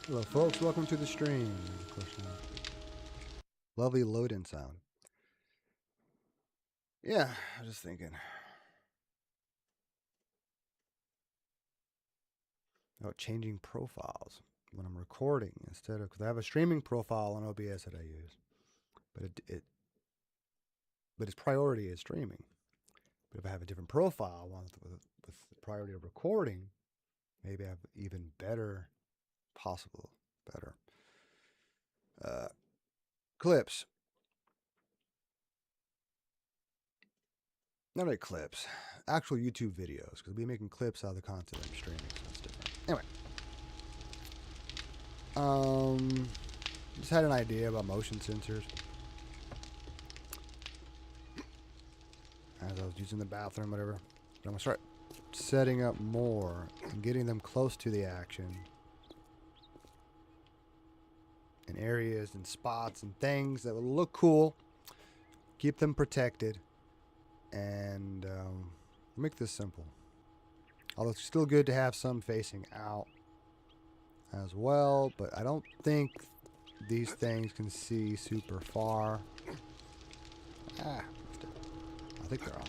Hello, folks. Welcome to the stream. Lovely load-in sound. Yeah, I was just thinking. About changing profiles when I'm recording instead of because I have a streaming profile on OBS that I use, but its priority is streaming. But if I have a different profile, one with the priority of recording, maybe I have even better clips. Not really clips, actual YouTube videos, because we'll be making clips out of the content I'm streaming, so it's different. Anyway, just had an idea about motion sensors as I was using the bathroom, whatever. But I'm gonna start setting up more and getting them close to the action in areas and spots and things that will look cool, keep them protected, and make this simple. Although it's still good to have some facing out as well, but I don't think these things can see super far. I think they're on.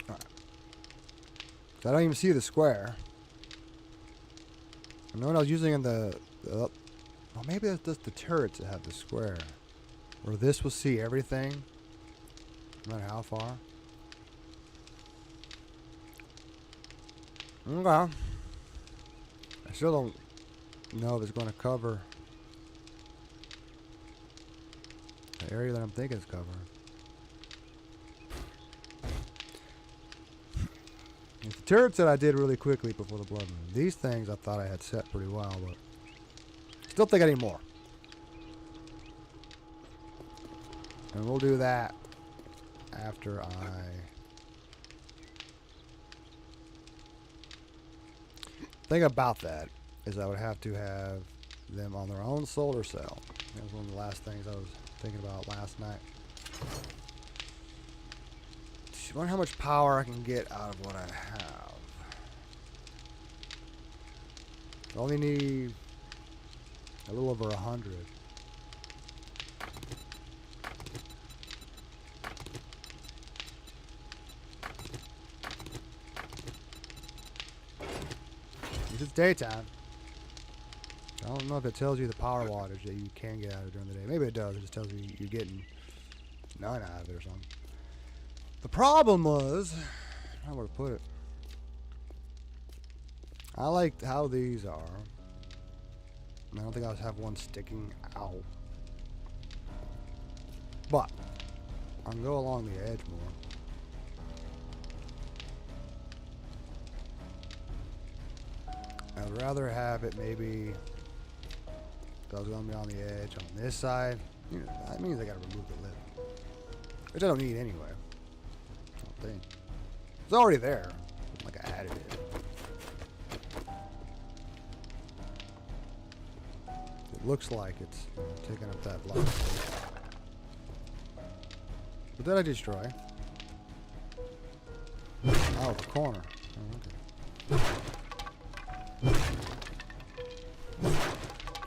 Alright. So I don't even see the square. I know what I was using in well, maybe that's just the turrets that have the square. Or this will see everything, no matter how far. Okay. I still don't know if it's going to cover the area that I'm thinking it's covering. The turrets that I did really quickly before the blood moon. These things I thought I had set pretty well, but still think I need more. And we'll do that after thing about that is I would have to have them on their own solar cell. That was one of the last things I was thinking about last night. I wonder how much power I can get out of what I have. I only need a little over 100. It's daytime. I don't know if it tells you the power wattage that you can get out of during the day. Maybe it does. It just tells you you're getting none out of it or something. The problem was, I don't know where to put it. I liked how these are. I don't think I have one sticking out. But I can go along the edge more. I'd rather have it maybe if I was going to be on the edge on this side. You know, that means I got to remove the lip, which I don't need anyway. I don't think it's already there. Like I added it. It looks like it's taking up that block. What did I destroy? Oh, the corner. Oh, okay.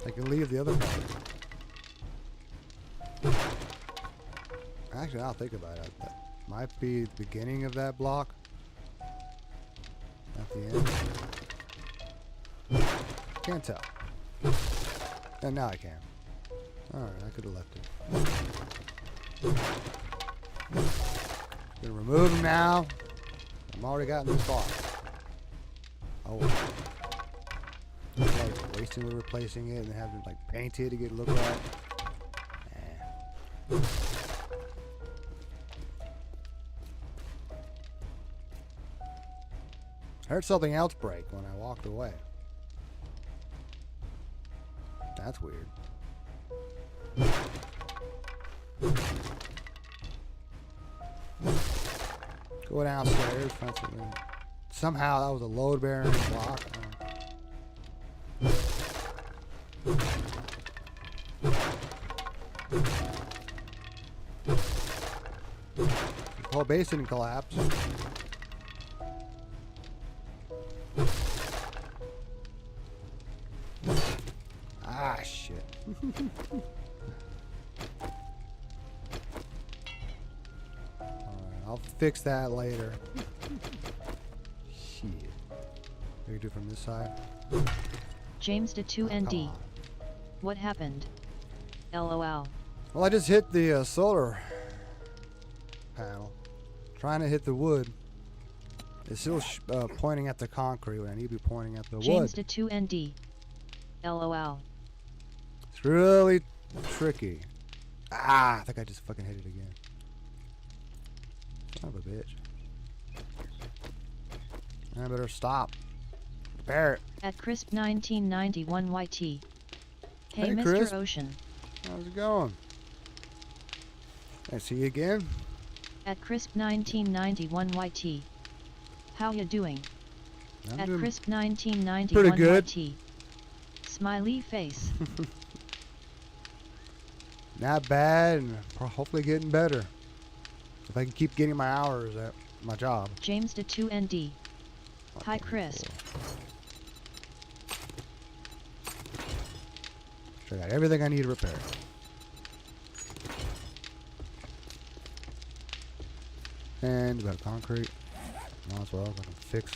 I can leave the other part. Actually, I'll think about it. That might be the beginning of that block. At the end. Can't tell. And now I can. Alright, I could have left it. Gonna remove them now. I'm already gotten this far. Oh. Like wasting with replacing it and having it like painted to get it look right. Nah. I heard something else break when I walked away. That's weird. Go downstairs, find something. Somehow that was a load bearing block. The whole base didn't collapse. fix that later. Shit. What do you do from this side? James to 2ND. on. What happened? LOL. Well, I just hit the solar panel. Trying to hit the wood. It's still pointing at the concrete when I need to be pointing at the James wood. to 2ND. LOL. It's really tricky. Ah, I think I just fucking hit it again. Son of a bitch. I better stop. Repair it. At Crisp 1991 YT. Hey, Hey, Mr. Crisp. Ocean. How's it going? I see you again. At Crisp 1991 YT. How ya doing? I'm At doing Crisp 1991 pretty good. YT. Smiley face. Not bad, and hopefully getting better. If I can keep getting my hours at my job. James to 2ND. Hi, Crisp. So I got everything I need to repair. And about concrete. Might as well, I can fix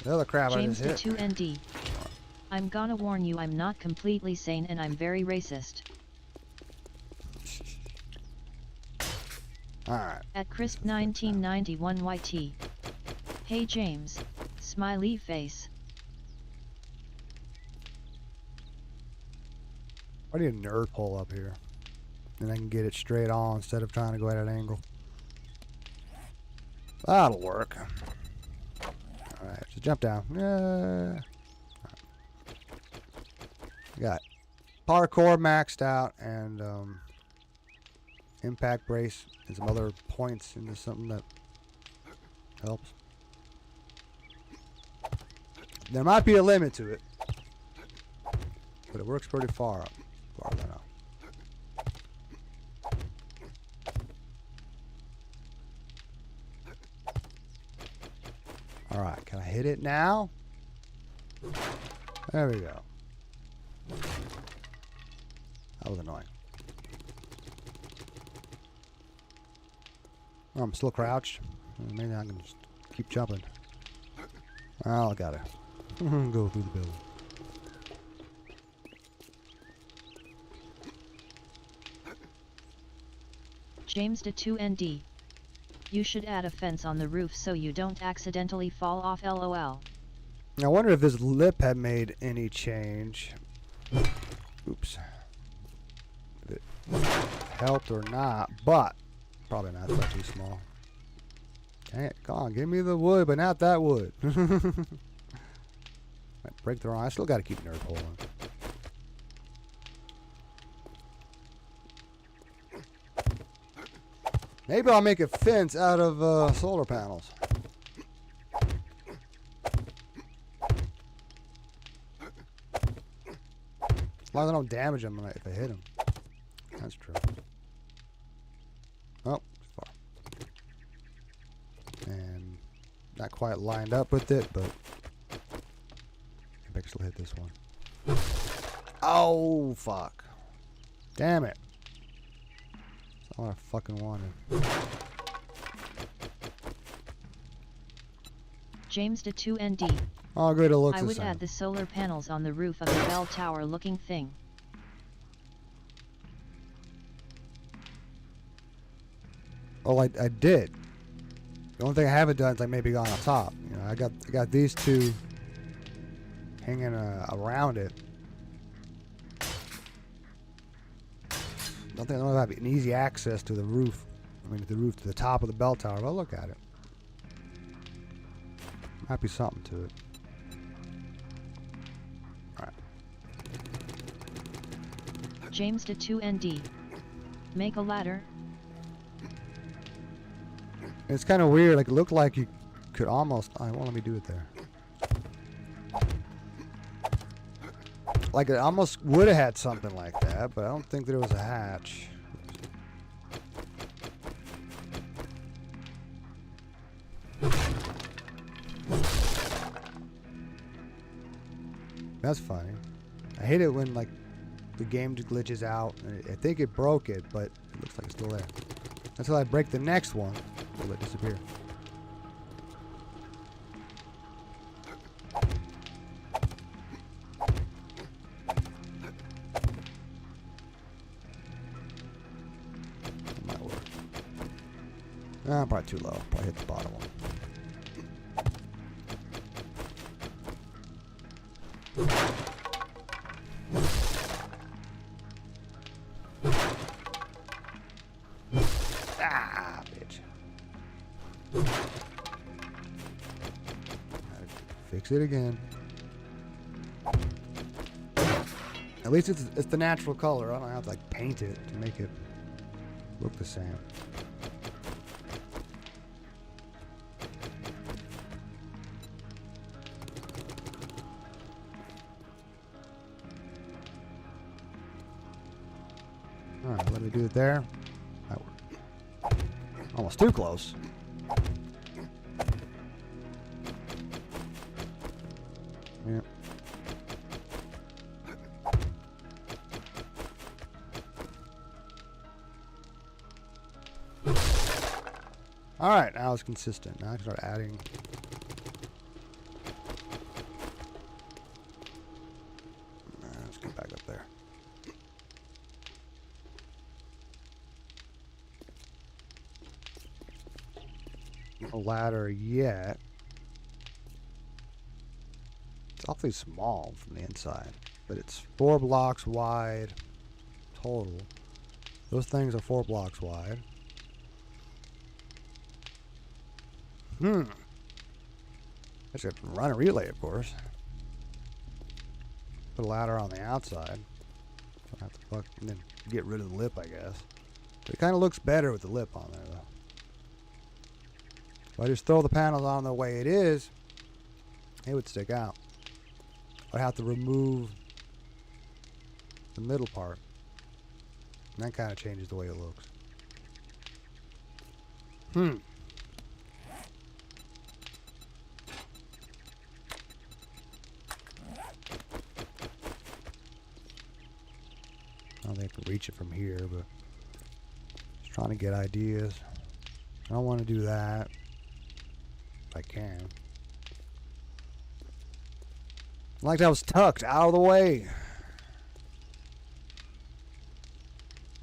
the other crap James I to just hit. 2ND. I'm gonna warn you, I'm not completely sane and I'm very racist. Alright. At Crisp 1991 YT. Hey James. Smiley face. I need a nerd pole up here. Then I can get it straight on instead of trying to go at an angle. That'll work. Alright, so jump down. Yeah. Got parkour maxed out and impact brace and some other points into something that helps. There might be a limit to it, but it works pretty far up. Farther now. Alright, can I hit it now? There we go. That was annoying. Oh, I'm still crouched. Maybe I can just keep jumping. Oh, I gotta go through the building. James to 2ND. You should add a fence on the roof so you don't accidentally fall off LOL. I wonder if this lip had made any change. Oops. If it helped or not, but probably not. It's too small. Dang it, come on, give me the wood, but not that wood. Might break the wrong. I still got to keep nerd pulling. Maybe I'll make a fence out of solar panels. As long as I don't damage them if I hit them. That's true. Oh, too far. And not quite lined up with it, but maybe I can still hit this one. Oh, fuck. Damn it. That's not what I fucking wanted. James to 2ND. Oh, good, it looks I the would same. add the solar panels on the roof of the bell tower looking thing. Oh, I did. The only thing I haven't done is like maybe gone on top. You know, I got these two hanging around it. I don't know if I have an easy access to the roof. I mean, the roof to the top of the bell tower. But look at it. Might be something to it. All right. James to 2ND. Make a ladder. It's kind of weird. Like, it looked like you could almost. Oh, it won't let me do it there. Like, it almost would have had something like that, but I don't think there was a hatch. That's funny. I hate it when, like, the game just glitches out. I think it broke it, but it looks like it's still there. until I break the next one. Will it disappear? That might work. Probably too low. Probably hit the bottom one. Ah, bitch. Fix it again. At least it's the natural color. I don't have to like paint it to make it look the same. Alright, let me do it there. That worked. Almost too close. Yeah. Alright, now it's consistent. Now I can start adding. Let's get back up there. No ladder yet. It's awfully small from the inside, but it's 4 blocks wide total. Those things are 4 blocks wide. I should run a relay, of course. Put a ladder on the outside. Don't have to fuck, and then get rid of the lip, I guess. But it kind of looks better with the lip on there, though. If I just throw the panels on the way it is, it would stick out. I'd have to remove the middle part. And that kind of changes the way it looks. I don't think I can reach it from here, but just trying to get ideas. I don't want to do that. If I can. Like that was tucked out of the way.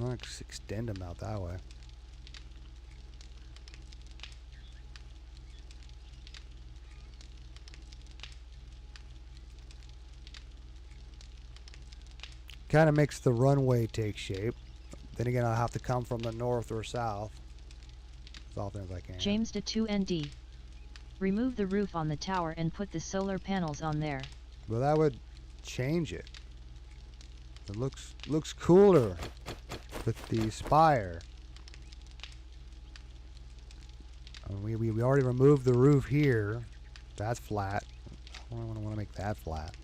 I'll just extend them out that way. Kind of makes the runway take shape. Then again, I'll have to come from the north or south as often as I can. James to 2ND. Remove the roof on the tower and put the solar panels on there. Well, that would change it. It looks cooler with the spire. We already removed the roof here. That's flat. I want to make that flat.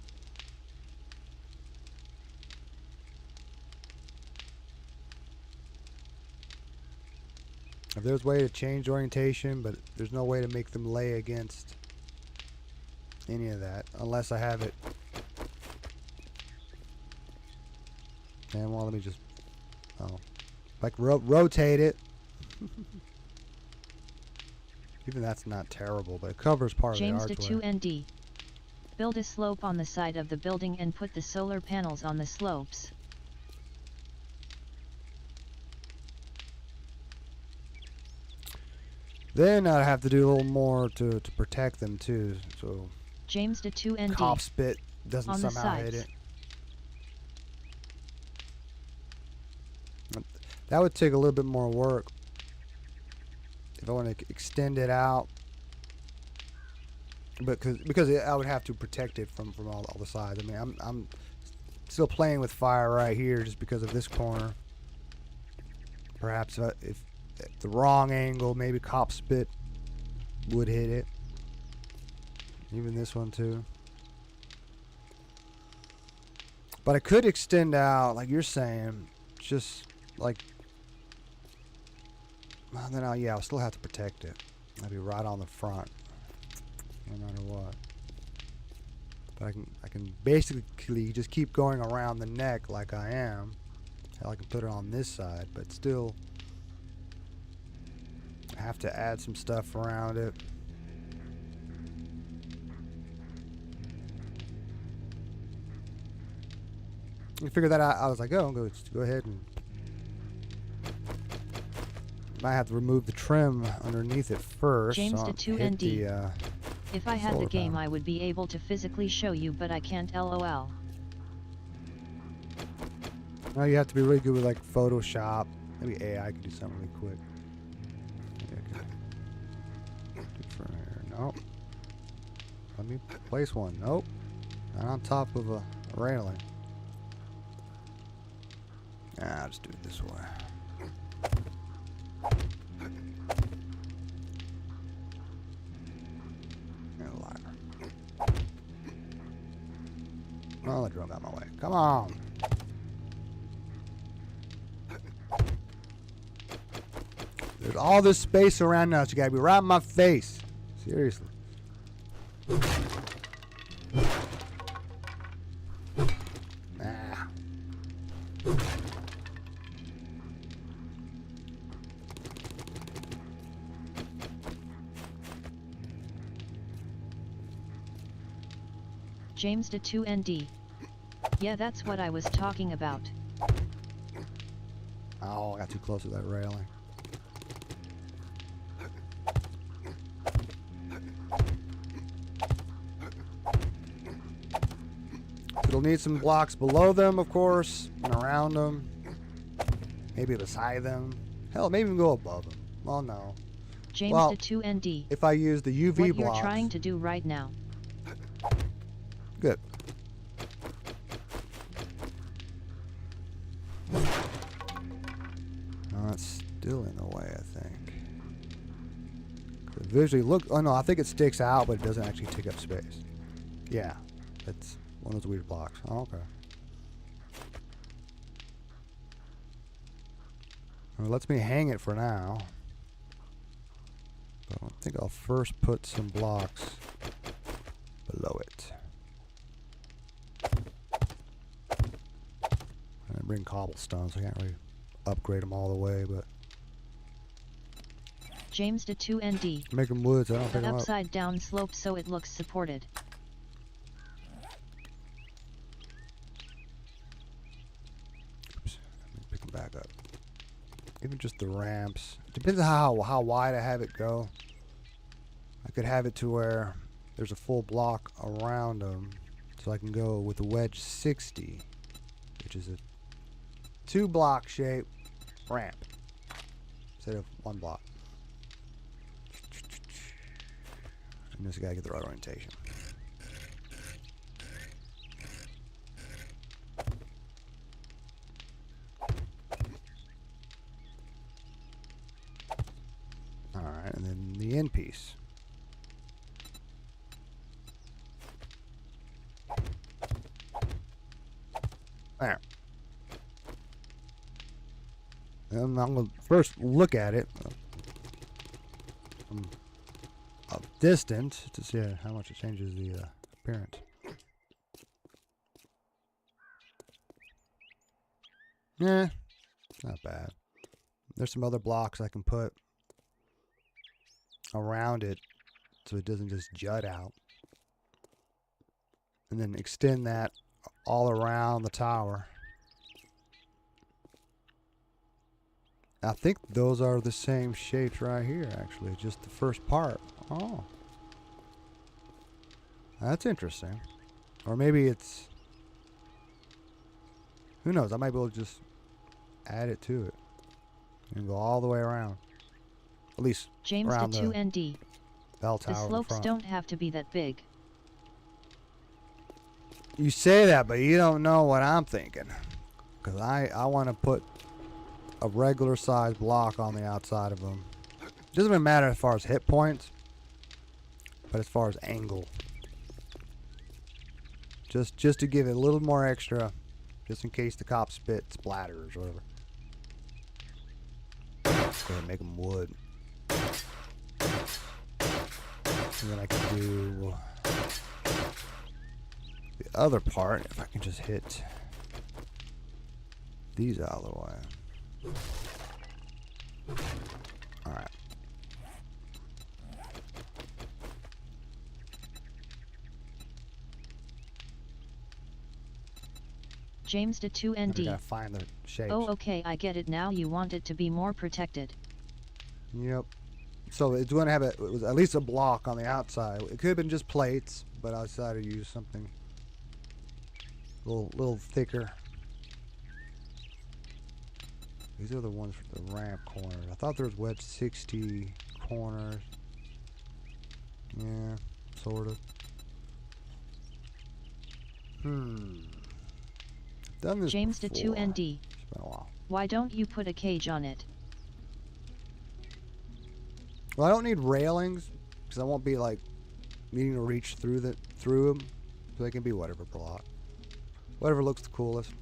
If there's a way to change orientation, but there's no way to make them lay against any of that, unless I have it. And well, let me just, like rotate it. Even that's not terrible, but it covers part James of the to archway. 2ND. Build a slope on the side of the building and put the solar panels on the slopes. Then I'd have to do a little more to protect them too, so James to 2ND. cop spit doesn't on the somehow hit sides. it. That would take a little bit more work if I want to extend it out, but because I would have to protect it from all the sides. I mean, I'm still playing with fire right here just because of this corner. Perhaps if at the wrong angle, maybe cop spit would hit it. Even this one too. But I could extend out, like you're saying, just like. Well, then I'll still have to protect it. I'll be right on the front, no matter what. But I can basically just keep going around the neck like I am. Hell, I can put it on this side, but still have to add some stuff around it. We figured that out. I was like, oh, just go ahead and might have to remove the trim underneath it first. James so to 2 hit ND. the, If I had the solar game, panel. I would be able to physically show you, but I can't. LOL. Now you have to be really good with like Photoshop. Maybe AI could do something really quick. Maybe I could do from here. Nope. Let me place one. Nope. Not on top of a railing. Nah, I'll just do it this way. And a ladder. Oh, the drone got my way. Come on. There's all this space around us. You gotta be right in my face. Seriously. Nah. James to 2 ND. Yeah, that's what I was talking about. Oh, I got too close to that railing. It'll need some blocks below them, of course, and around them. Maybe beside them. Hell, maybe even go above them. Well, no. James Well, to 2 ND. If I use the UV What blocks. you're trying to do right now. Good. No, it's still in the way, I think. It visually look. Oh no, I think it sticks out, but it doesn't actually take up space. Yeah, it's one of those weird blocks. Oh, okay. Well, it lets me hang it for now. But I think I'll first put some blocks below it. I bring cobblestone, so I can't really upgrade them all the way, but James to 2 ND. make them wood, so I don't pick An them up. upside down slope so it looks supported. Oops, let me pick them back up. Even just the ramps. Depends on how wide I have it go. I could have it to where there's a full block around them, so I can go with the wedge 60, which is a 2-block shape ramp instead of 1 block. And just gotta get the right orientation. Alright, and then the end piece. There. And I'm going to first look at it from a distance to see how much it changes the appearance. Yeah, not bad. There's some other blocks I can put around it so it doesn't just jut out. And then extend that all around the tower. I think those are the same shapes right here, actually, just the first part. Oh. That's interesting. Or maybe it's... Who knows? I might be able to just add it to it. And go all the way around. At least James around to 2 the ND. bell The tower in slopes front. don't have to be that big. You say that, but you don't know what I'm thinking. Because I want to put a regular size block on the outside of them. Doesn't even matter as far as hit points, but as far as angle. Just to give it a little more extra, just in case the cop spit splatters or whatever. Go ahead and make them wood. And then I can do the other part, if I can just hit these out of the way. Alright. James to 2 I ND. gotta find the shapes. Oh, okay, I get it now. You want it to be more protected. Yep. So it's going to have it was at least a block on the outside. It could have been just plates, but I decided to use something a little thicker. These are the ones for the ramp corners. I thought there was wedge 60 corners. Yeah, sort of. Done this James to 2 before. ND. It's been a while. Why don't you put a cage on it? Well, I don't need railings because I won't be like needing to reach through them. So they can be whatever block, whatever looks the coolest.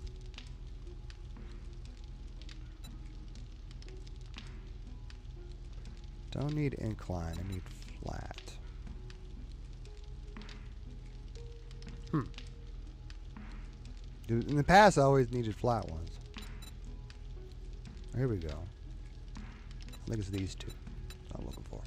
Don't need incline. I need flat. Dude, in the past, I always needed flat ones. Here we go. I think it's these two I'm looking for.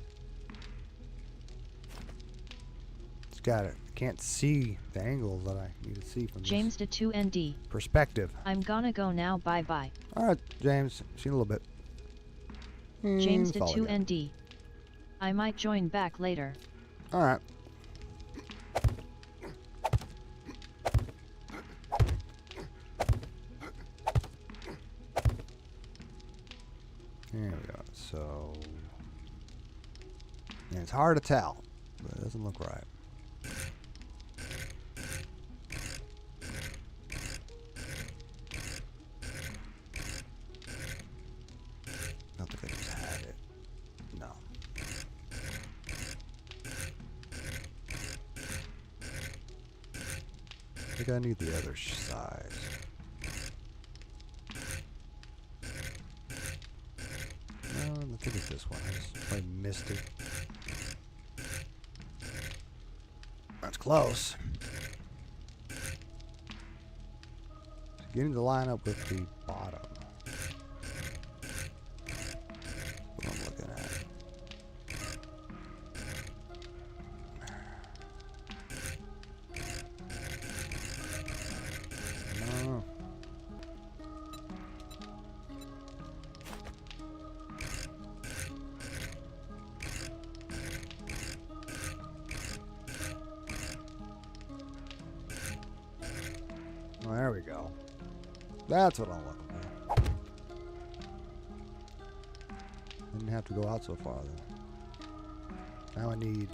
It's got it. Can't see the angles that I need to see from James this to 2 ND. perspective. I'm gonna go now. Bye bye. All right, James. See you in a little bit. James to Follow 2 again. ND. I might join back later. All right. There we go. So, yeah, it's hard to tell, but it doesn't look right. I don't think I just had it. No. I think I need the other size. No, I think it's this one. I just probably missed it. That's close. Getting to line up with the bottom. What I'm looking at. No. Well, there we go. That's what I'm looking for. Didn't have to go out so far then. Now I need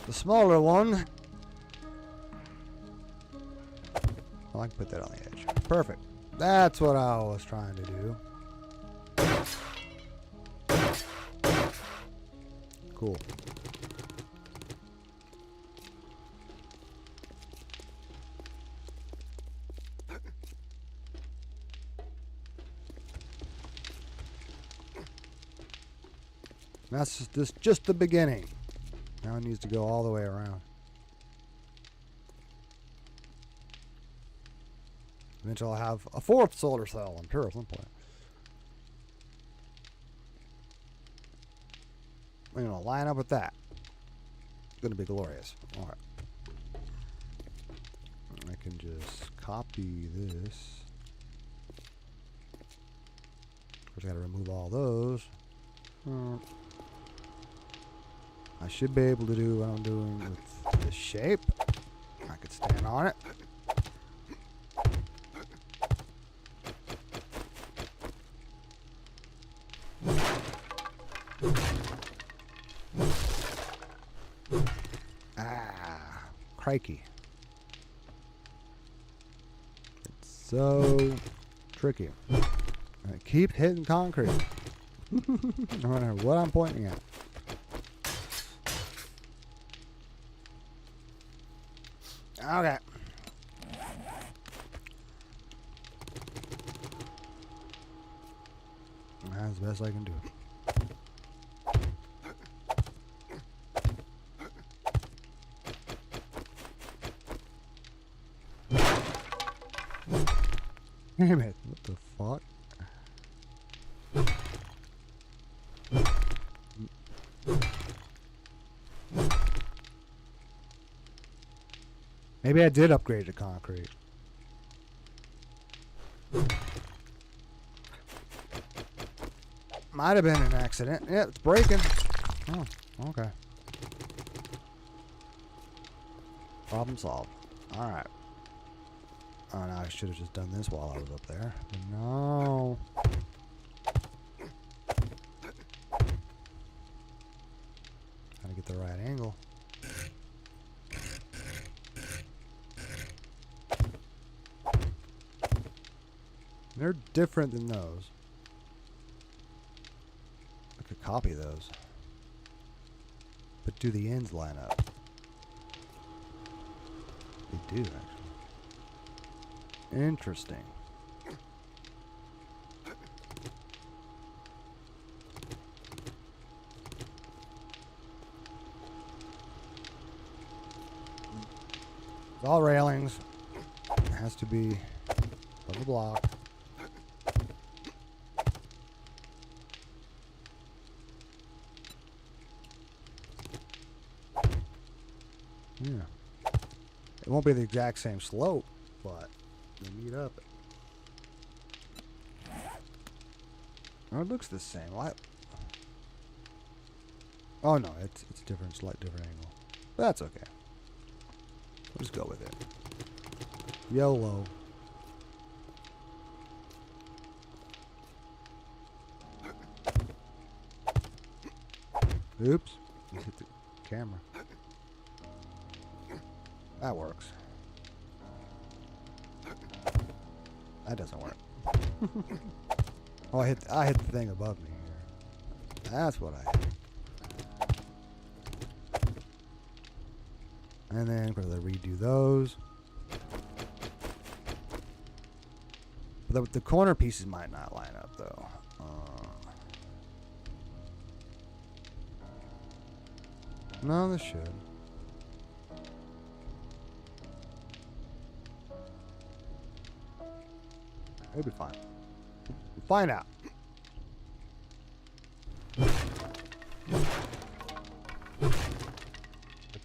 the smaller one. Oh, I can put that on the edge. Perfect. That's what I was trying to do. Cool. That's just the beginning. Now it needs to go all the way around. Eventually I'll have a fourth solar cell, I'm sure, at some point. I'm going to line up with that. It's going to be glorious. All right. I can just copy this. Of course, I got to remove all those. I should be able to do what I'm doing with this shape. I could stand on it. Ah, crikey. It's so tricky. I keep hitting concrete. No matter what I'm pointing at. Okay. That's the best I can do. Damn it. What the fuck? Maybe I did upgrade to concrete. Might have been an accident. Yeah, it's breaking. Oh, okay. Problem solved. Alright. Oh, no, I should have just done this while I was up there. No. Gotta get the right angle. They're different than those. I could copy those. But do the ends line up? They do, actually. Interesting. All railings. It has to be double block. Yeah. It won't be the exact same slope, but they meet up. Oh, it looks the same. What? Oh no, it's a different, slight different angle. But that's okay. We'll just go with it. YOLO. Oops. Just hit the camera. That works. That doesn't work. Oh, I hit the thing above me here. That's what I hit. And then probably redo those. But the corner pieces might not line up though. No, this should. It'll be fine. We'll find out.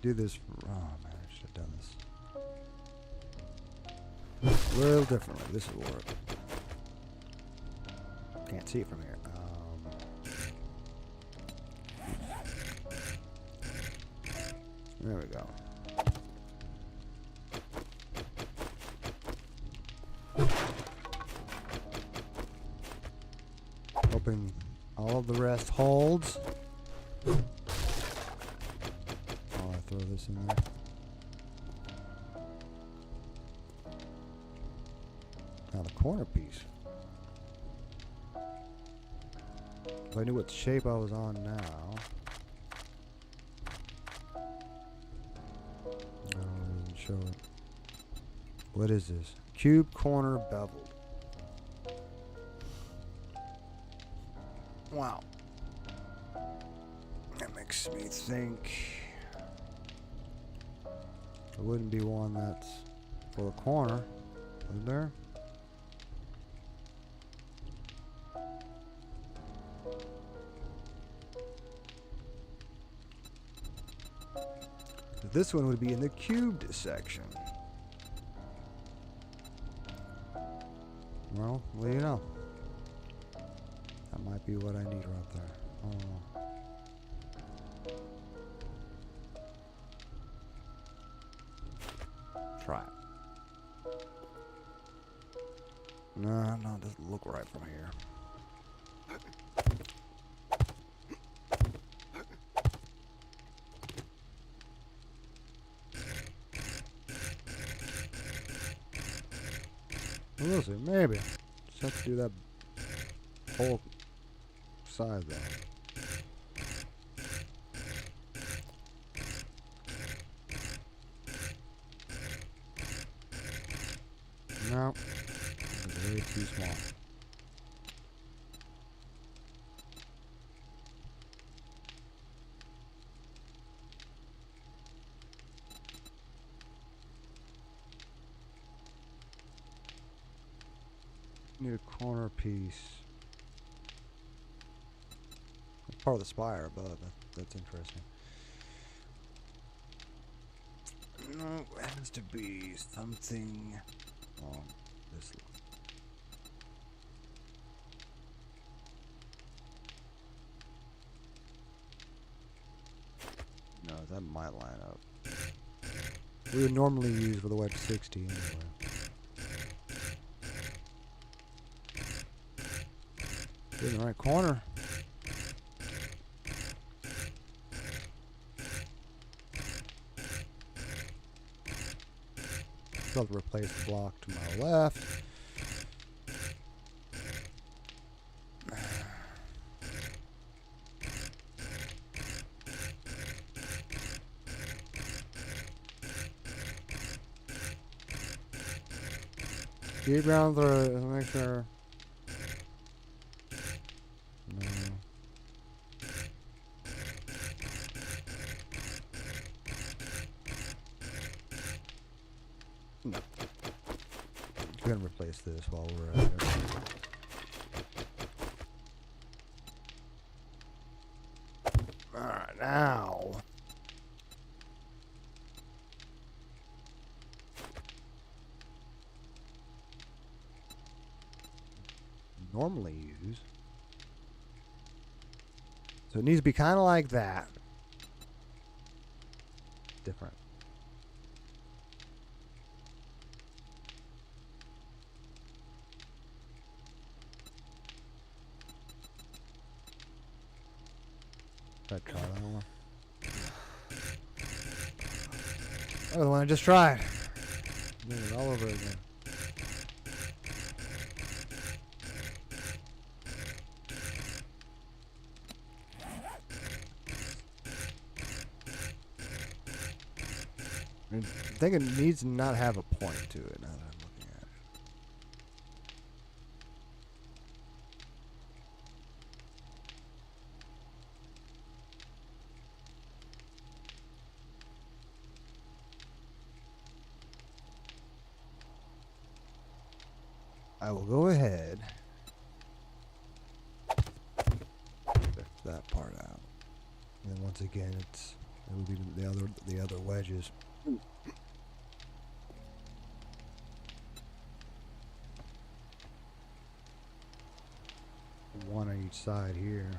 Do this. Oh man, I should have done this a little differently. This will work. Can't see it from here. There we go. Hoping all of the rest holds. Oh, I throw this in there. Now the corner piece. If I knew what shape I was on now. No, it doesn't show it. What is this? Cube corner beveled. Wow. That makes me think it wouldn't be one that's for the corner, would there? This one would be in the cubed section. Well, what do you know? That might be what I need right there. Oh. Try it. No, it doesn't look right from here. We'll see, maybe. Just have to do that whole side there. No, it's way too small. Need a corner piece. It's part of the spire above. That's interesting. No, it has to be something on this line. No, that might line up. We would normally use with a wedge 60 anyway. Get in the right corner. Still have to replace the block to my left. Keep down through it, make sure. No. No. Go ahead and replace this while we're at it. Alright, now. Normally use. So it needs to be kind of like that. Different. Try that one. Oh, the one I just tried. Doing it all over again. I think it needs to not have a point to it now that I'm looking at it. I will go ahead. Lift that part out. And then once again it will be the other wedges. One on each side here.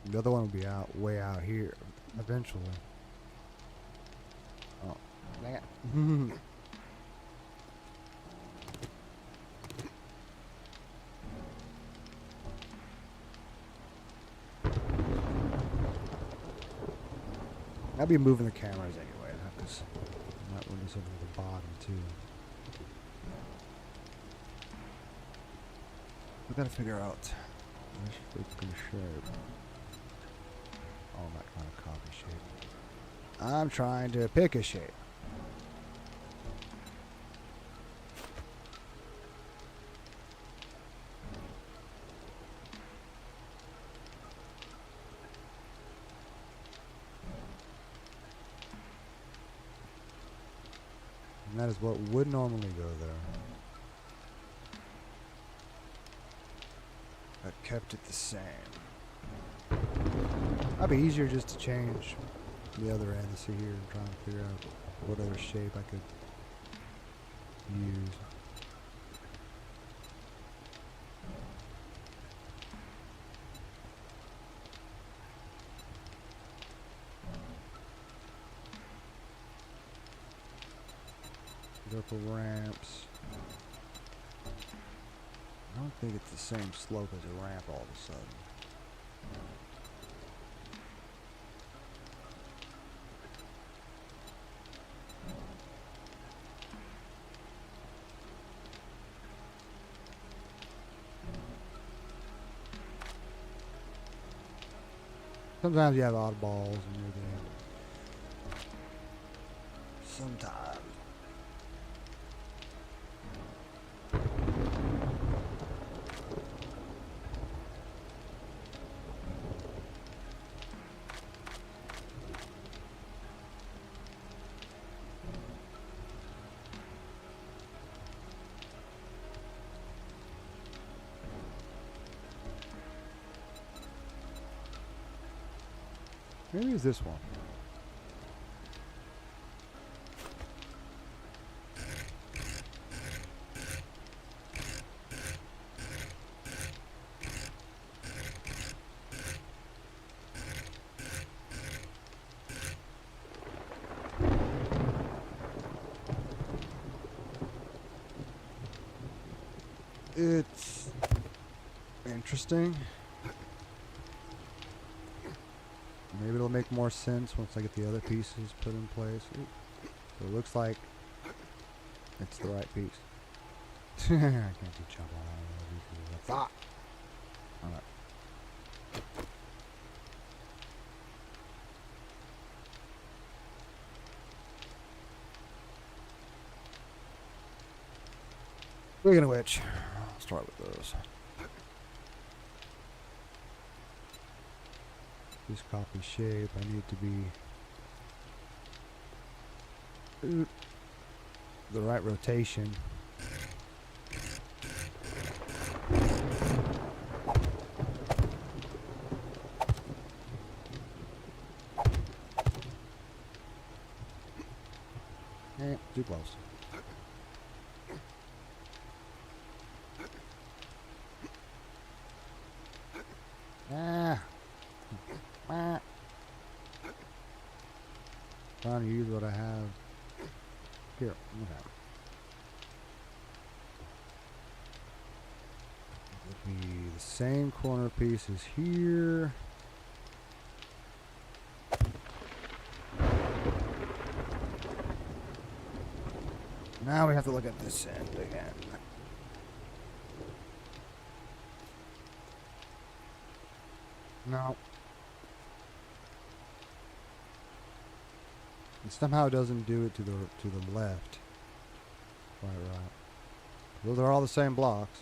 The other one will be way out here eventually. Oh, dang it. I'll be moving the cameras anyway, because I might run this over to the bottom too. We gotta figure out which freaking shape. Oh, I'm not trying to copy shape. I'm trying to pick a shape. And that is what would normally go there. I kept it the same. That'd be easier just to change the other end to see here and try and figure out what other shape I could use. Vertical ramps. I don't think it's the same slope as a ramp all of a sudden. Sometimes you have oddballs and everything. Sometimes. Maybe it's this one. It's interesting. Maybe it'll make more sense once I get the other pieces put in place. Ooh. So it looks like it's the right piece. I can't do jump on all of these. Alright. Speaking of which, I'll start with those. This copy shape, I need to be the right rotation. Too close. Trying to use what I have here. Okay. It'll be the same corner pieces here. Now we have to look at this end again. No. It somehow doesn't do it to the left. Quite right. Those are all the same blocks.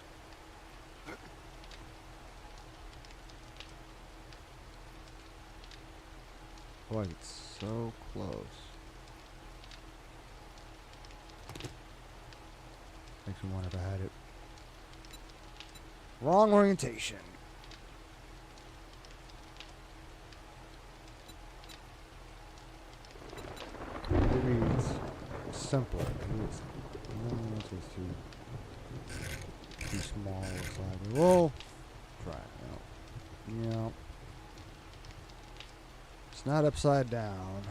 Boy, it's so close. Makes me wonder if I had it. Wrong orientation. Maybe it's simpler. Maybe it's too small. Looks like. Whoa. Try it out. Yeah. It's not upside down.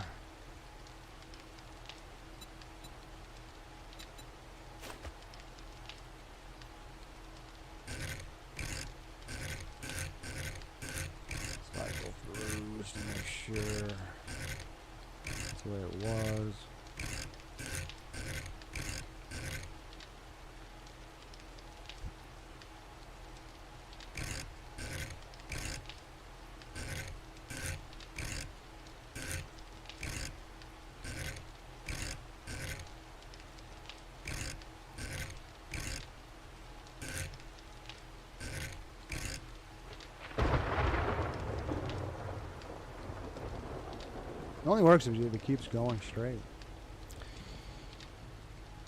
Cycle through just to make sure that's the way it was. It only works if it keeps going straight.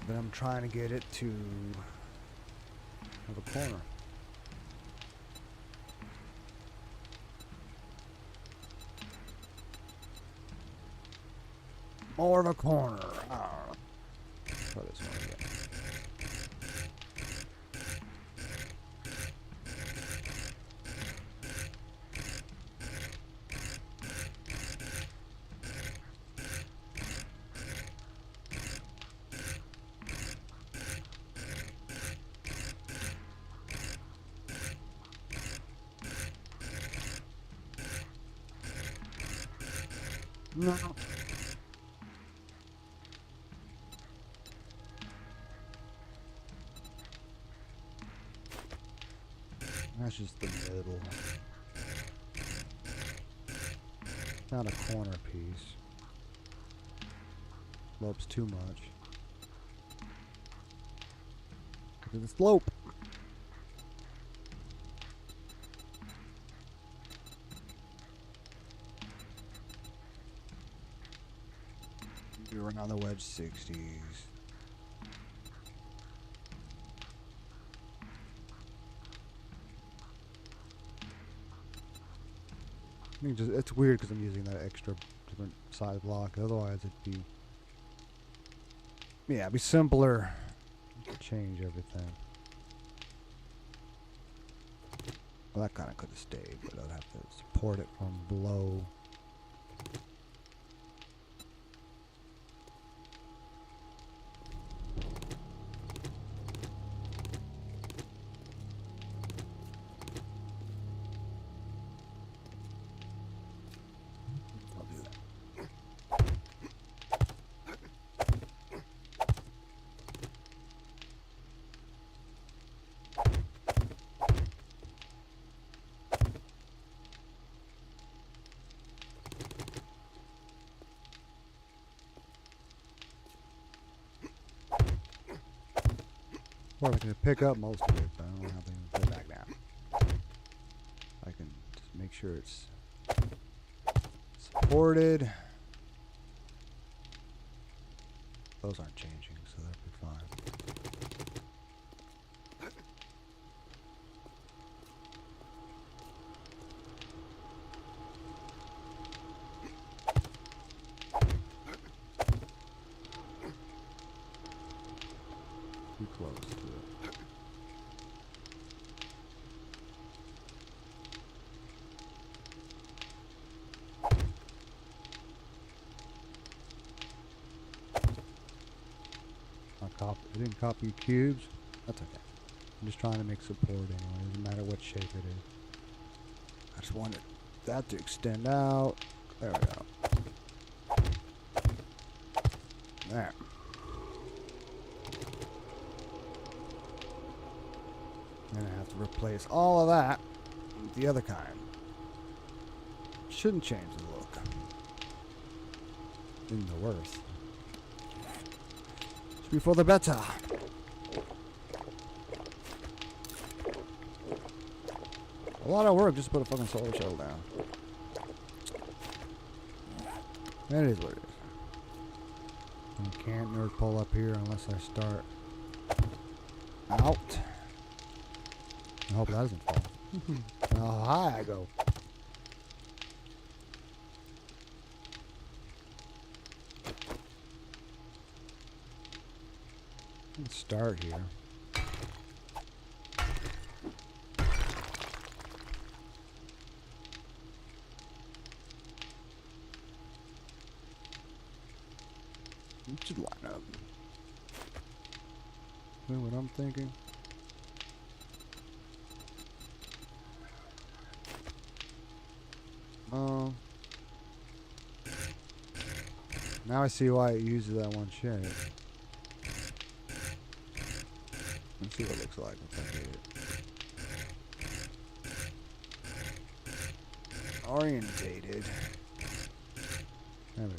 But I'm trying to get it to have a corner. More of a corner. Oh. Try this one again. No. That's just the middle. Not a corner piece. Slopes too much. Look at the slope. We were on the wedge 60s. I think just, it's weird because I'm using that extra different size block. Otherwise, it'd be, yeah, it'd be simpler to change everything. Well, that kind of could have stayed, but I'd have to support it from below. I'll do that. Or I can pick up most of it, but I don't know how to put it back down. I can just make sure it's supported. Those aren't changing, so that'll be fine. Too close to it. I didn't copy cubes. That's okay. I'm just trying to make support anyway. Doesn't matter what shape it is. I just wanted that to extend out. There we go. There. Then I have to replace all of that with the other kind. Shouldn't change the look. In the worst. Should be for the better. A lot of work just to put a fucking solar shell down. That is what it is. I can't nerd pull up here unless I start out. I hope that doesn't fall. How high I go. Let's start here. It should line up. You know what I'm thinking? Now I see why it uses that one shape. Let's see what it looks like if I do it. Orientated. There we go.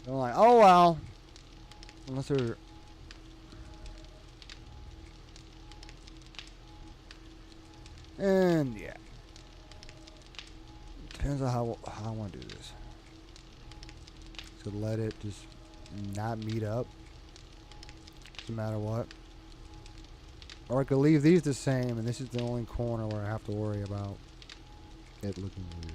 They're like, oh well. Unless they're... And yeah. Depends on how I want to do this. So let it just not meet up. No matter what. Or I could leave these the same and this is the only corner where I have to worry about it looking weird.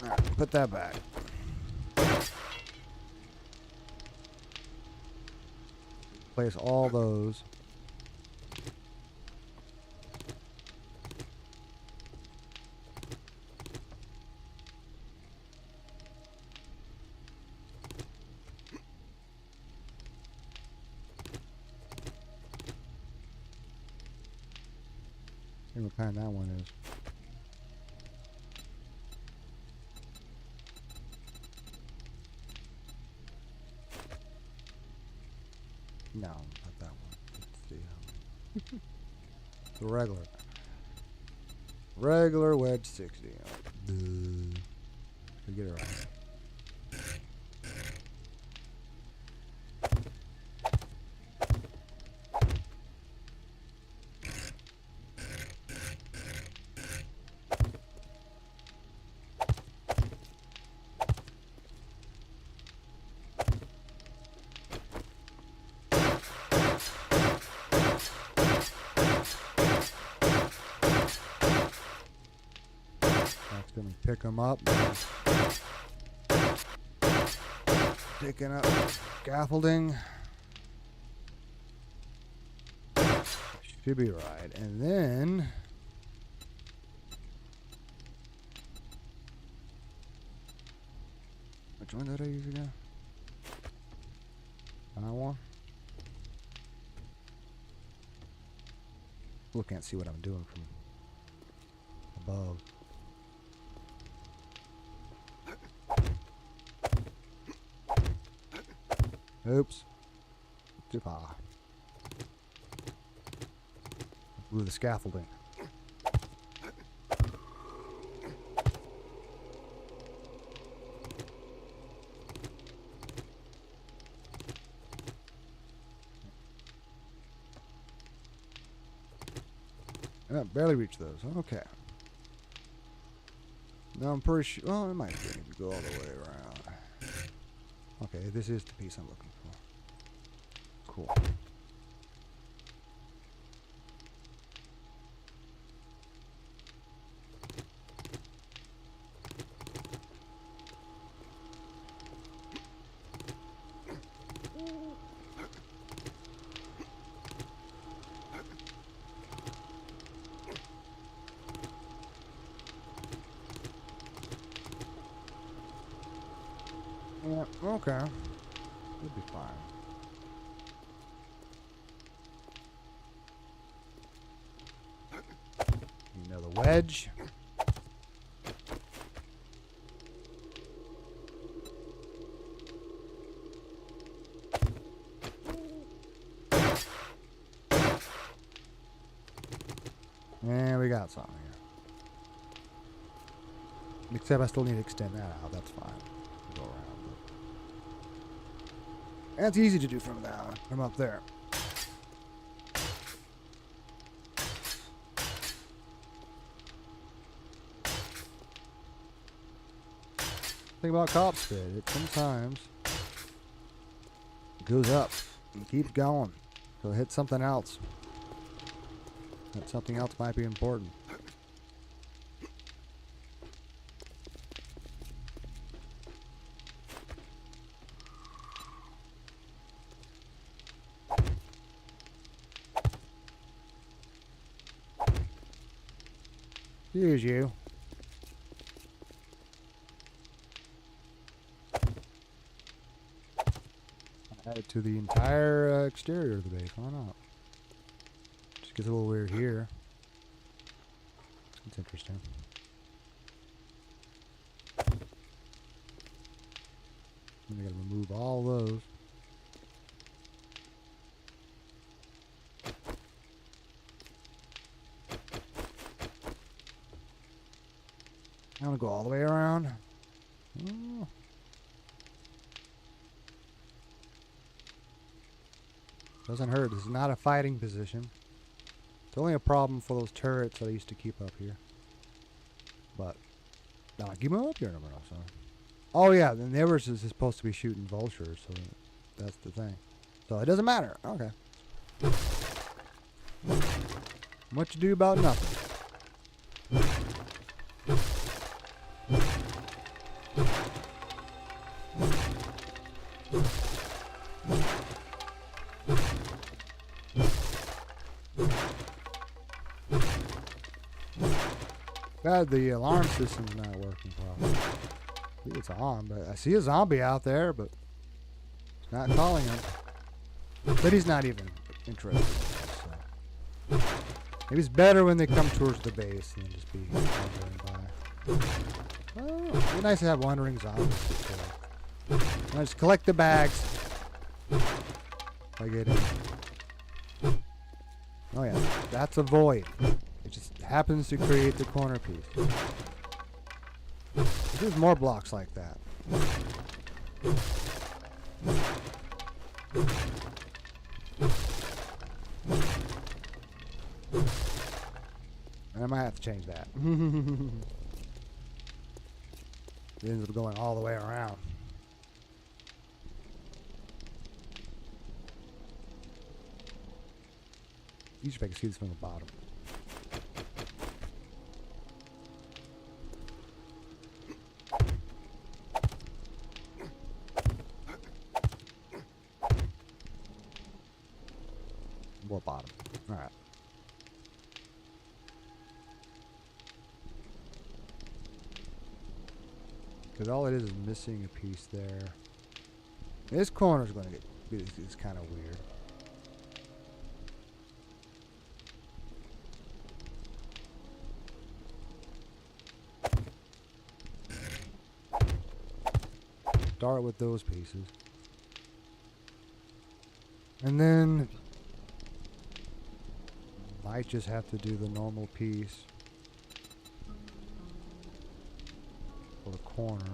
Alright, put that back. Place all those. See what kind that one is. No, not that one. It's the regular. Regular wedge 60. Get it right. pick them up. Picking up scaffolding. Should be right. And then which one did I use again? That one? People can't see what I'm doing from above. Oops. Too far. Blew the scaffolding. Barely reached those. Okay. Now I'm pretty sure. Oh, it might be able to go all the way around. Okay, this is the piece I'm looking for. Cool. Yeah, okay. We'll be fine. Another wedge. And we got something here. Except I still need to extend that out. That's fine. Go around. That's easy to do from down, from up there. Thing about cop spit, it sometimes goes up and keeps going. So hit something else. That something else might be important. Here's you. Add it to the entire exterior of the base. Why not? Just gets a little weird here. It's interesting. And I gotta remove all those. I'm gonna go all the way around. Oh. Doesn't hurt. This is not a fighting position. It's only a problem for those turrets that I used to keep up here. But now I keep them up here no more. So. Oh yeah, the Nivers is supposed to be shooting vultures, so that's the thing. So it doesn't matter. Okay. What you do about nothing. God, the alarm system's not working properly. I think it's on, but I see a zombie out there, but it's not calling him. But he's not even interested. So. Maybe it's better when they come towards the base than just be wandering by. Oh, it'd be nice to have wandering zombies. I just collect the bags. If I get in. Oh yeah, that's a void. It just happens to create the corner piece. There's more blocks like that. I might have to change that. It ends up going all the way around. Usually I can see this from the bottom. bottom. Alright. Because all it is missing a piece there. This corner's going to get... It's kind of weird. Start with those pieces. And then... might just have to do the normal piece. For the corner.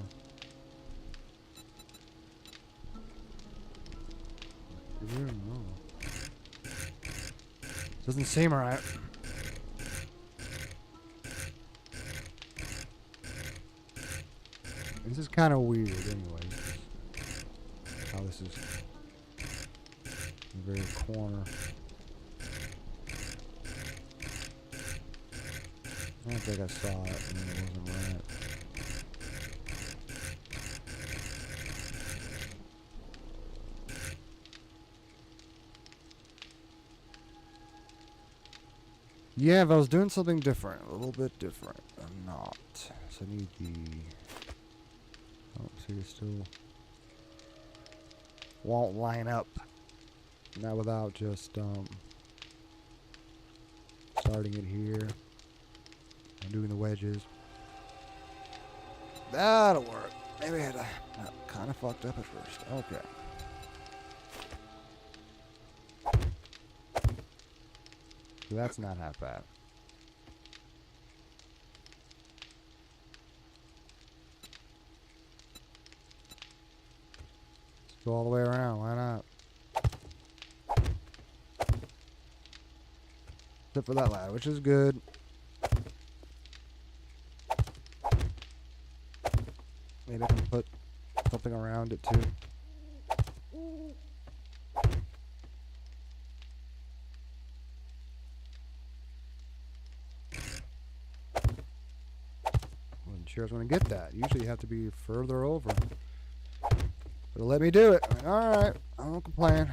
I don't know. Doesn't seem right. This is kind of weird anyway. How this is the very corner. I don't think I saw it and it wasn't right. Yeah, if I was doing something different, a little bit different, I'm not. So I need the... oh, see, it still won't line up. Not without just starting it here and doing the wedges. That'll work. Maybe I had to... kind of fucked up at first. Okay. So that's not half bad. Let's go all the way around. Why not? Except for that ladder, which is good. Maybe I can put something around it too. Sure, I was going to get that. Usually you have to be further over. But let me do it. I mean, alright, I won't complain.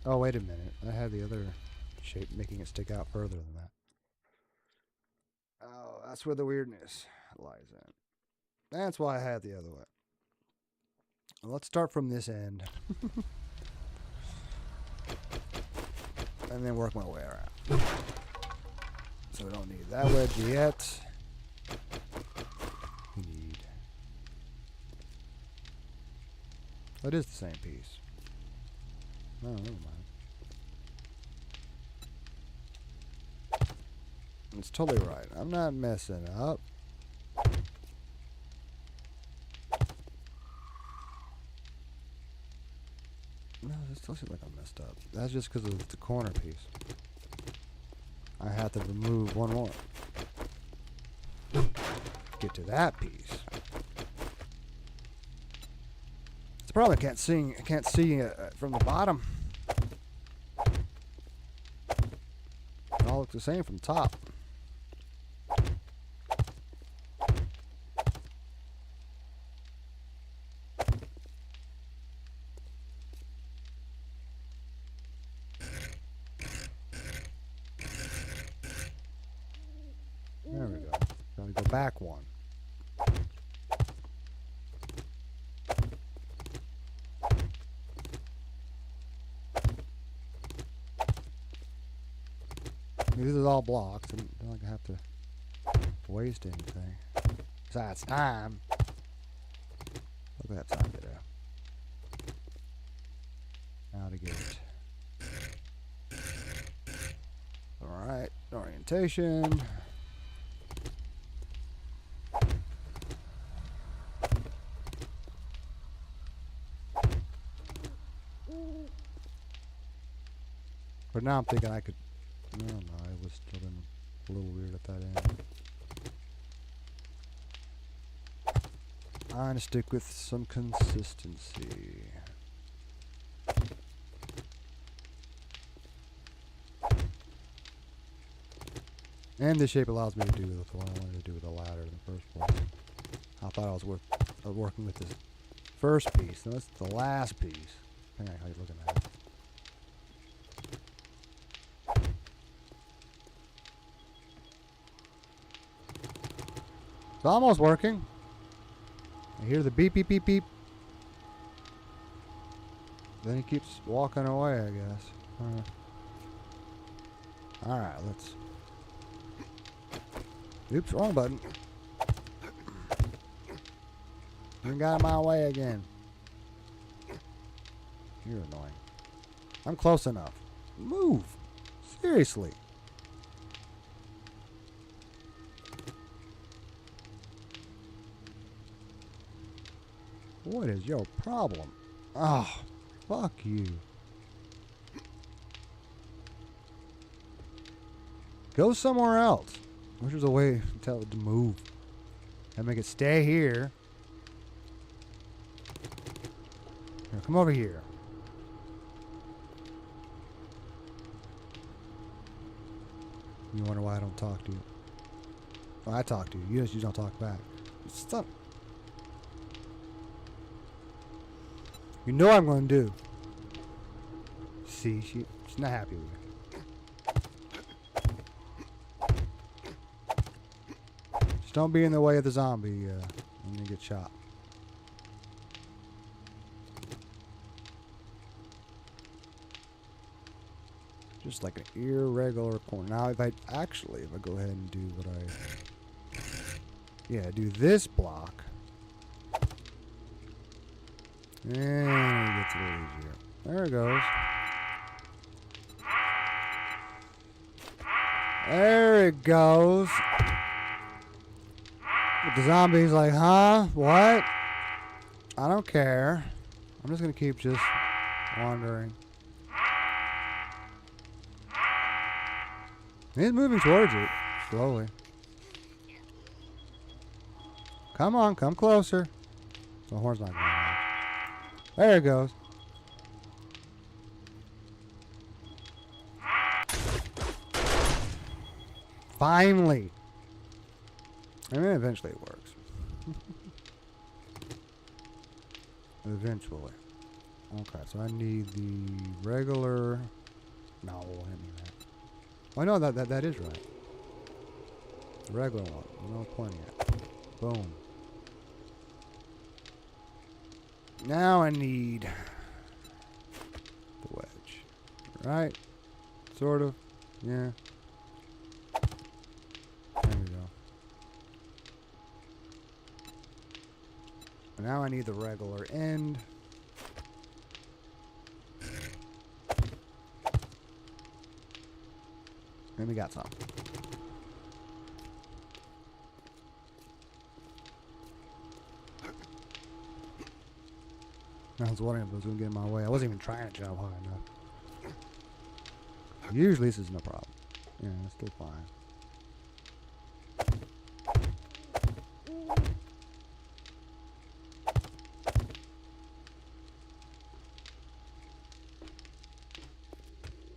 Oh, wait a minute. I had the other shape making it stick out further than that. Oh, that's where the weirdness lies in. That's why I had the other way. Well, let's start from this end. And then work my way around. So we don't need that wedge yet. We need... oh, it is the same piece. No, never mind. It's totally right. I'm not messing up. No, it still seems like I messed up. That's just because of the corner piece. I have to remove one more. Get to that piece. It's the problem. I can't see it from the bottom. It all looks the same from the top. There we go. Gotta go back one. This is all blocks. I don't like I have to waste anything. Besides time. Look at that time to do. Now to get it. Alright, orientation. But now I'm thinking I could... no, I was still in a little weird at that end. I'm going to stick with some consistency. And this shape allows me to do what I wanted to do with the ladder in the first place. I thought I was working with this first piece. No, that's the last piece. Depending on how you're looking at it. It's almost working. I hear the beep, beep, beep, beep. Then he keeps walking away, I guess. Alright, let's... Oops, wrong button. You got in my way again. You're annoying. I'm close enough. Move. Seriously. What is your problem? Oh, fuck you. Go somewhere else. I wish there was a way to tell it to move. And make it stay here. Here, come over here. You wonder why I don't talk to you. Well, I talk to you. You just don't talk back. Stop. You know what I'm going to do. See, she's not happy with me. Just don't be in the way of the zombie when you get shot. Just like an irregular corner. Now, if I go ahead and do what do this block. And it gets a little easier. There it goes. There it goes. But the zombie's like, huh? What? I don't care. I'm just going to keep just wandering. He's moving towards it. Slowly. Come on, come closer. The horn's not going on. There it goes. Finally. I mean, eventually it works. Eventually. Okay, so I need the regular... No, I need that. Oh, no, that is right. The regular one. No pointing at. Boom. Now I need the wedge. Right? Sort of. Yeah. There we go. And now I need the regular end. And we got some. I was wondering if it was going to get in my way. I wasn't even trying to jump high enough. Usually this is no problem. Yeah, it's still fine.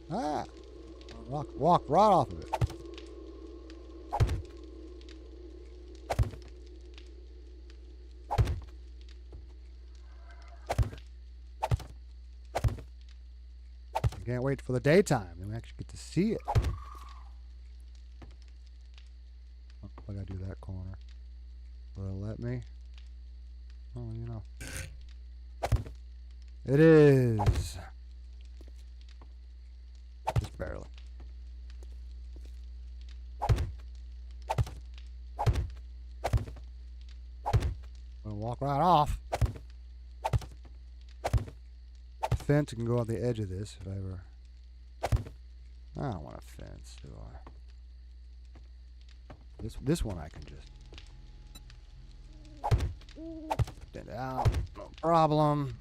Ah! Walk right off of it. I can't wait for the daytime. Then we actually get to see it. Oh, I gotta do that corner. Will it let me? Oh, you know. It is. Just barely. I'm gonna walk right off. Fence can go on the edge of this if I ever. I don't want a fence, do I? This one I can just extend it out, no problem.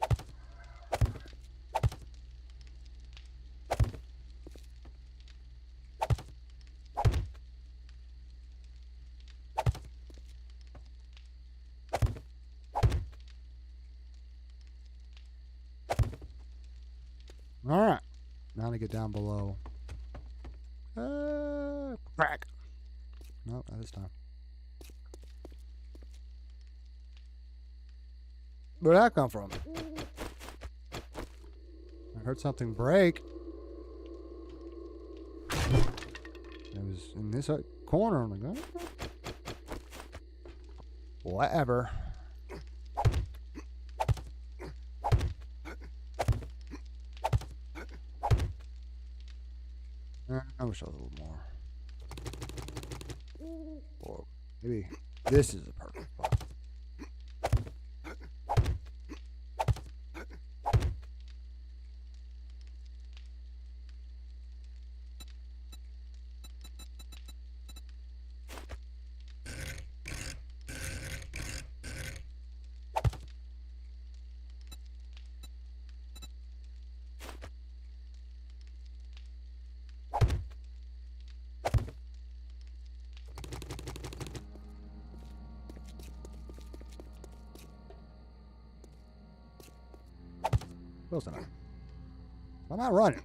All right, now to get down below. Crack. Nope, not this time. Where'd that come from? I heard something break. It was in this corner. I'm like, oh. Whatever. I wish I was a little more. Or maybe this is a perfect spot. Close enough. I'm not running.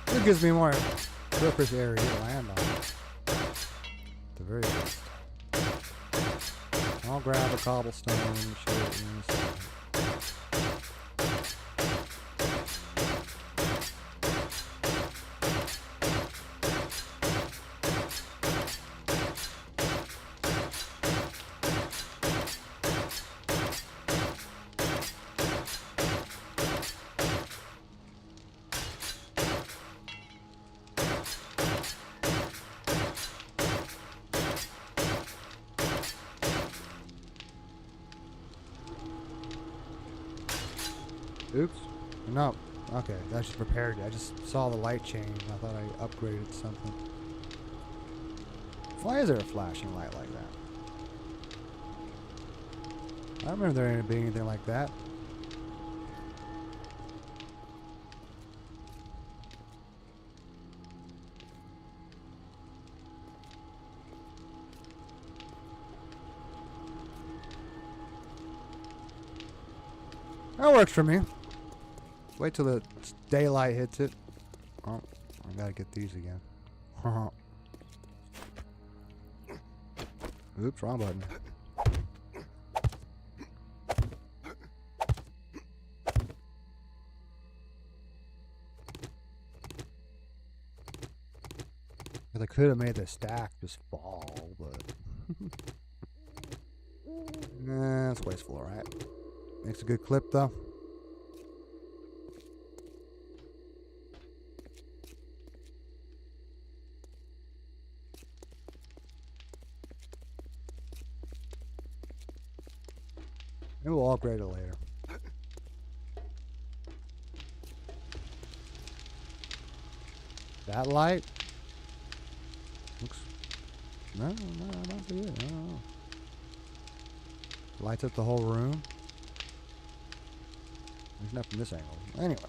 It gives me more surface area to land on. At the very least. I'll grab a cobblestone and shit. Oops. No. Okay, that's just prepared. I just saw the light change. I thought I upgraded something. Why is there a flashing light like that? I don't remember there being anything like that. That works for me. Wait till the daylight hits it. Oh, I gotta get these again. Oops, wrong button. I could have made the stack just fall, but nah, it's wasteful, alright. Makes a good clip though. Maybe we'll upgrade it later. That light looks no, not good. I don't know. Lights up the whole room. There's nothing from this angle. Anyway,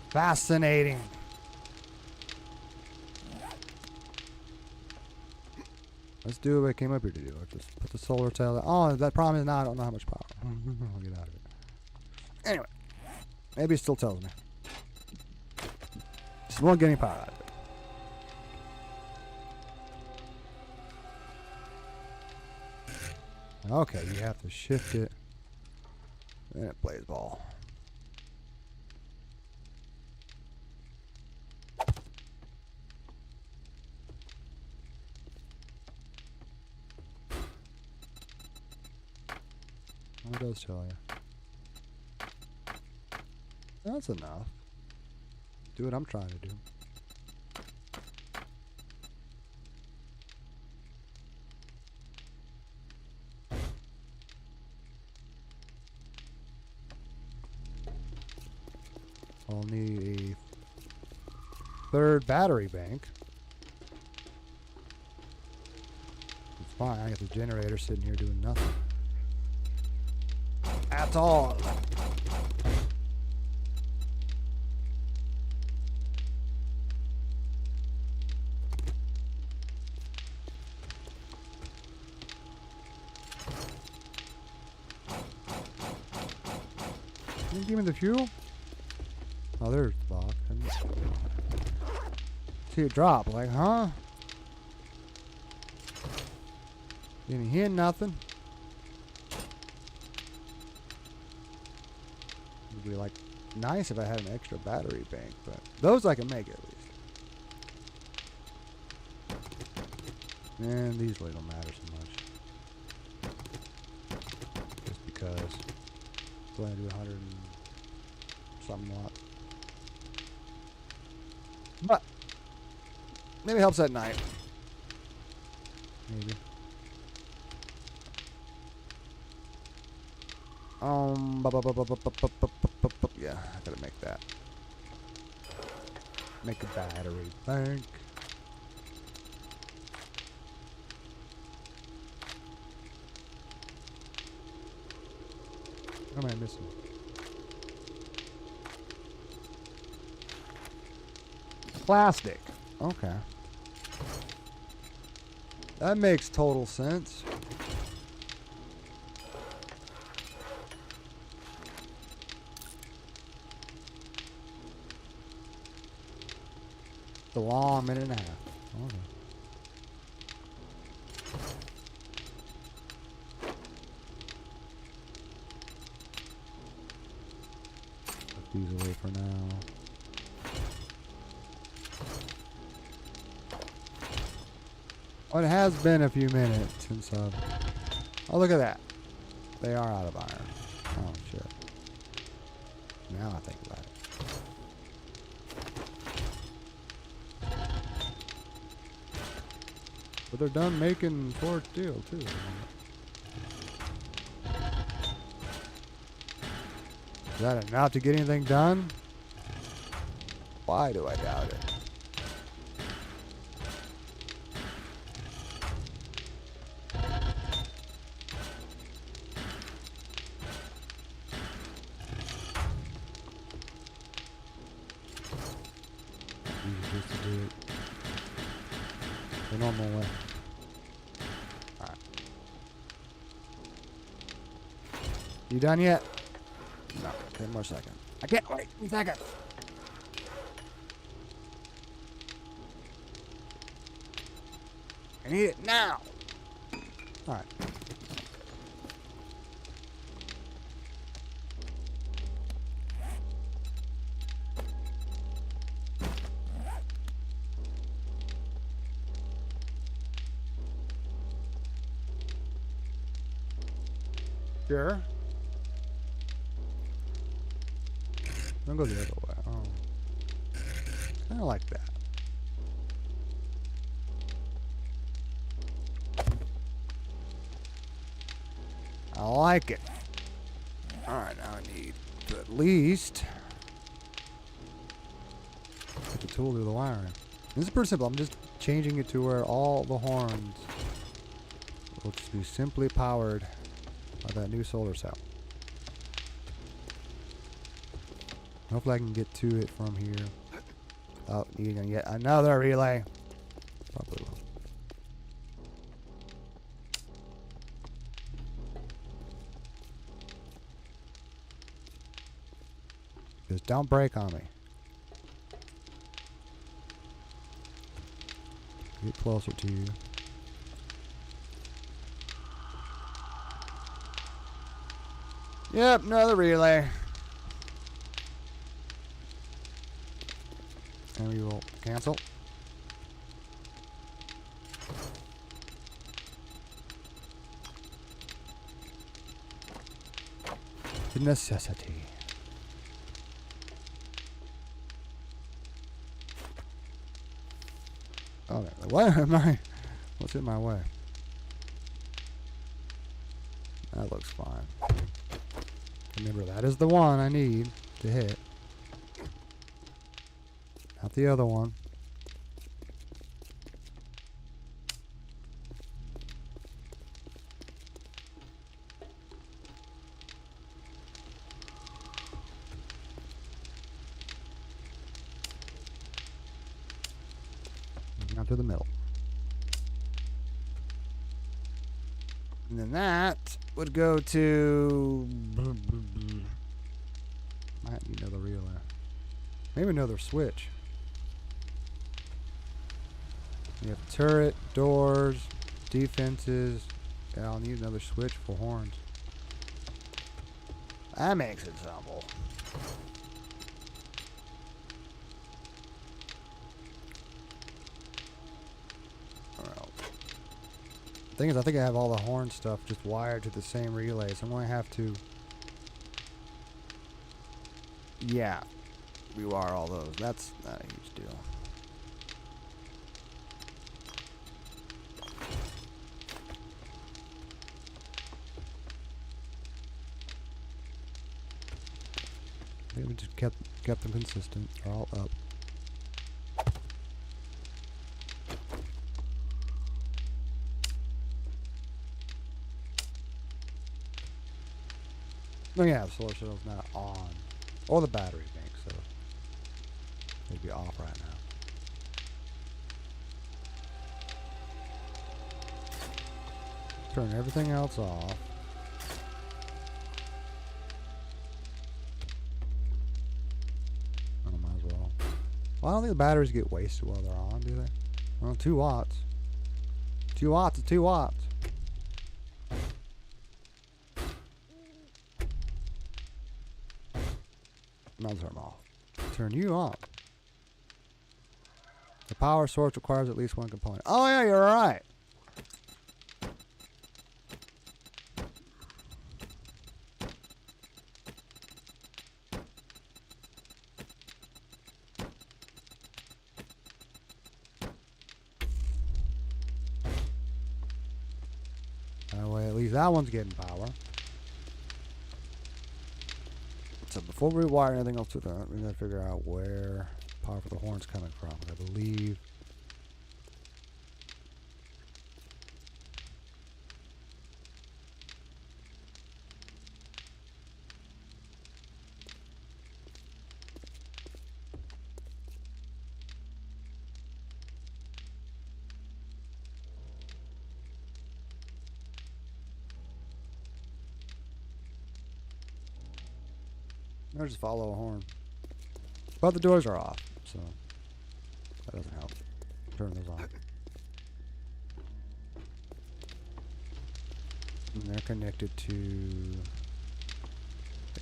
fascinating. Let's do what I came up here to do. Let's just put the solar tail. Oh, that problem is now I don't know how much power. I'll get out of it. Anyway, maybe it still tells me. Just won't get any power out of it. Okay, you have to shift it. And it plays ball. What does tell you? That's enough. Do what I'm trying to do. So I'll need a third battery bank. It's fine. I got the generator sitting here doing nothing at all. Can you give me the fuel? Oh, there's the box. I didn't see it drop. Like, huh? Didn't hear nothing. It'd be like nice if I had an extra battery bank, but those I can make at least. And these really don't matter so much. Just because it's only do 100 and something watt. But maybe it helps at night. Maybe. Yeah, I gotta make that. Make a battery bank. What am I missing? Plastic. Okay. That makes total sense. The long minute and a half. Okay. Put these away for now. Oh, it has been a few minutes since I've... Oh, look at that. They are out of iron. Oh, shit. Now I think about it. But they're done making forged steel, too. Is that enough to get anything done? Why do I doubt it? Just to do it the normal way. Alright. You done yet? No. 10 more seconds. I can't wait 10 seconds. I need it now. Alright. Sure. Don't go the other way. Oh. Kind of like that. I like it. Alright, now I need to at least get the tool through the wiring. This is pretty simple. I'm just changing it to where all the horns will just be simply powered by that new solar cell. Hopefully I can get to it from here without needing yet another relay. Probably will. Just don't break on me. Get closer to you. Yep, another relay. And we will cancel. The necessity. Oh, what am I? What's in my way? That looks fine. Remember, that is the one I need to hit. the other one. Down to the middle. And then that would go to... Might need another relay. Maybe another switch. You have turret, doors, defenses. Yeah, I'll need another switch for horns. That makes it simple. Well, the thing is, I think I have all the horn stuff just wired to the same relay, so I'm going to have to... Yeah, rewire all those. That's not a huge deal. Maybe we just kept them consistent. They're all up. Oh yeah, the solar shell's not on. Or the battery bank, so they'd be off right now. Turn everything else off. Oh, might as well. Well, I don't think the batteries get wasted while they're on, do they? Well, 2 watts. 2 watts is 2 watts. I'll turn them off. Turn you on. The power source requires at least one component. Oh yeah, you're right. That way, at least that one's getting power. So before we wire anything else to that, we gotta figure out where power for the horn's coming from. I believe or just follow a horn. But the doors are off, so that doesn't help. Turn those on. And they're connected to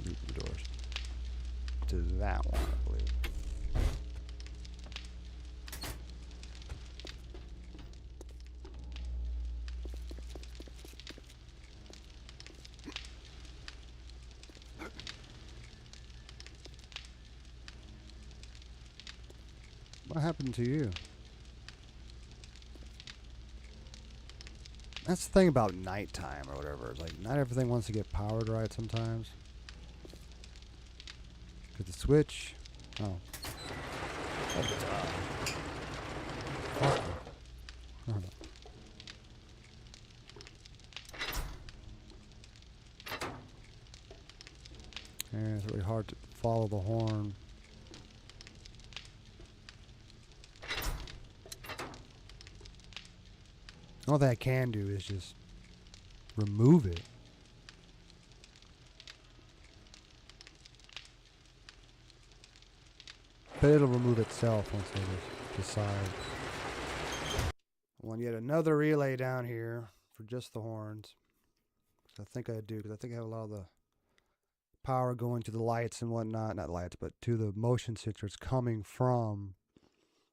the doors. To that one, I believe. What happened to you? That's the thing about nighttime or whatever. It's like not everything wants to get powered right sometimes. Could the switch? Oh. Yeah, it's really hard to follow the horn. All that I can do is just remove it. But it'll remove itself once I just decide. I want yet another relay down here for just the horns. I think I do, because I think I have a lot of the power going to the lights and whatnot. Not lights, but to the motion sensors coming from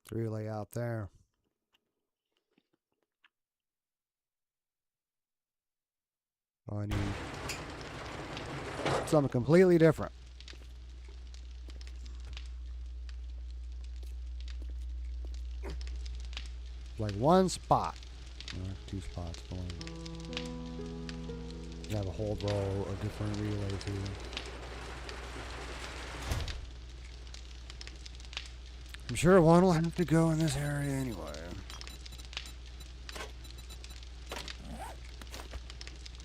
the relay out there. I need something completely different. Like one spot. Two spots. You have a whole row of different relays here. I'm sure one will have to go in this area anyway.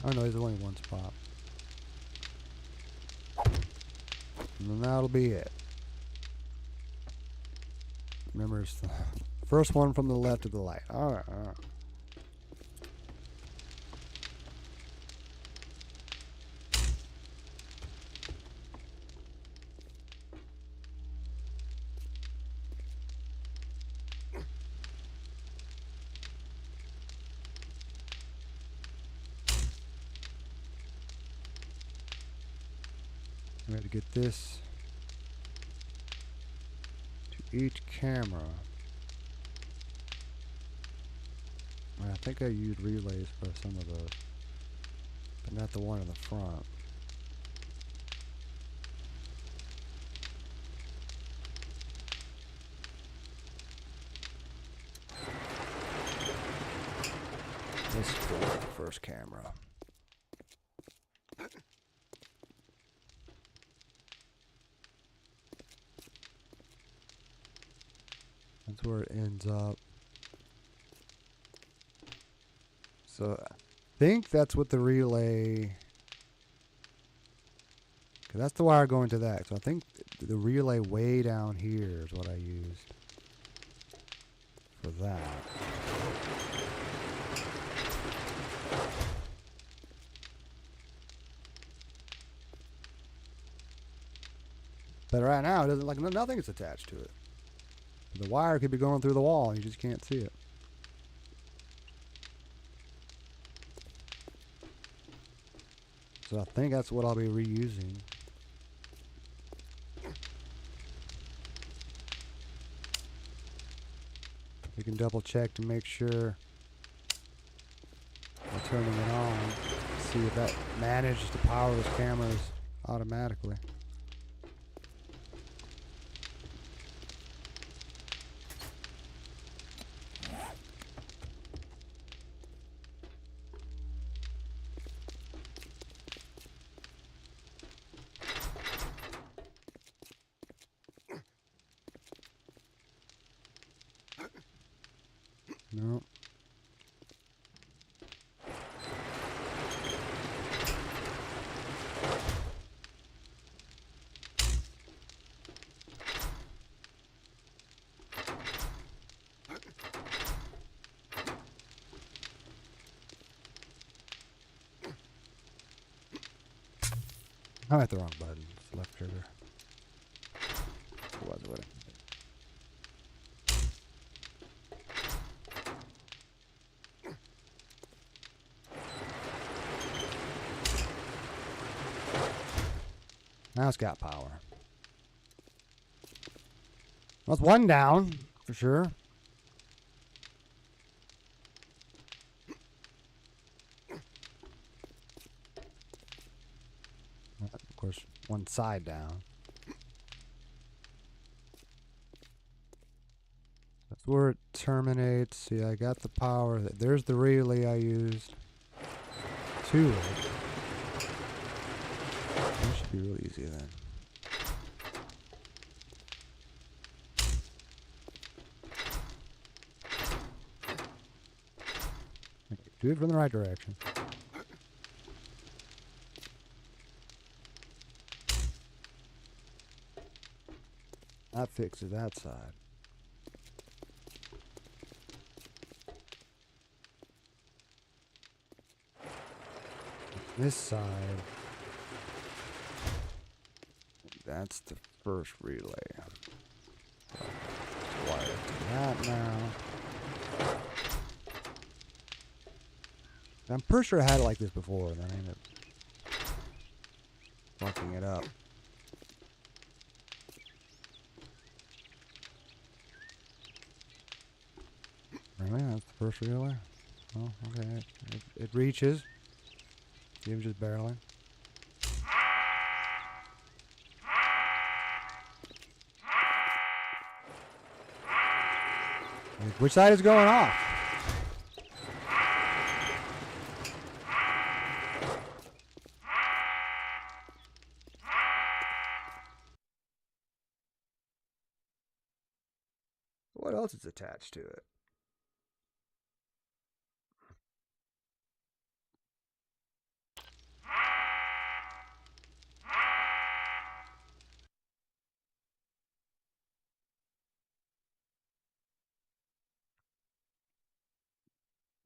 Oh no, there's only one spot. And then that'll be it. Remember, it's the first one from the left of the light. Alright, alright. We have to get this to each camera. I think I used relays for some of those, but not the one in the front. This is for the first camera. That's where it ends up. So I think that's what the relay, 'cause that's the wire going to that. So I think the relay way down here is what I used for that. But right now it doesn't, like, nothing is attached to it. The wire could be going through the wall and you just can't see it. So I think that's what I'll be reusing. We can double check to make sure we're turning it on. See if that manages to power those cameras automatically. No. I'm at the wrong button. It's left trigger. What was it? Now it's got power. Well, it's one down, for sure. Of course, one side down. That's where it terminates. See, I got the power. There's the relay I used to it. That should be real easy then. Do it from the right direction. That fixes that side. This side, that's the first relay. Wire to that now. I'm pretty sure I had it like this before, and then I ended up fucking it up. Really? That's the first relay? Oh, okay. It reaches. Even just barely. Which side is going off? What else is attached to it?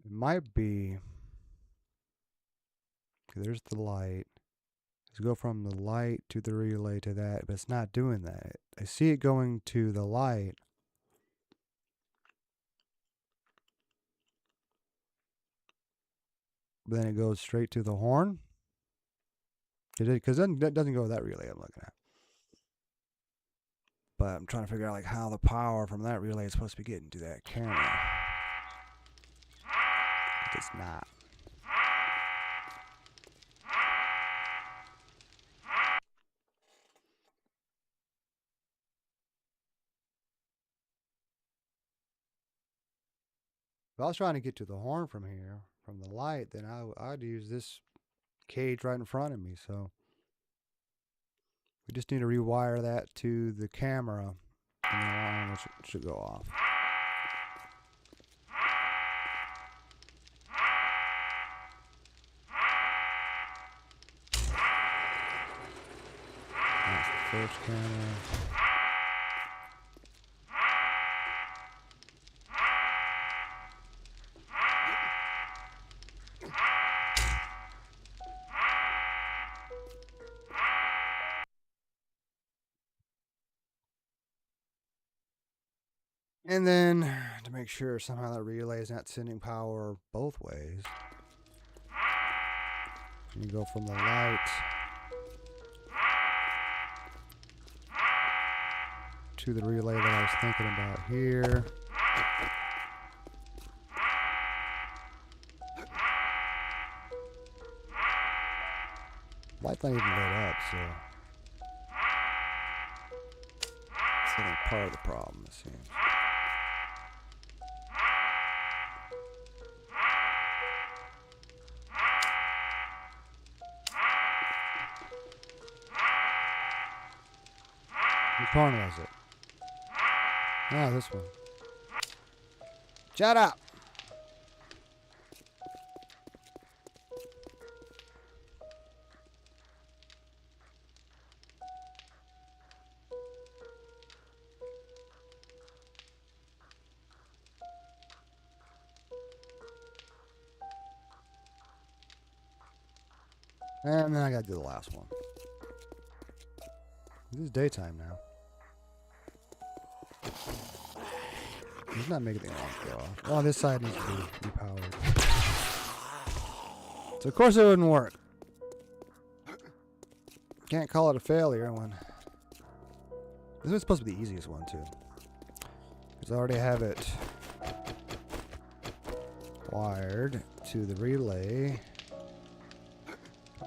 It might be. There's the light. Let's go from the light to the relay to that, but it's not doing that. I see it going to the light. But then it goes straight to the horn. Because it doesn't go to that relay I'm looking at. But I'm trying to figure out like how the power from that relay is supposed to be getting to that camera. It's not. If I was trying to get to the horn from here, from the light, then I'd use this cage right in front of me. So we just need to rewire that to the camera, and the alarm should go off. That's the first camera. And then, to make sure somehow that relay is not sending power both ways, you go from the light to the relay that I was thinking about here. Light's not even lit up, so it's only part of the problem, it seems. Which one was it? Oh, this one. Shut up! And then I gotta do the last one. This is daytime now. He's not making the alarm go off. Oh, this side needs to be powered. So of course it wouldn't work. Can't call it a failure when this is supposed to be the easiest one too. Because I already have it wired to the relay.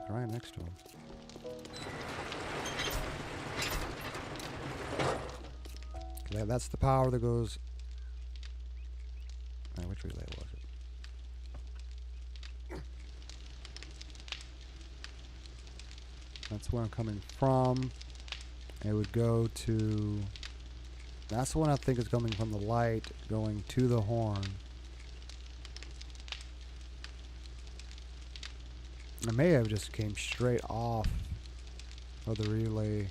Right next to him. Okay, that's the power that goes. Which relay was it? That's where I'm coming from. It would go to. That's the one I think is coming from the light, going to the horn. I may have just came straight off of the relay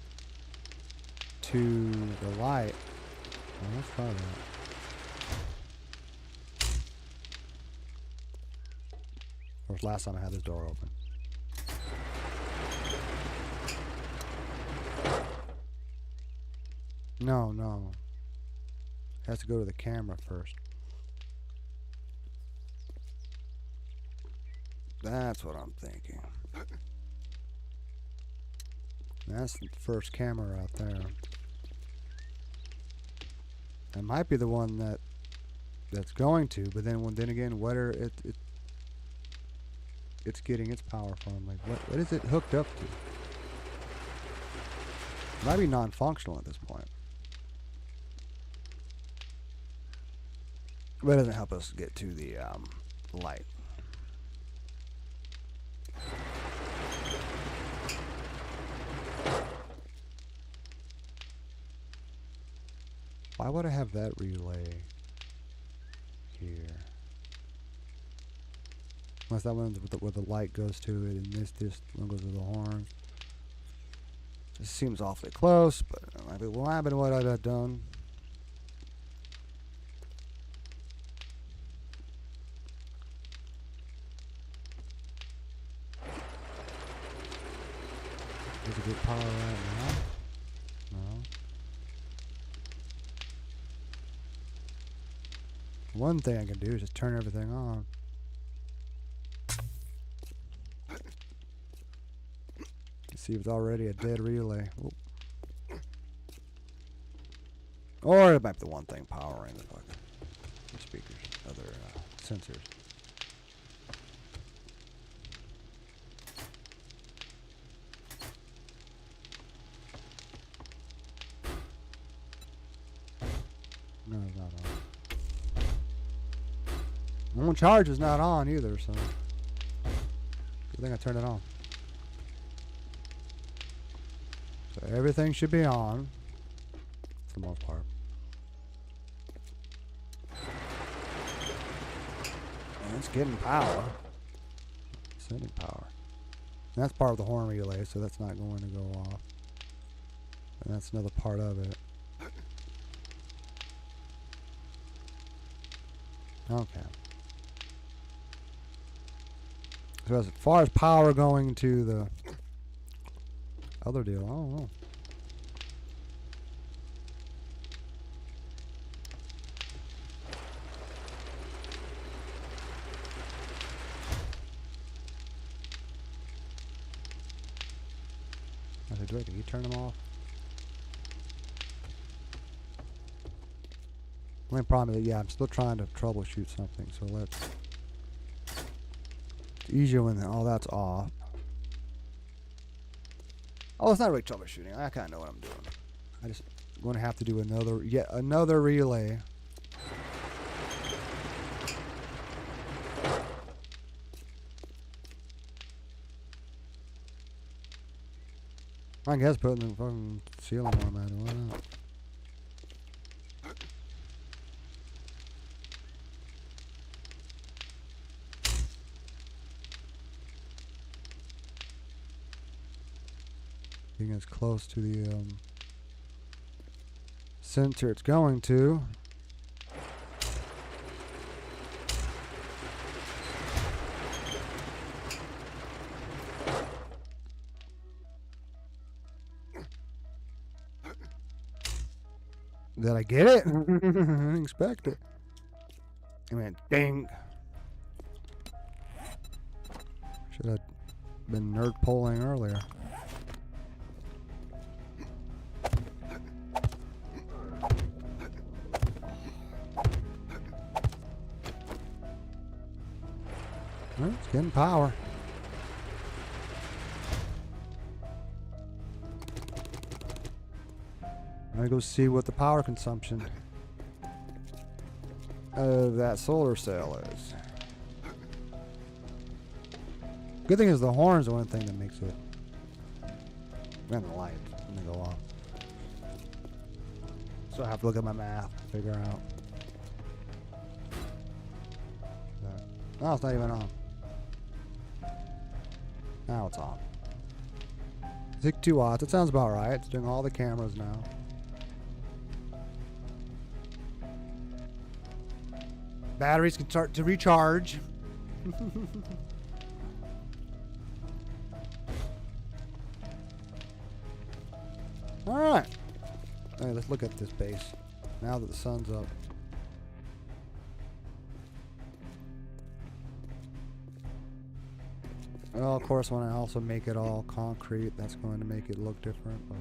to the light. Well, let's try that. Of course, last time I had this door open. No. It has to go to the camera first. That's what I'm thinking. That's the first camera out there. That might be the one that's going to, but then again, whether it's getting its power from, like what is it hooked up to? It might be non-functional at this point. But it doesn't help us get to the light. Why would I have that relay here? Unless that one's where the light goes to it, and this one goes to the horn. This seems awfully close, but it might be what happened, what I'd have done. Does it get power right now? No. One thing I can do is just turn everything on. See if it's already a dead relay. Oop. Or it might be the one thing powering the fucking speakers, other sensors. No, it's not on. The one charge is not on either, so good thing I turned it on. So everything should be on for the most part. And it's getting power. Sending power. And that's part of the horn relay, so that's not going to go off. And that's another part of it. Okay. So as far as power going to the other deal, I don't know. I said, Drake, can you turn them off? The only problem is that, yeah, I'm still trying to troubleshoot something, so let's... It's easier when all that's off. Oh, it's not really troubleshooting. I kind of know what I'm doing. I just going to have to do yet another relay. I guess putting the fucking ceiling on that. Why not? Being as close to the center it's going to. Did I get it? I didn't expect it. I mean, dang. Should have been nerd polling earlier. Well, it's getting power. I'm gonna go see what the power consumption of that solar cell is. Good thing is the horn's the one thing that makes it. And the light when they go off. So I have to look at my math, figure out. No, it's not even on. Now it's on. 62 watts. That sounds about right. It's doing all the cameras now. Batteries can start to recharge. Alright. Alright, let's look at this base. Now that the sun's up. Well, of course, when I also make it all concrete, that's going to make it look different. But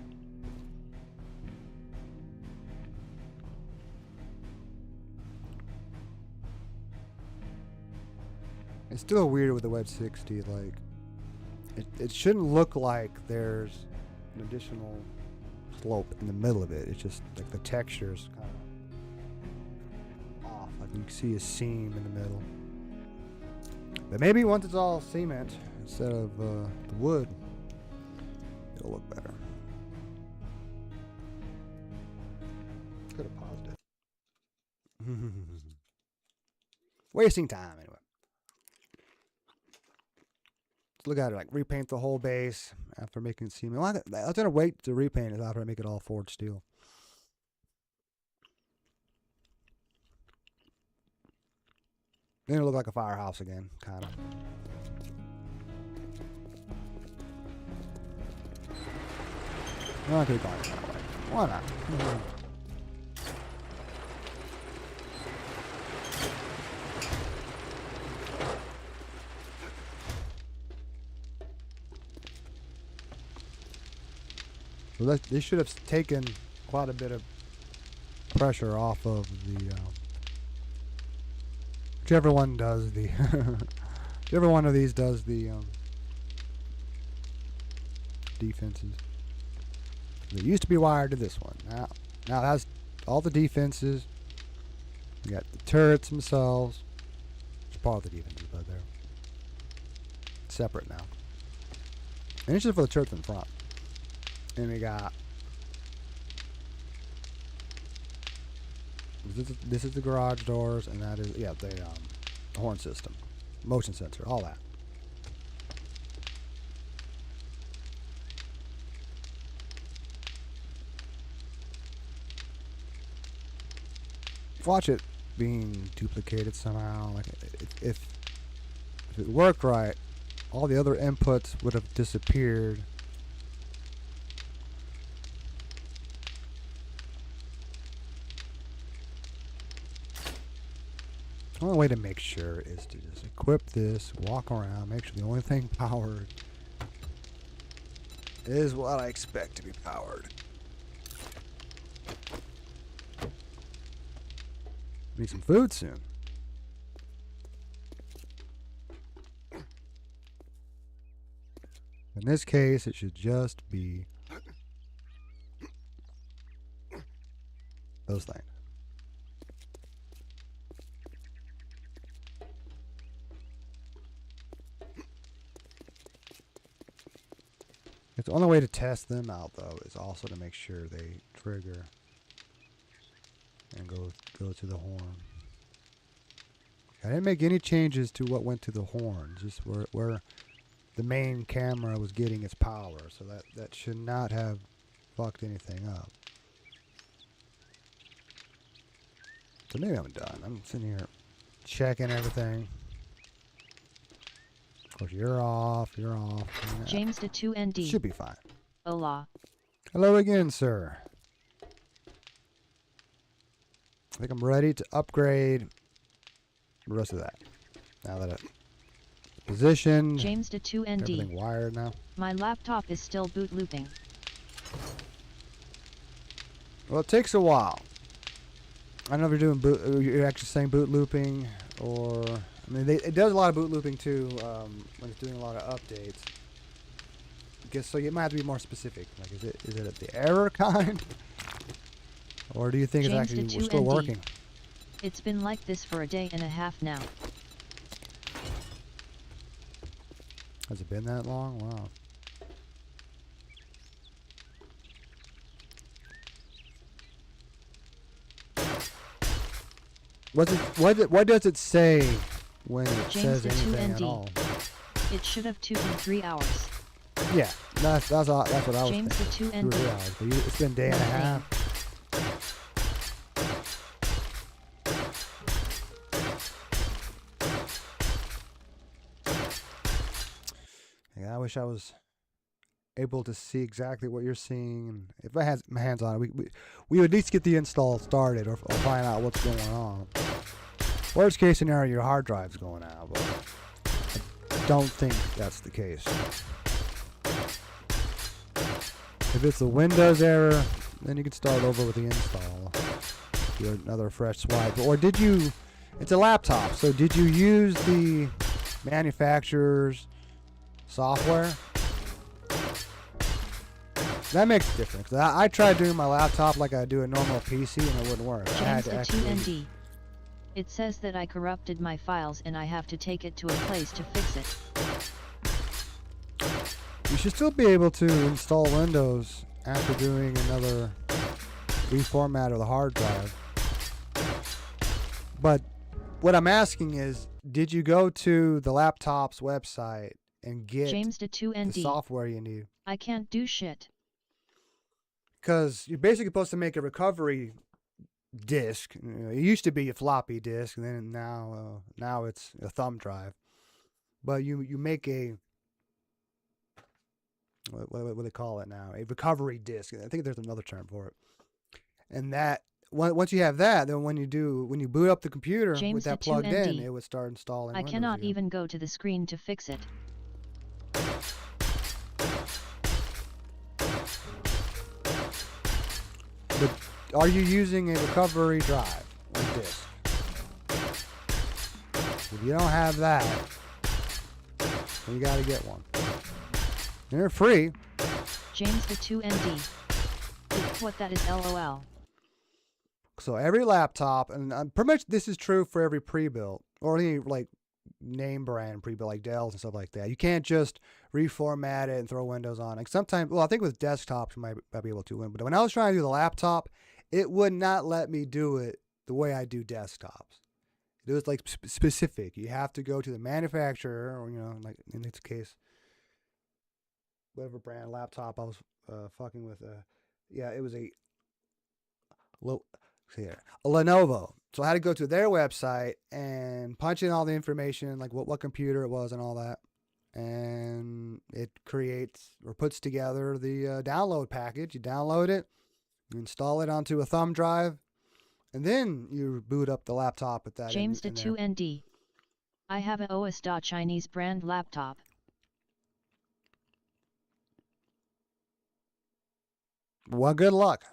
it's still weird with the Web 60. Like, it shouldn't look like there's an additional slope in the middle of it. It's just like the texture's kind of off. Like you can see a seam in the middle. But maybe once it's all cement instead of the wood, it'll look better. Could have paused it. Wasting time anyway. Let's look at it, like repaint the whole base after making it seem. I was gonna wait to repaint it after I make it all forged steel. Then it'll look like a firehouse again, kind of. I'll keep going that way. Why not? So they should have taken quite a bit of pressure off of the whichever one does the whichever one of these does the defenses. They used to be wired to this one. Now it has all the defenses. You got the turrets themselves. It's part of the defenses, but they're separate now. And it's just for the turrets in front. And we got this is the garage doors, and that is the horn system, motion sensor, all that. Watch it being duplicated somehow. Like if it worked right, all the other inputs would have disappeared. The only way to make sure is to just equip this, walk around, make sure the only thing powered is what I expect to be powered. Need some food soon. In this case, it should just be those things. The only way to test them out, though, is also to make sure they trigger and go to the horn. I didn't make any changes to what went to the horn, just where the main camera was getting its power, so that should not have fucked anything up. So maybe I'm done. I'm sitting here checking everything. Of course, you're off. James to 2ND. Should be fine. Hola. Hello again, sir. I think I'm ready to upgrade the rest of that. Now that it's positioned, James to 2ND. everything wired now. My laptop is still boot looping. Well, it takes a while. I don't know if you're doing you're actually saying boot looping, or I mean, it does a lot of boot looping too when it's doing a lot of updates. I guess so. You might have to be more specific. Like, is it the error kind, or do you think James it's actually to still 2ND. working? It's been like this for a day and a half now. Has it been that long? Wow. What does it say when it James says the anything at 2ND. all? It should have taken 3 hours. Yeah, that's what I was James the thinking. 2ND. 2 or 3 hours. But it's been a day and a half. Yeah, I wish I was able to see exactly what you're seeing, and if I had my hands on it, we would at least get the install started, or find out what's going on. Worst case scenario, your hard drive's going out, but I don't think that's the case. If it's a Windows error, then you can start over with the install. Do another fresh swipe. Or did you? It's a laptop, so did you use the manufacturer's software? That makes a difference. I tried doing my laptop like I do a normal PC, and it wouldn't work. I had James to the actually. 2ND. It says that I corrupted my files and I have to take it to a place to fix it. You should still be able to install Windows after doing another reformat of the hard drive. But what I'm asking is, did you go to the laptop's website and get James to the 2ND. software you need? I can't do shit. Because you're basically supposed to make a recovery disk. It used to be a floppy disk, and then now it's a thumb drive. But you make a what do they call it now? A recovery disk. I think there's another term for it. And that once you have that, then when you boot up the computer James with that to plugged in, 2ND. it would start installing I Windows cannot again. even go to the screen to fix it. But are you using a recovery drive or disk? If you don't have that, then you got to get one. They're free. James the 2ND. What that is LOL. So every laptop, and pretty much this is true for every pre-built or any like name brand pre-built like Dell's and stuff like that. You can't just reformat it and throw Windows on. Like sometimes, well, I think with desktops you might be able to, but when I was trying to do the laptop, it would not let me do it the way I do desktops. It was like specific. You have to go to the manufacturer, or like in this case, whatever brand laptop I was fucking with. Yeah, it was a Lenovo. So I had to go to their website and punch in all the information, like what computer it was and all that. And it creates or puts together the download package. You download it, you install it onto a thumb drive, and then you boot up the laptop with that. James to 2ND. I have a OS Chinese brand laptop. Well, good luck.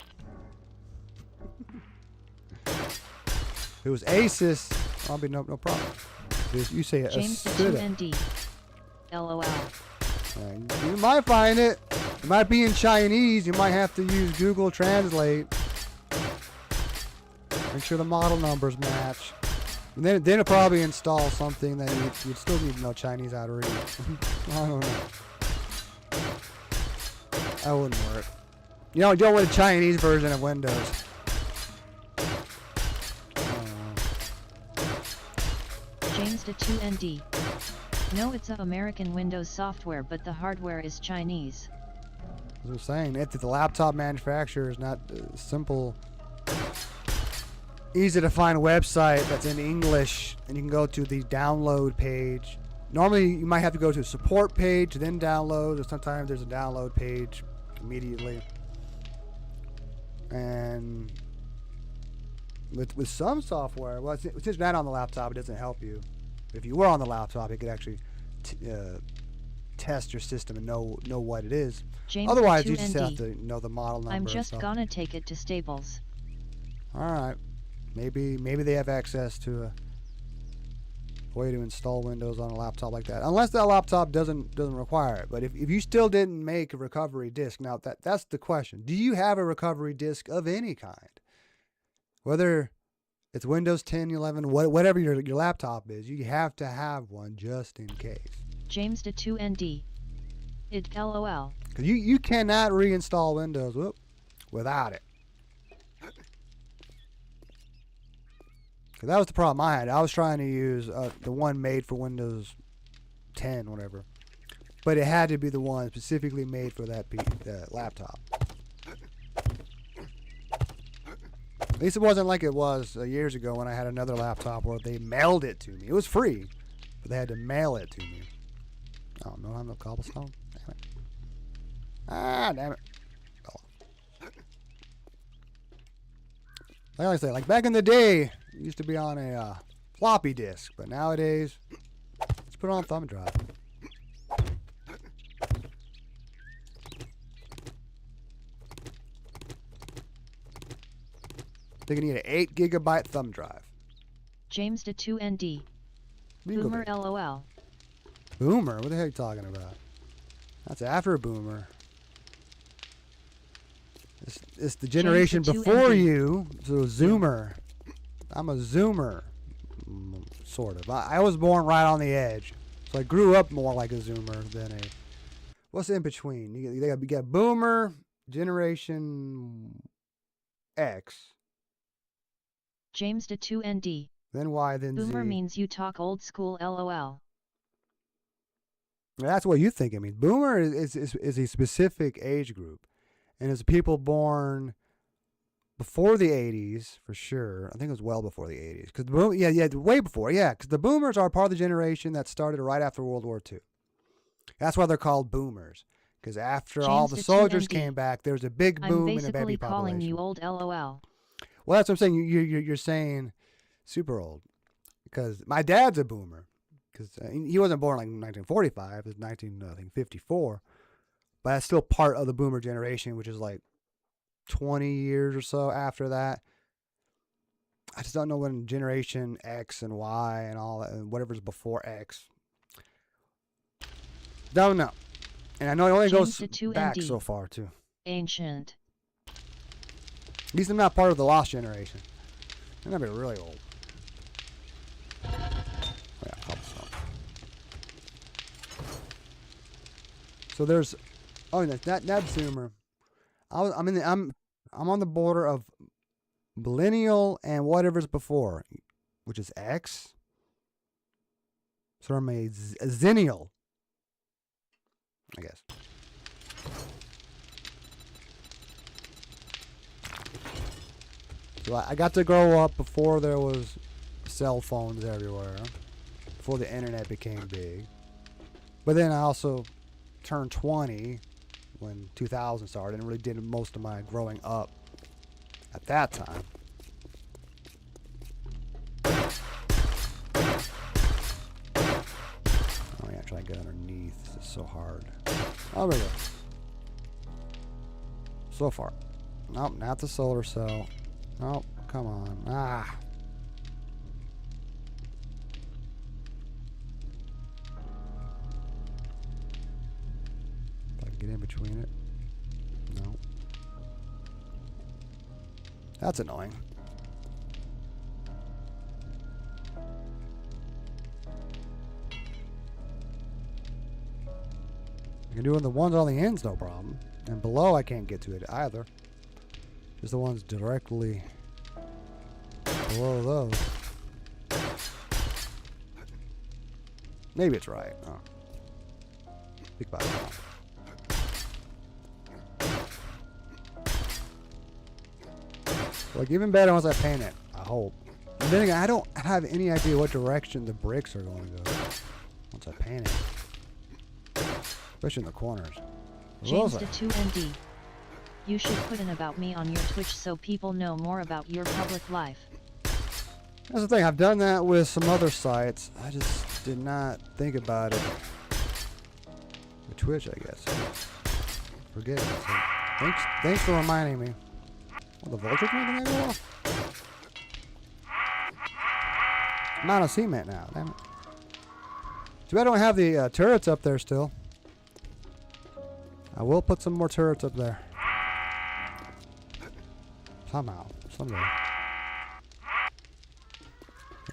If it was Asus, I'll be no problem. You say a James to Asus. 2ND. LOL. You might find it. It might be in Chinese. You might have to use Google Translate. Make sure the model numbers match. And then it'll probably install something that you'd still need to know Chinese how to read. I don't know. That wouldn't work. You don't want a Chinese version of Windows. James to 2ND. No, it's a American Windows software, but the hardware is Chinese. As I was saying, if the laptop manufacturer is not simple, easy to find website that's in English, and you can go to the download page. Normally, you might have to go to a support page, then download, or sometimes there's a download page immediately. And with some software, well, since it's not on the laptop, it doesn't help you. If you were on the laptop, it could actually test your system and know what it is. James Otherwise, to you just 2ND. have to know the model number. I'm just and stuff. gonna take it to Staples. All right, maybe they have access to a way to install Windows on a laptop like that, unless that laptop doesn't require it. But if you still didn't make a recovery disk, now that's the question: do you have a recovery disk of any kind? Whether it's Windows 10, 11, whatever your laptop is, you have to have one just in case. James to 2ND. It LOL. Because you cannot reinstall Windows without it. Because that was the problem I had. I was trying to use the one made for Windows 10, whatever. But it had to be the one specifically made for that laptop. At least it wasn't like it was years ago when I had another laptop where they mailed it to me. It was free, but they had to mail it to me. Oh, no, I'm no cobblestone. Damn it. Ah, damn it. Oh. Like I say, like back in the day, it used to be on a floppy disk, but nowadays, let's put it on a thumb drive. I think you need an 8 gigabyte thumb drive. James to 2ND. Boomer LOL. Boomer? What the heck are you talking about? That's after Boomer. It's the generation before you, so Zoomer. I'm a Zoomer, sort of. I was born right on the edge, so I grew up more like a Zoomer than a. What's in between? You got Boomer, Generation X. James to 2ND. then Y, then Z. Boomer means you talk old school LOL. That's what you think it means. Boomer is a specific age group. And it's people born before the 80s, for sure. I think it was well before the 80s. Way before. Yeah, because the boomers are part of the generation that started right after World War II. That's why they're called boomers. Because after all the soldiers came back, there was a big boom in the baby population. I'm basically calling you old LOL. Well, that's what I'm saying. You're saying super old. Because my dad's a boomer. Because he wasn't born like in 1945. It was 1954. But that's still part of the boomer generation, which is like 20 years or so after that. I just don't know when generation X and Y and all that, and whatever's before X. Don't know. And I know it only goes back so far, too. Ancient. At least I'm not part of the lost generation. I'm going to be really old. Oh, yeah, cobblestone. So there's... Oh, that's Zoomer. I'm on the border of millennial and whatever's before, which is X. So I'm a zennial, I guess. So I got to grow up before there was cell phones everywhere, before the internet became big. But then I also turned 20 when 2000 started and really did most of my growing up at that time. Oh yeah, try to get underneath. This is so hard. Oh, there we go. So far. Nope, not the solar cell. Nope, come on. Ah. If I can get in between it. No. That's annoying. I can do it the ones on the ends, no problem. And below, I can't get to it either. Just the ones directly below those. Maybe it's right. Oh. Think about it. Like, even better once I paint it, I hope. And then again, I don't have any idea what direction the bricks are going to go once I paint it. Especially in the corners. James the 2ND. You should put an about me on your Twitch so people know more about your public life. That's the thing, I've done that with some other sites. I just did not think about it. With Twitch, I guess. Forget it. So thanks for reminding me. Oh, the voltage making that go off? I'm out of cement now, damn it. Too bad I don't have the turrets up there still. I will put some more turrets up there. Somehow. Someday.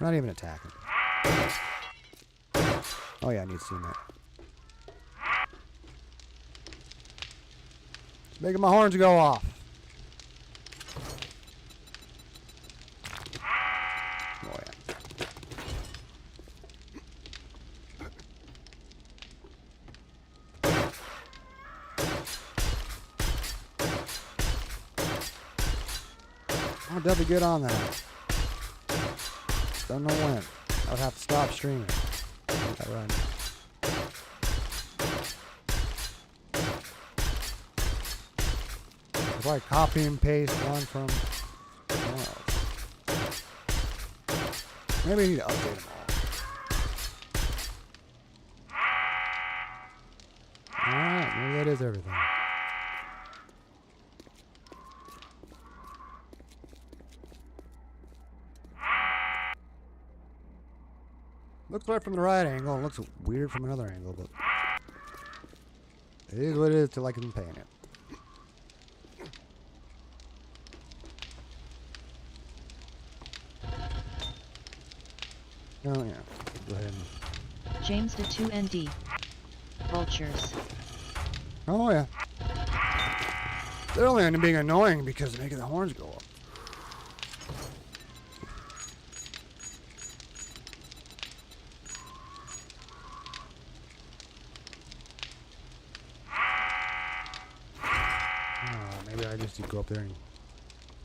We're not even attacking. Oh yeah, I need cement. It's making my horns go off. Oh yeah. I'll definitely get on that. Don't know when. I would have to stop streaming. That right now. If I copy and paste one from somewhere else. Maybe I need to update them all. Alright, maybe that is everything. Looks right from the right angle. It looks weird from another angle, but it is what it is till I can paint it. Oh yeah. Go ahead. James the 2ND. Vultures. Oh yeah. They're only being annoying because they're making the horns go up. Maybe I just need to go up there and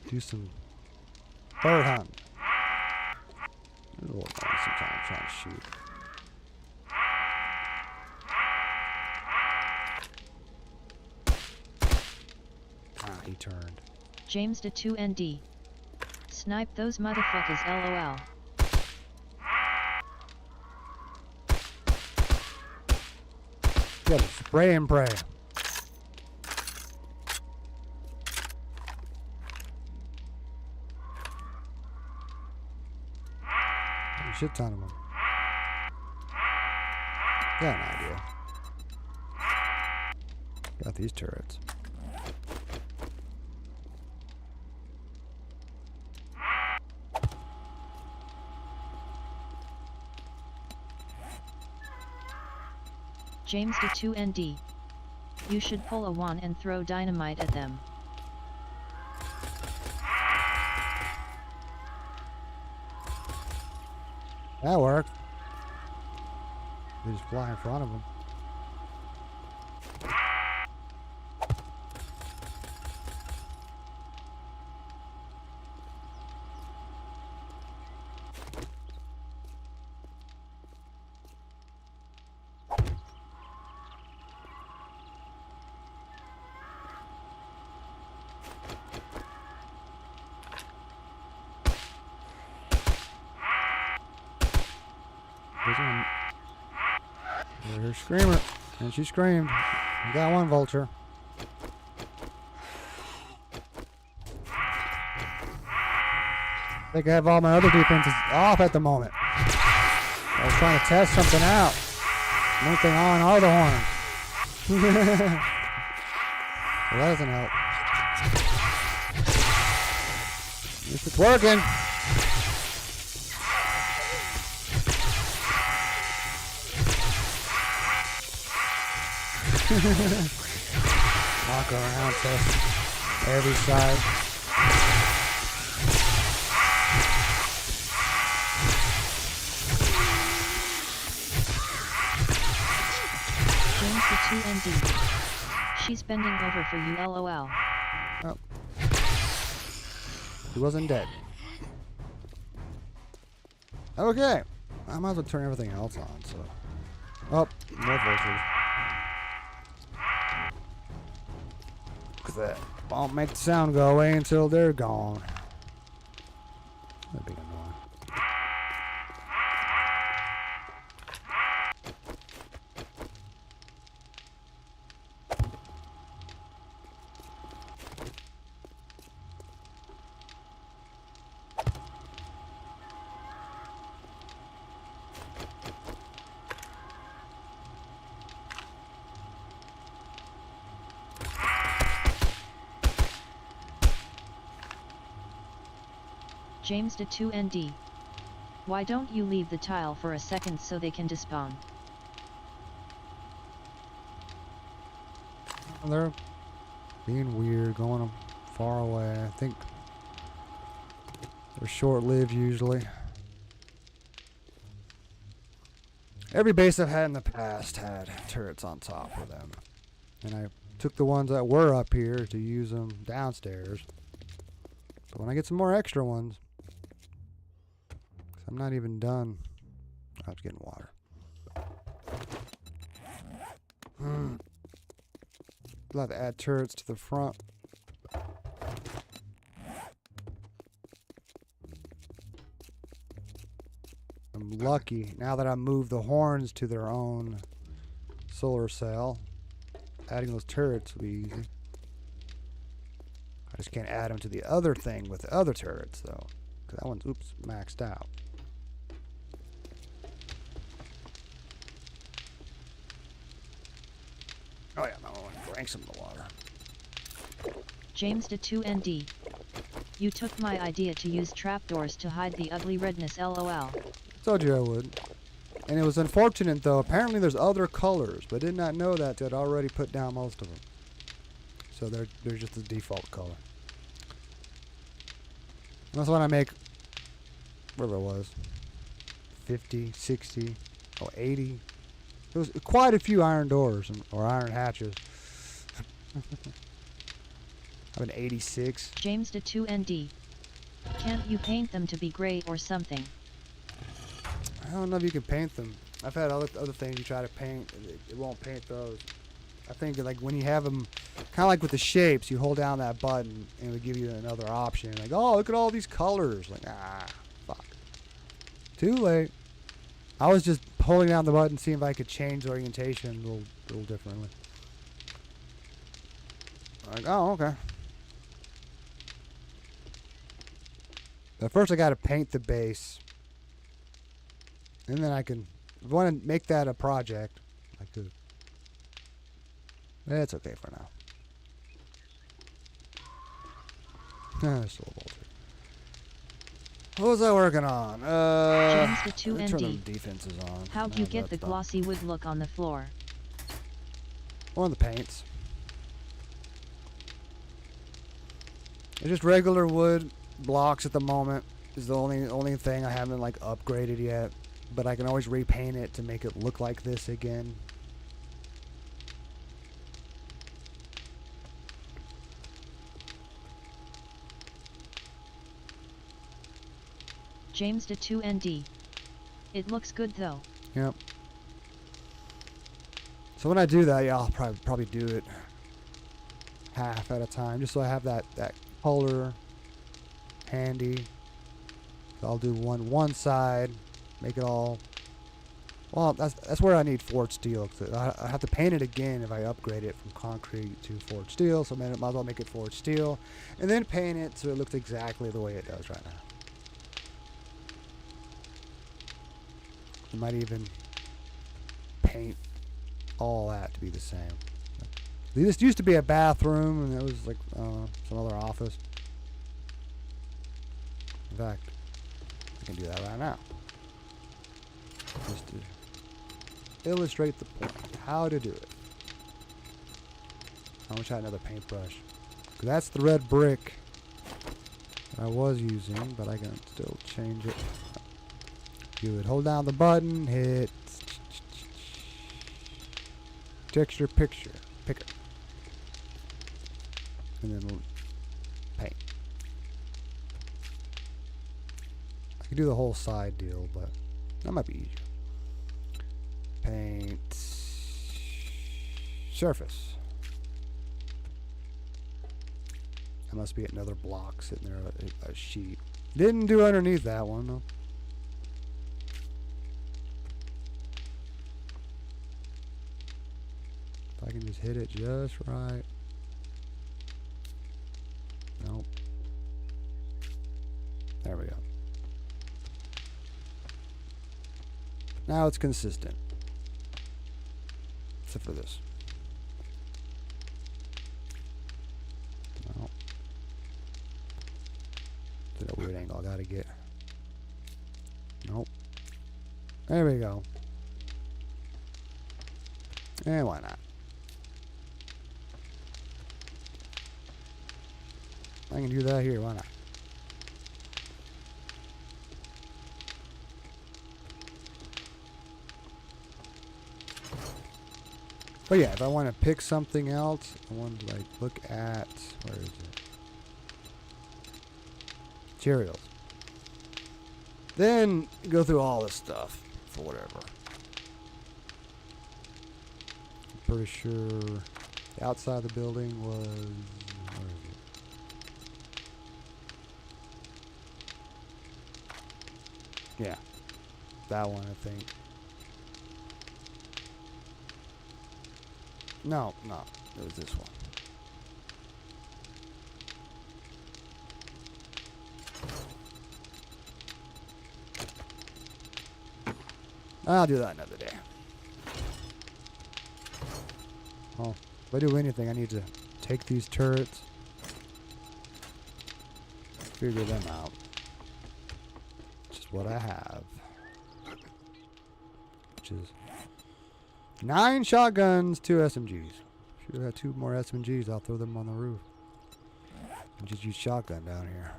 do some bird hunting. A little annoying sometimes trying to shoot. Ah, he turned. James to 2ND. Snipe those motherfuckers, lol. You gotta spray and pray. A shit ton of them. Got an idea. Got these turrets. James to 2ND. You should pull a wand and throw dynamite at them. That worked. They just fly in front of them. There's her screamer, and she screamed. I got one vulture. I think I have all my other defenses off at the moment. I was trying to test something out. The only thing on are the horns. Well, that doesn't help. At least it's working. Walk around to every side. James to 2ND. She's bending over for you, lol. Oh. He wasn't dead. Okay. I might as well turn everything else on, so. Oh, more vultures. Because that won't make the sound go away until they're gone. That'd be annoying. James to 2ND. Why don't you leave the tile for a second so they can despawn? They're being weird, going far away. I think they're short-lived usually. Every base I've had in the past had turrets on top of them. And I took the ones that were up here to use them downstairs. But when I get some more extra ones, 'cause I'm not even done. I was getting water. I'll have to add turrets to the front. I'm lucky now that I moved the horns to their own solar cell. Adding those turrets will be easy. I just can't add them to the other thing with the other turrets though, because that one's maxed out. Oh yeah, no one drank some of the water. James to 2ND. You took my idea to use trapdoors to hide the ugly redness, lol. Told you I would. And it was unfortunate though. Apparently there's other colors, but did not know that they'd already put down most of them. So they're just the default color. And that's when I make, whatever it was, 50, 60, 80. There was quite a few iron doors or iron hatches. I have an 86. James to 2ND. Can't you paint them to be gray or something? I don't know if you can paint them. I've had other things you try to paint, it won't paint those. I think like when you have them, kind of like with the shapes, you hold down that button and it would give you another option. Like, oh, look at all these colors. Like, fuck. Too late. I was just holding down the button, seeing if I could change the orientation a little differently. Like, oh, okay. But first I got to paint the base. And then I can, if I want to make that a project, I could. It's okay for now. Still a bolter. What was I working on? James the turn 2ND. the defenses on. How'd you get the glossy wood look on the floor? One of the paints. It's just regular wood blocks at the moment. Is the only thing I haven't like upgraded yet. But I can always repaint it to make it look like this again. James to 2ND. It looks good though. Yep. So when I do that, yeah, I'll probably do it half at a time, just so I have that color handy. So I'll do one side, make it all. Well, that's where I need forged steel. I have to paint it again if I upgrade it from concrete to forged steel. So I might as well make it forged steel, and then paint it so it looks exactly the way it does right now. I might even paint all that to be the same. This used to be a bathroom, and it was like some other office. In fact, I can do that right now. Just to illustrate the point, how to do it. I wish I had another paintbrush. 'Cause that's the red brick that I was using, but I can still change it. You would hold down the button, hit texture picker, and then we'll paint. I could do the whole side deal, but that might be easier. Paint surface. That must be another block sitting there, a sheet. Didn't do underneath that one though. If I can just hit it just right. Nope. There we go. Now it's consistent. Except for this. No. It's a weird angle I gotta get. Nope. There we go. And why not? I can do that here, why not? But yeah, if I want to pick something else, I want to like look at, where is it? Materials. Then go through all this stuff for whatever. I'm pretty sure the outside of the building was, where is it? Yeah, that one I think. No, it was this one. I'll do that another day. Well, if I do anything, I need to take these turrets, figure them out. Which is what I have. Which is 9 shotguns, 2 SMGs. Should have had 2 more SMGs. I'll throw them on the roof. And just use shotgun down here.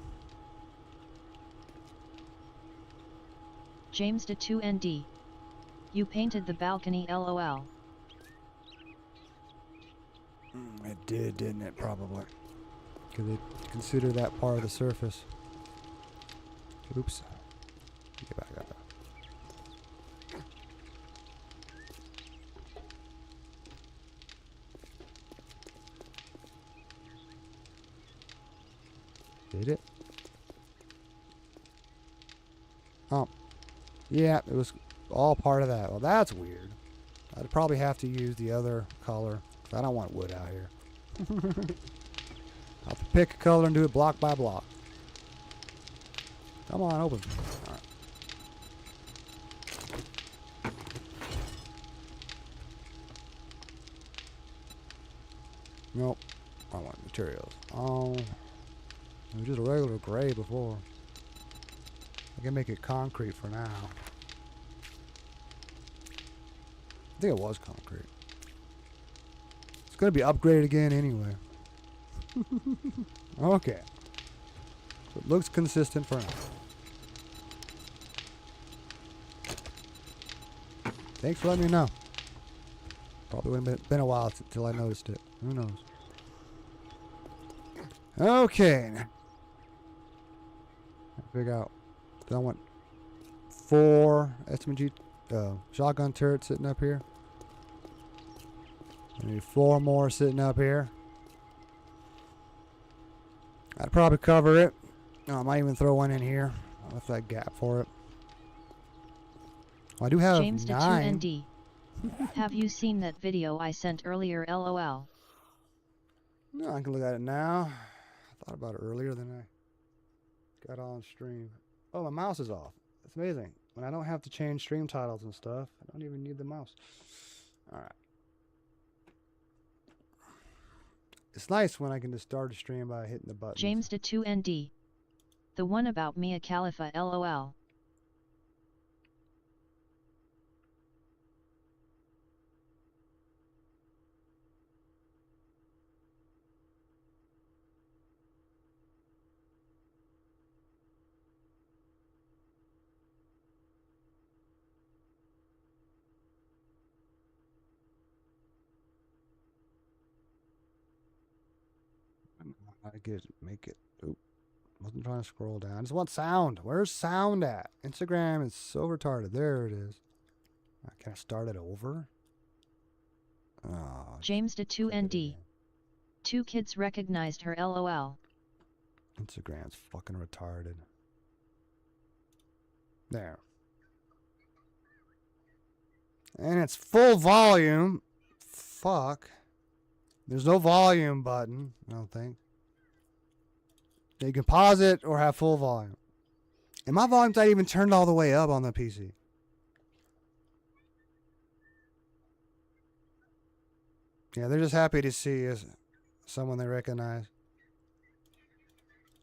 James to 2ND. You painted the balcony LOL. It did, didn't it? Probably. because they consider that part of the surface. Oops. Get back up. Did it? Oh. Yeah, it was all part of that. Well, that's weird. I'd probably have to use the other color. I don't want wood out here. I'll have to pick a color and do it block by block. Come on, open. All right. Nope. I want materials. Oh. It was just a regular gray before. I can make it concrete for now. I think it was concrete. It's going to be upgraded again anyway. Okay. So it looks consistent for now. Thanks for letting me know. Probably would have been a while until I noticed it. Who knows? Okay. Figure out. I want 4 SMG shotgun turrets sitting up here. I need 4 more sitting up here. I'd probably cover it. I might even throw one in here. I'll left that gap for it. Well, I do have James 9. ND. Have you seen that video I sent earlier? LOL. No, I can look at it now. I thought about it earlier than I got on stream. Oh, my mouse is off. That's amazing. When I don't have to change stream titles and stuff, I don't even need the mouse. Alright. It's nice when I can just start a stream by hitting the button. James DA2ND. The one about Mia Khalifa. LOL. I get make it. Oop. Wasn't trying to scroll down. I just want sound. Where's sound at? Instagram is so retarded. There it is. Can I start it over? Oh, James DA2ND. 2 kids recognized her. LOL. Instagram's fucking retarded. There. And it's full volume. Fuck. There's no volume button, I don't think. You can pause it or have full volume. And my volume's not even turned all the way up on the PC. Yeah, they're just happy to see someone they recognize.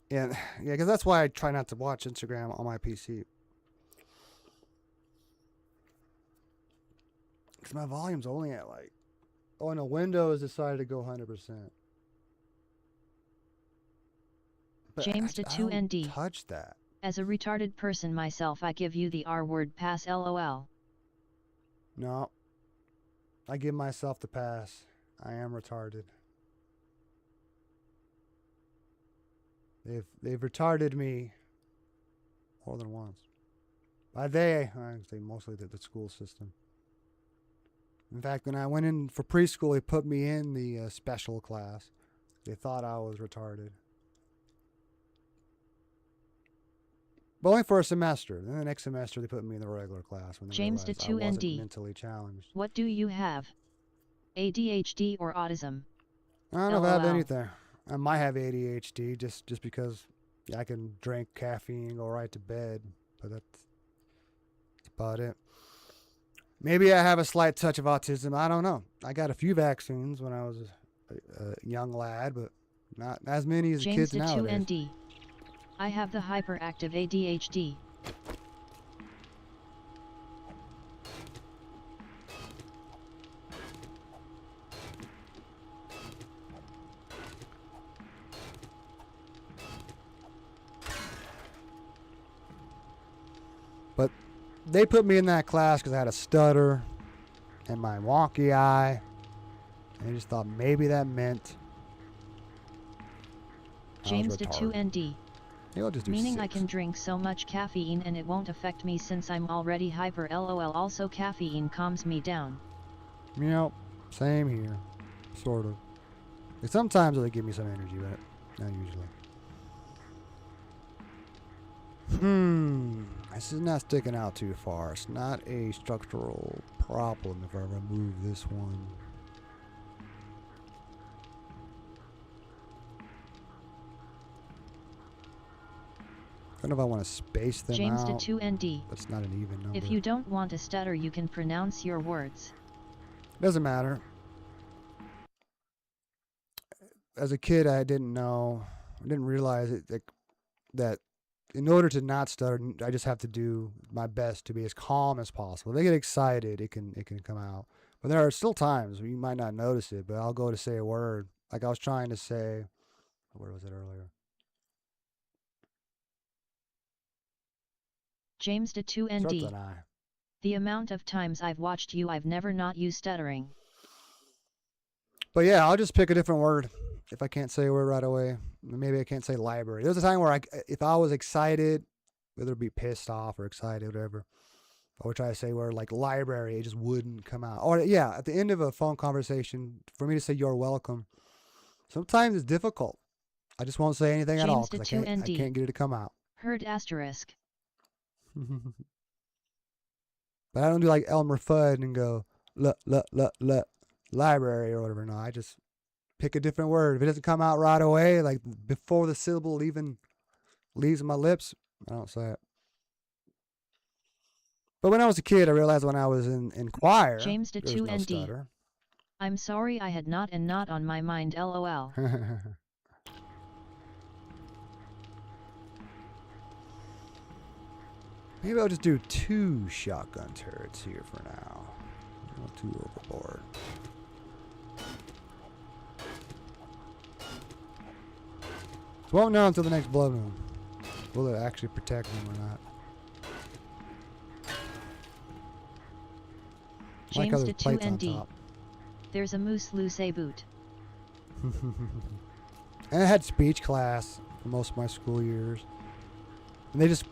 Yeah, because that's why I try not to watch Instagram on my PC. Because my volume's only at like... Oh, no, Windows decided to go 100%. But James DA2ND. I don't touch that. As a retarded person myself, I give you the R-word pass. LOL. No. I give myself the pass. I am retarded. They've retarded me more than once. By they, I say mostly the school system. In fact, when I went in for preschool, they put me in the special class. They thought I was retarded. But only for a semester. Then the next semester, they put me in the regular class. When they James realized I wasn't DA2ND. mentally challenged. What do you have? ADHD or autism? I don't know if I have LOL. anything. I might have ADHD just because I can drink caffeine, go right to bed. But that's about it. Maybe I have a slight touch of autism. I don't know. I got a few vaccines when I was a young lad, but not as many as the James kids nowadays. DA2ND. I have the hyperactive ADHD. But they put me in that class because I had a stutter and my wonky eye. And I just thought maybe that meant James to retarded. 2ND. Maybe I'll just do Meaning 6. I can drink so much caffeine and it won't affect me since I'm already hyper lol. Also caffeine calms me down. Yep, same here. Sort of. Like sometimes it'll give me some energy, but not usually. This is not sticking out too far. It's not a structural problem if I remove this one. I don't know if I want to space them James out. to 2ND. That's not an even number. If you don't want to stutter, you can pronounce your words. Doesn't matter. As a kid, I didn't know. I didn't realize it, that in order to not stutter, I just have to do my best to be as calm as possible. If I get excited, it can come out. But there are still times where you might not notice it, but I'll go to say a word. Like I was trying to say, where was it earlier? James to Starts 2ND. with an I. The amount of times I've watched you, I've never not you stuttering. But yeah, I'll just pick a different word if I can't say a word right away. Maybe I can't say library. There was a time where if I was excited, whether it be pissed off or excited, whatever, I would try to say a word like library. It just wouldn't come out. Or yeah, at the end of a phone conversation, for me to say you're welcome, sometimes it's difficult. I just won't say anything at all James because to I 2ND. can't get it to come out. Heard asterisk. But I don't do like Elmer Fudd and go library or whatever. No, I just pick a different word. If it doesn't come out right away, like before the syllable even leaves my lips, I don't say it. But when I was a kid, I realized when I was in choir, James to there was no 2ND. stutter. I'm sorry I had not and not on my mind lol. Maybe I'll just do 2 shotgun turrets here for now. Not too overboard. So won't know until the next blood moon. Will it actually protect them or not? I like how James to there's plates on 2ND. top. There's a moose loose a boot. And I had speech class for most of my school years. And they just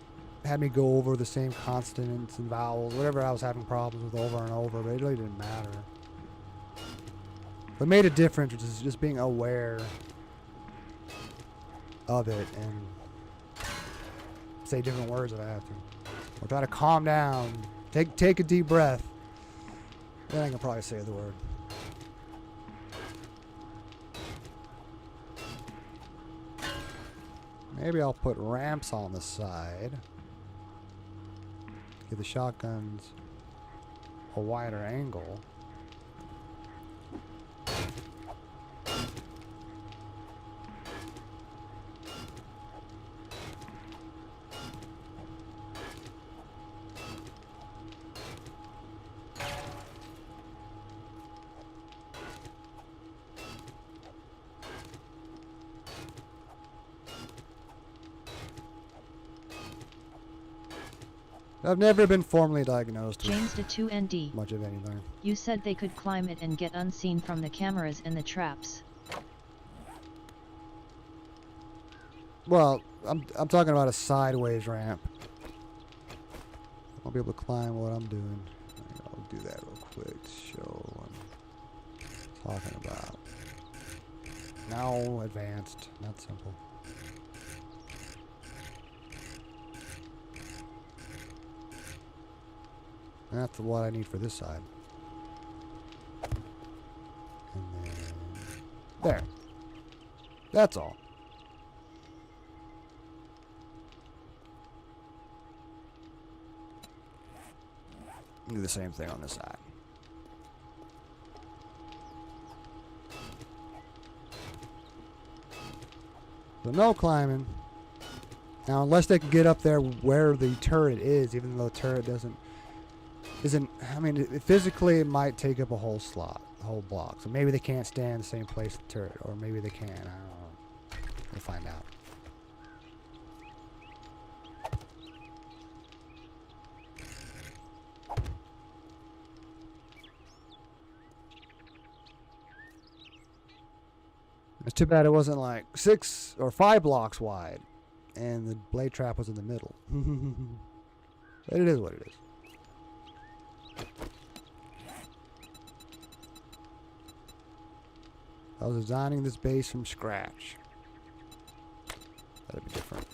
had me go over the same consonants and vowels, whatever I was having problems with over and over, but it really didn't matter. What made a difference was just being aware of it and say different words if I have to. Or try to calm down. Take a deep breath. Then I can probably say the word. Maybe I'll put ramps on the side. Give the shotguns a wider angle. I've never been formally diagnosed with James to 2ND. much of anything. You said they could climb it and get unseen from the cameras and the traps. Well, I'm talking about a sideways ramp. I'll be able to climb what I'm doing. I'll do that real quick to show what I'm talking about. Now advanced, not simple. That's what I need for this side. And then there. That's all. Do the same thing on this side. So no climbing. Now, unless they can get up there where the turret is, even though the turret isn't, I mean, physically it might take up a whole slot, a whole block. So maybe they can't stand the same place the turret, or maybe they can. I don't know. We'll find out. too bad it wasn't like 6 or 5 blocks wide, and the blade trap was in the middle. But it is what it is. I was designing this base from scratch. That'd be different.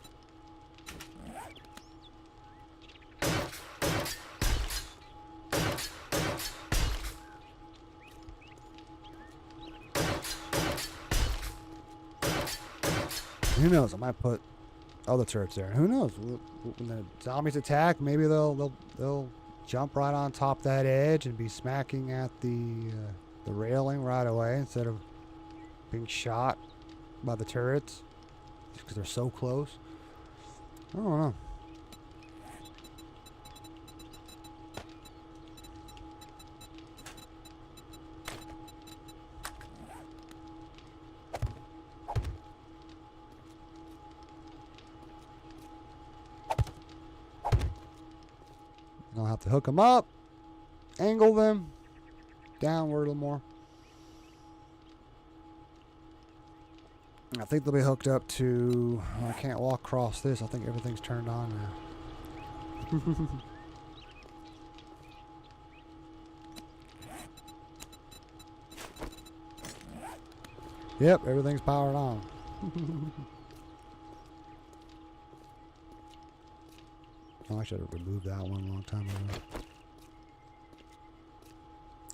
Who knows? I might put other turrets there. Who knows? When the zombies attack, maybe they'll jump right on top that edge and be smacking at the railing right away instead of being shot by the turrets just because they're so close. I don't know. I'll have to hook them up, angle them downward a little more. I think they'll be hooked up to... I can't walk across this. I think everything's turned on now. Yep, everything's powered on. Oh, I should have removed that one a long time ago.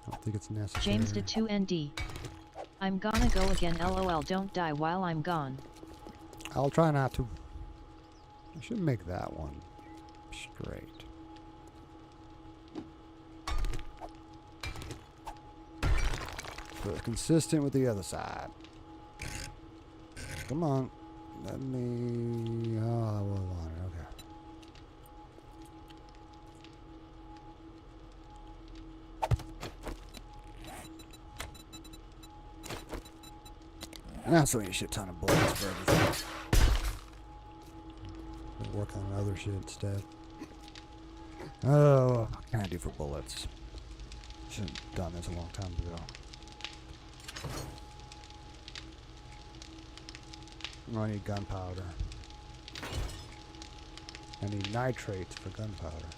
I don't think it's necessary. James to 2ND. I'm gonna go again, lol, don't die while I'm gone. I'll try not to. I should make that one straight. So it's consistent with the other side. Come on. Let me... Oh, I will want it. Okay. And I also need a shit ton of bullets for everything. I'll work on other shit instead. Oh, what can I do for bullets? Should have done this a long time ago. I need gunpowder. I need nitrates for gunpowder.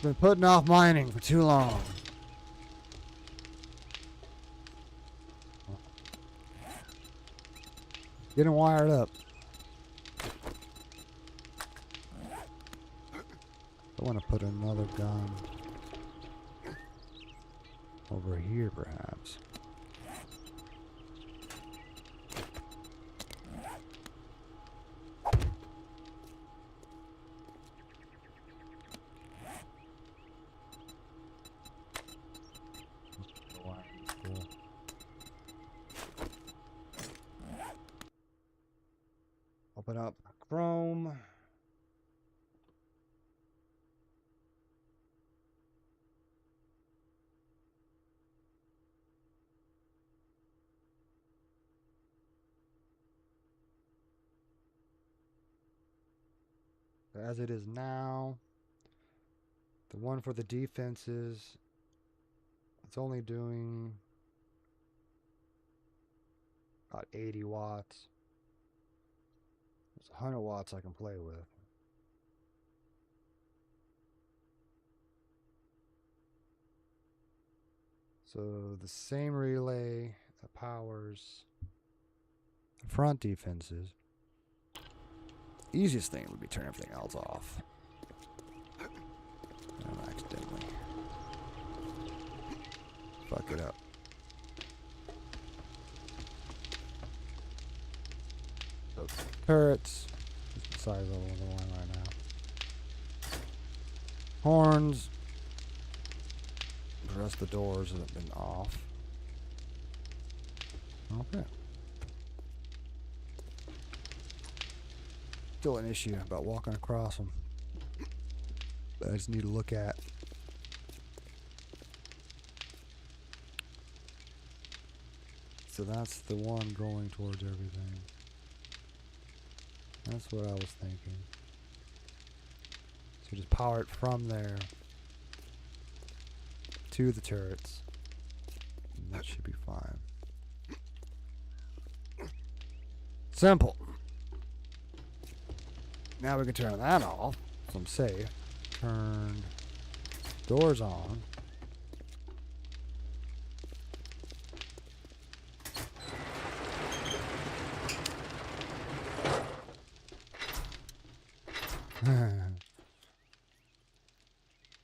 Been putting off mining for too long. Getting wired up. I want to put another gun over here, perhaps. Open up Chrome. As it is now, the one for the defenses, it's only doing about 80 watts. There's 100 watts I can play with. So the same relay that powers the front defenses. Easiest thing would be turn everything else off. Accidentally fuck it up. Those turrets. Just the size of the one right now. Horns. The rest of the doors have been off. Okay. Still an issue about walking across them. That I just need to look at. So that's the one going towards everything. That's what I was thinking. So just power it from there to the turrets. And that should be fine. Simple. Now we can turn that off. So I'm safe. Turn doors on.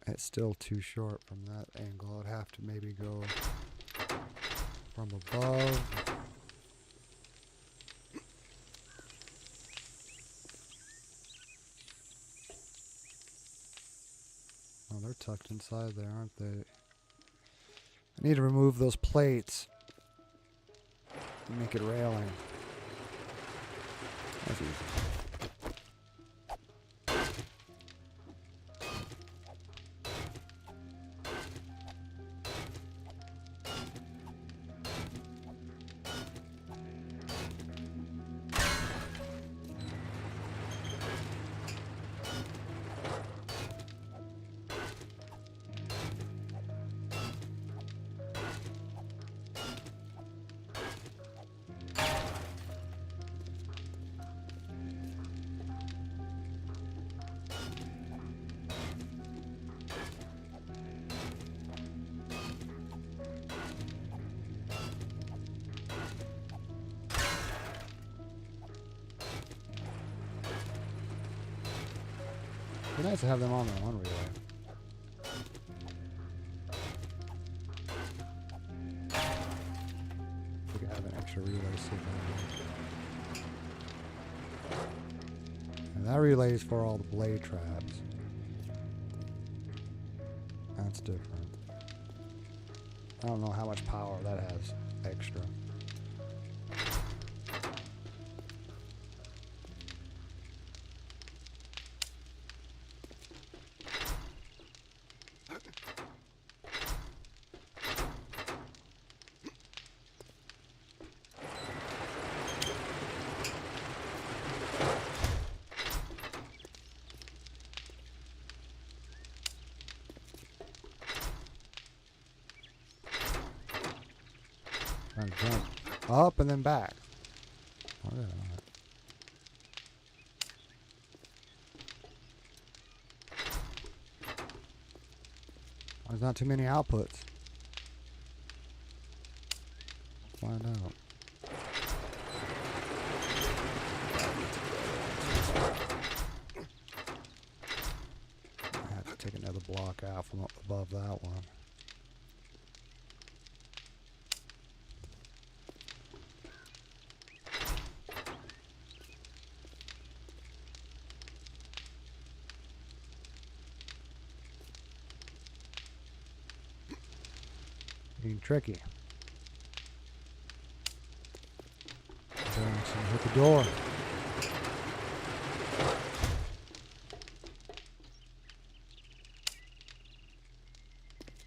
It's still too short from that angle. I'd have to maybe go from above. Oh, they're tucked inside there, aren't they? I need to remove those plates and make it railing. That's easy. It'd be nice to have them on their one relay. We could have an extra relay sitting there. And that relay is for all the blade traps. That's different. I don't know how much power that has extra. Trying to jump up and then back. Oh, yeah. There's not too many outputs. Find out. I have to take another block out from up above that one. Being tricky. Jackson hit the door.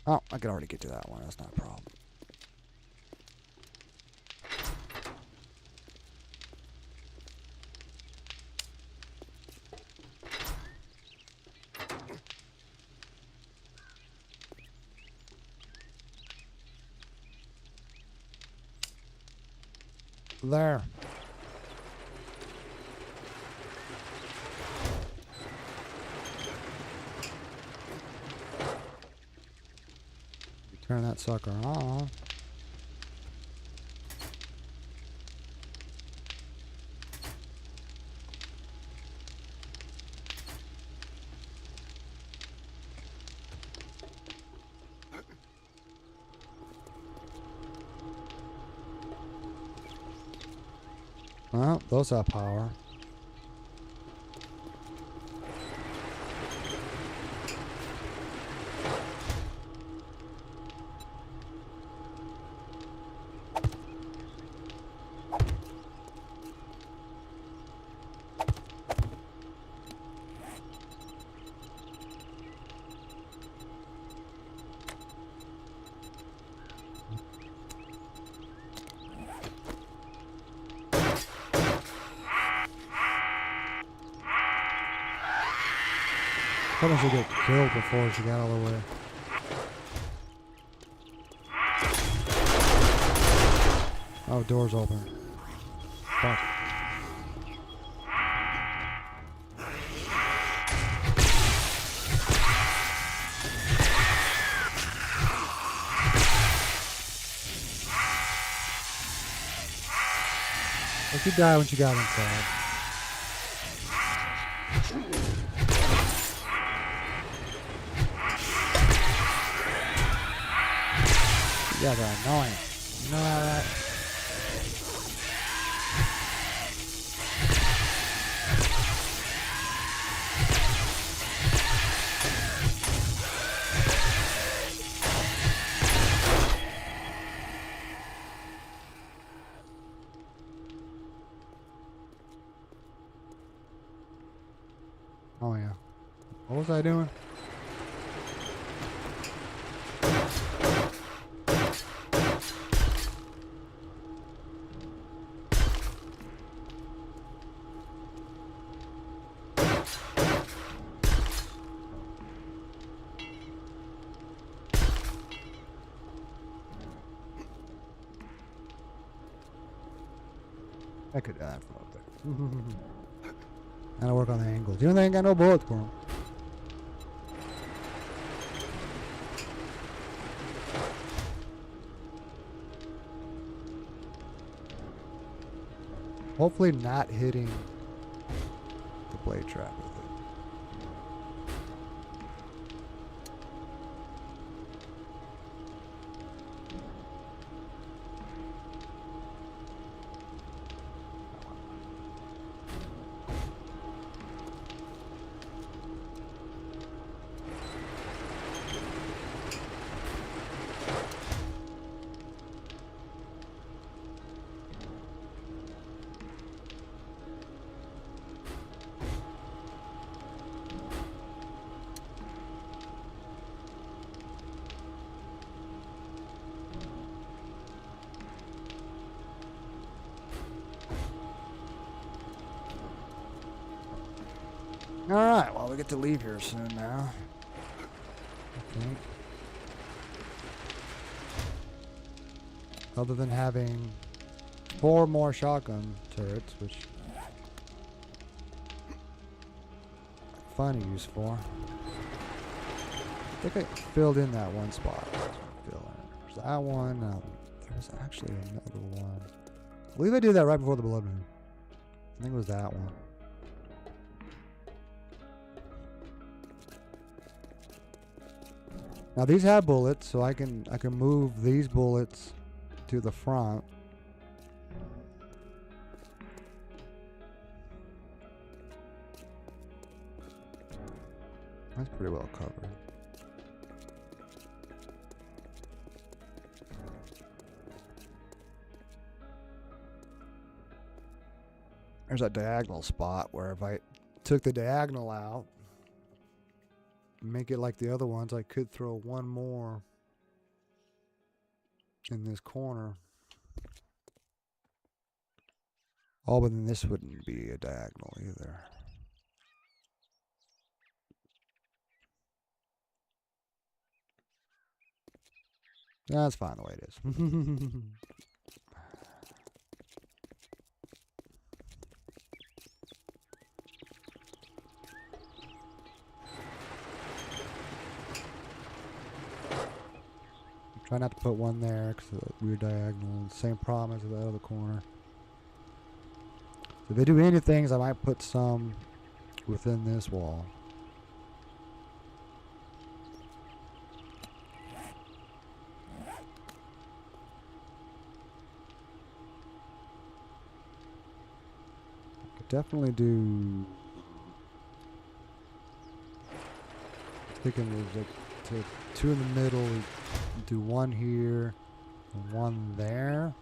Oh, I could already get to that one. That's not a problem. There. Turn that sucker on. Well, those have power. Probably should get killed before she got all the way. Oh, door's open. Fuck. She died when she got inside. You guys are annoying. You know that, right? Oh yeah. What was I doing? I could die from up there. Gotta work on the angles. You don't think I got no bullets for him? Hopefully not hitting the blade trap with it. Alright, well, we get to leave here soon now. I think. Other than having 4 more shotgun turrets, which I find a use for. I think I filled in that one spot. There's that one. There's actually another one. I believe I did that right before the blood moon. I think it was that one. Now these have bullets, so I can move these bullets to the front. That's pretty well covered. There's that diagonal spot where if I took the diagonal out, make it like the other ones, I could throw one more in this corner. Oh, but then this wouldn't be a diagonal either. That's fine the way it is. Try not to put one there because of the weird diagonal. Same problem as the other corner. So if they do any things, I might put some within this wall. I could definitely do. Thinking there's like two in the middle. Do one here, and one there.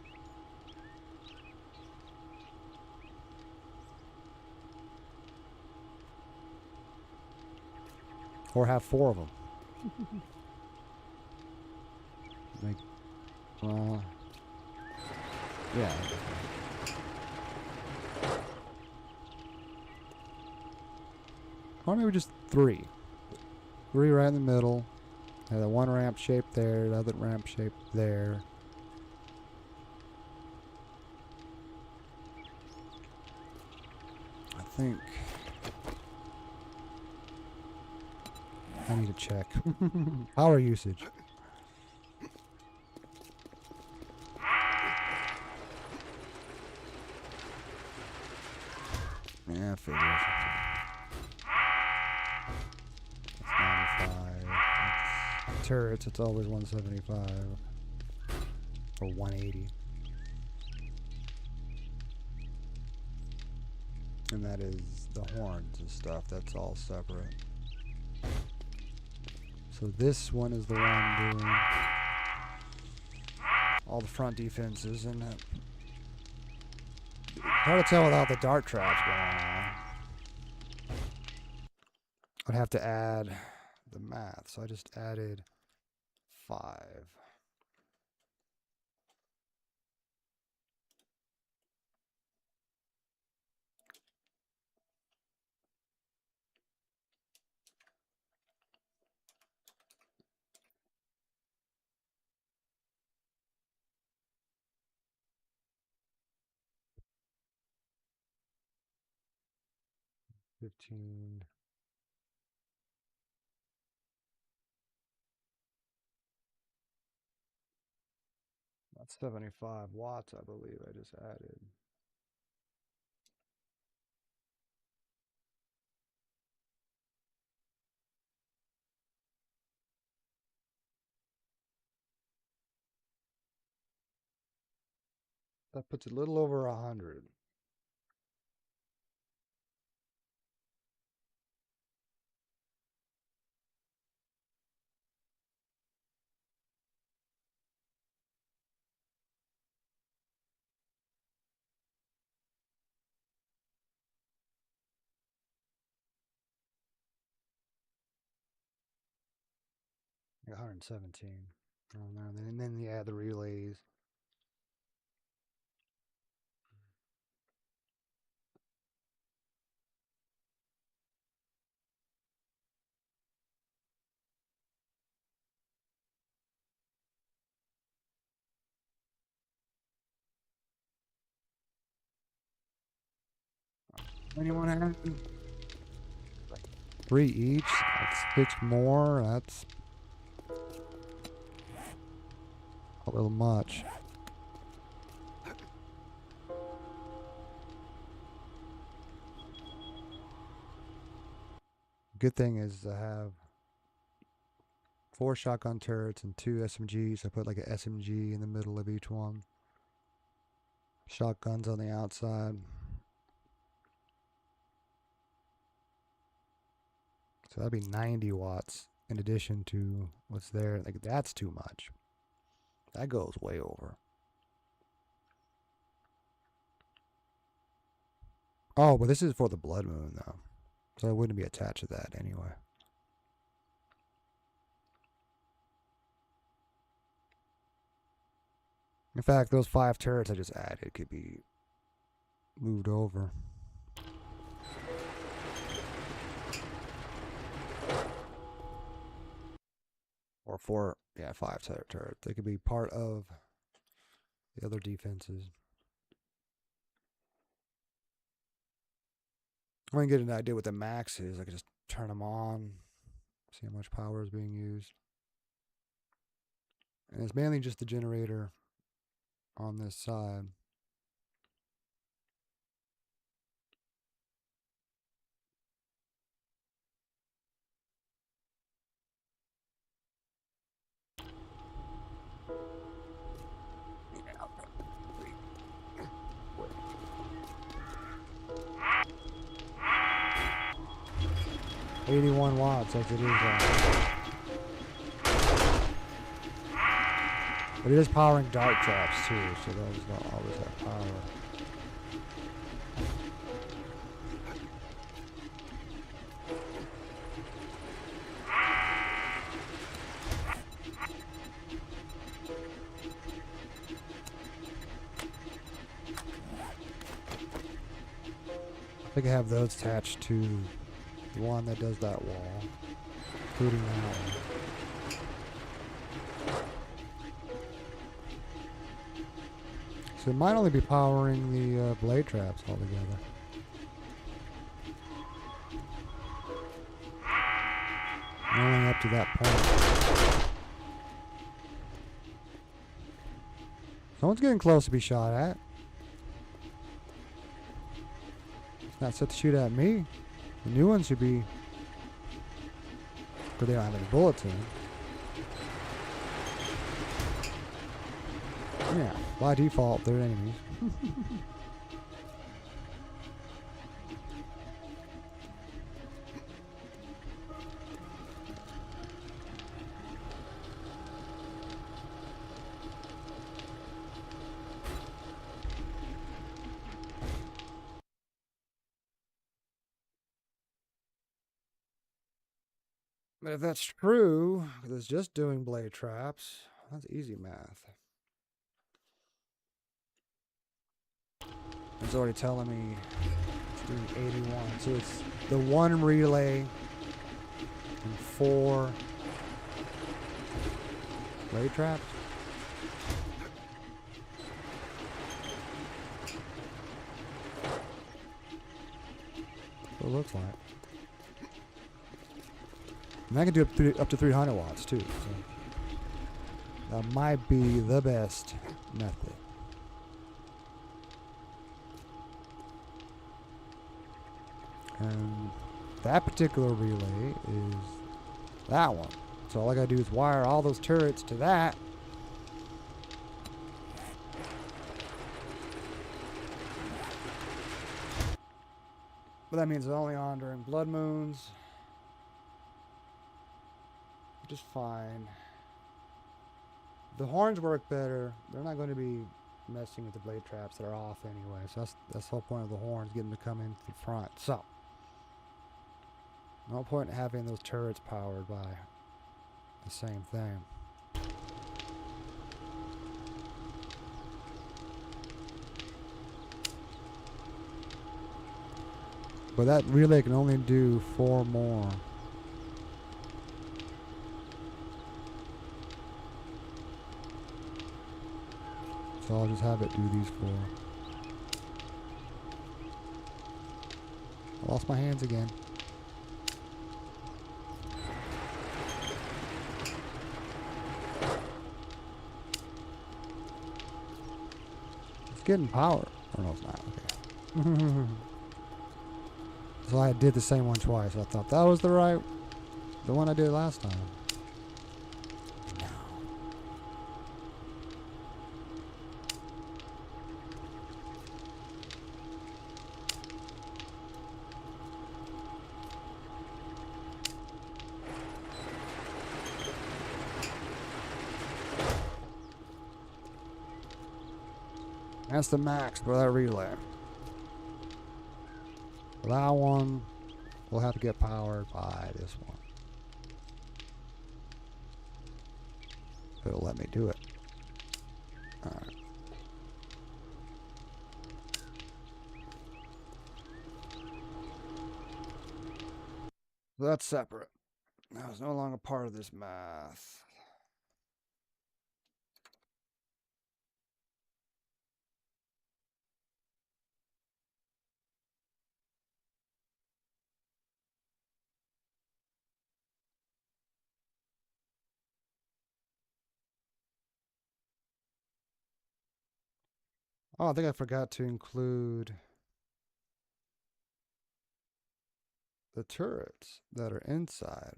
Or have 4 of them. Like, yeah. Or maybe just 3. 3 right in the middle. Have the one ramp shape there, the other ramp shape there. I think I need to check. Power usage. Yeah, figures. That's 95. That's turrets, it's always 175. Or 180. And that is the horns and stuff. That's all separate. So this one is the one doing all the front defenses, and hard to tell without the dart traps going on. I'd have to add the math, so I just added 5. $15. That's 75 watts, I believe I just added. That puts a little over 100. I got 117. And then you add the relays. When you want to add 3 each, that's 6 more. That's a little much. Good thing is to have 4 shotgun turrets and 2 SMGs. I put like an SMG in the middle of each one. Shotguns on the outside. So that'd be 90 watts in addition to what's there. Like, that's too much. That goes way over. Oh, but this is for the blood moon though. So it wouldn't be attached to that anyway. In fact, those 5 turrets I just added could be moved over. Or 4, yeah, 5 turrets. They could be part of the other defenses. I want to get an idea what the max is. I can just turn them on, see how much power is being used. And it's mainly just the generator on this side. Yeah. 81 watts, like it is. But it is powering dart traps too, so those don't always have power. I think I have those attached to the one that does that wall, including that one. So it might only be powering the blade traps altogether. Only up to that point. Someone's getting close to be shot at. It's not set to shoot at me. The new ones should be, but they don't have any bullets in them. Yeah, by default, they're enemies. But if that's true, because it's just doing blade traps, that's easy math. It's already telling me it's doing 81. So it's the one relay and 4 blade traps. That's what it looks like. And I can do up to 300 watts too. So that might be the best method. And that particular relay is that one. So all I gotta do is wire all those turrets to that. But that means it's only on during blood moons. Which is fine. The horns work better. They're not going to be messing with the blade traps that are off anyway. So that's the whole point of the horns, getting them to come in the front. So no point in having those turrets powered by the same thing. But that relay can only do 4 more. So I'll just have it do these 4. I lost my hands again. It's getting power. Oh no, it's not. Okay. So I did the same one twice. I thought that was the one I did last time. No. That's the max for that relay. That one will have to get powered by this one. It'll let me do it. Alright. So that's separate. Now it's no longer part of this math. Oh, I think I forgot to include the turrets that are inside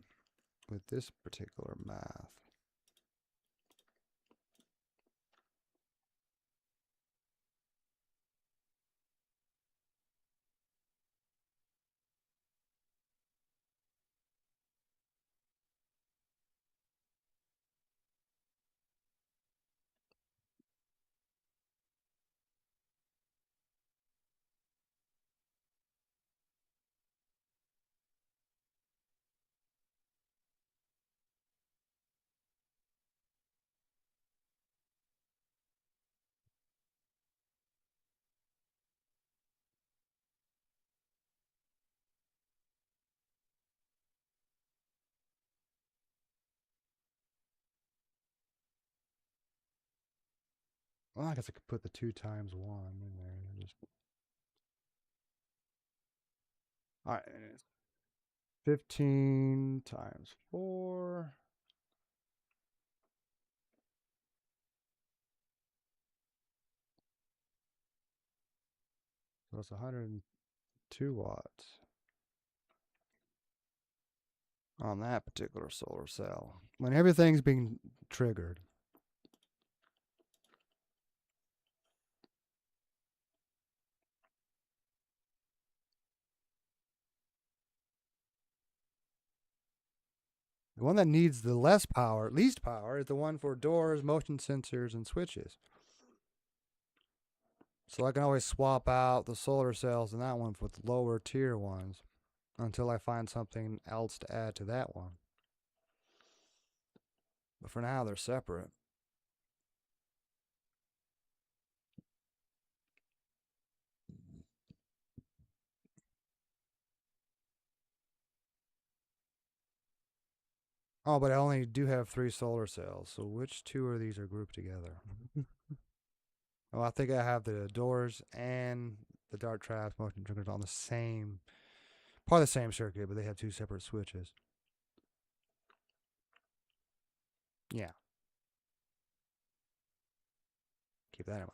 with this particular math. Well, I guess I could put the 2 times 1 in there. Just... Alright, 15 times 4. So it's 100. 2 watts on that particular solar cell. When everything's being triggered. The one that needs the least power is the one for doors, motion sensors, and switches. So I can always swap out the solar cells in that one with lower tier ones until I find something else to add to that one. But for now, they're separate. Oh, but I only do have 3 solar cells. So which 2 of these are grouped together? Oh, I think I have the doors and the dart traps, motion triggers on the same, part of the same circuit, but they have 2 separate switches. Yeah. Keep that in mind.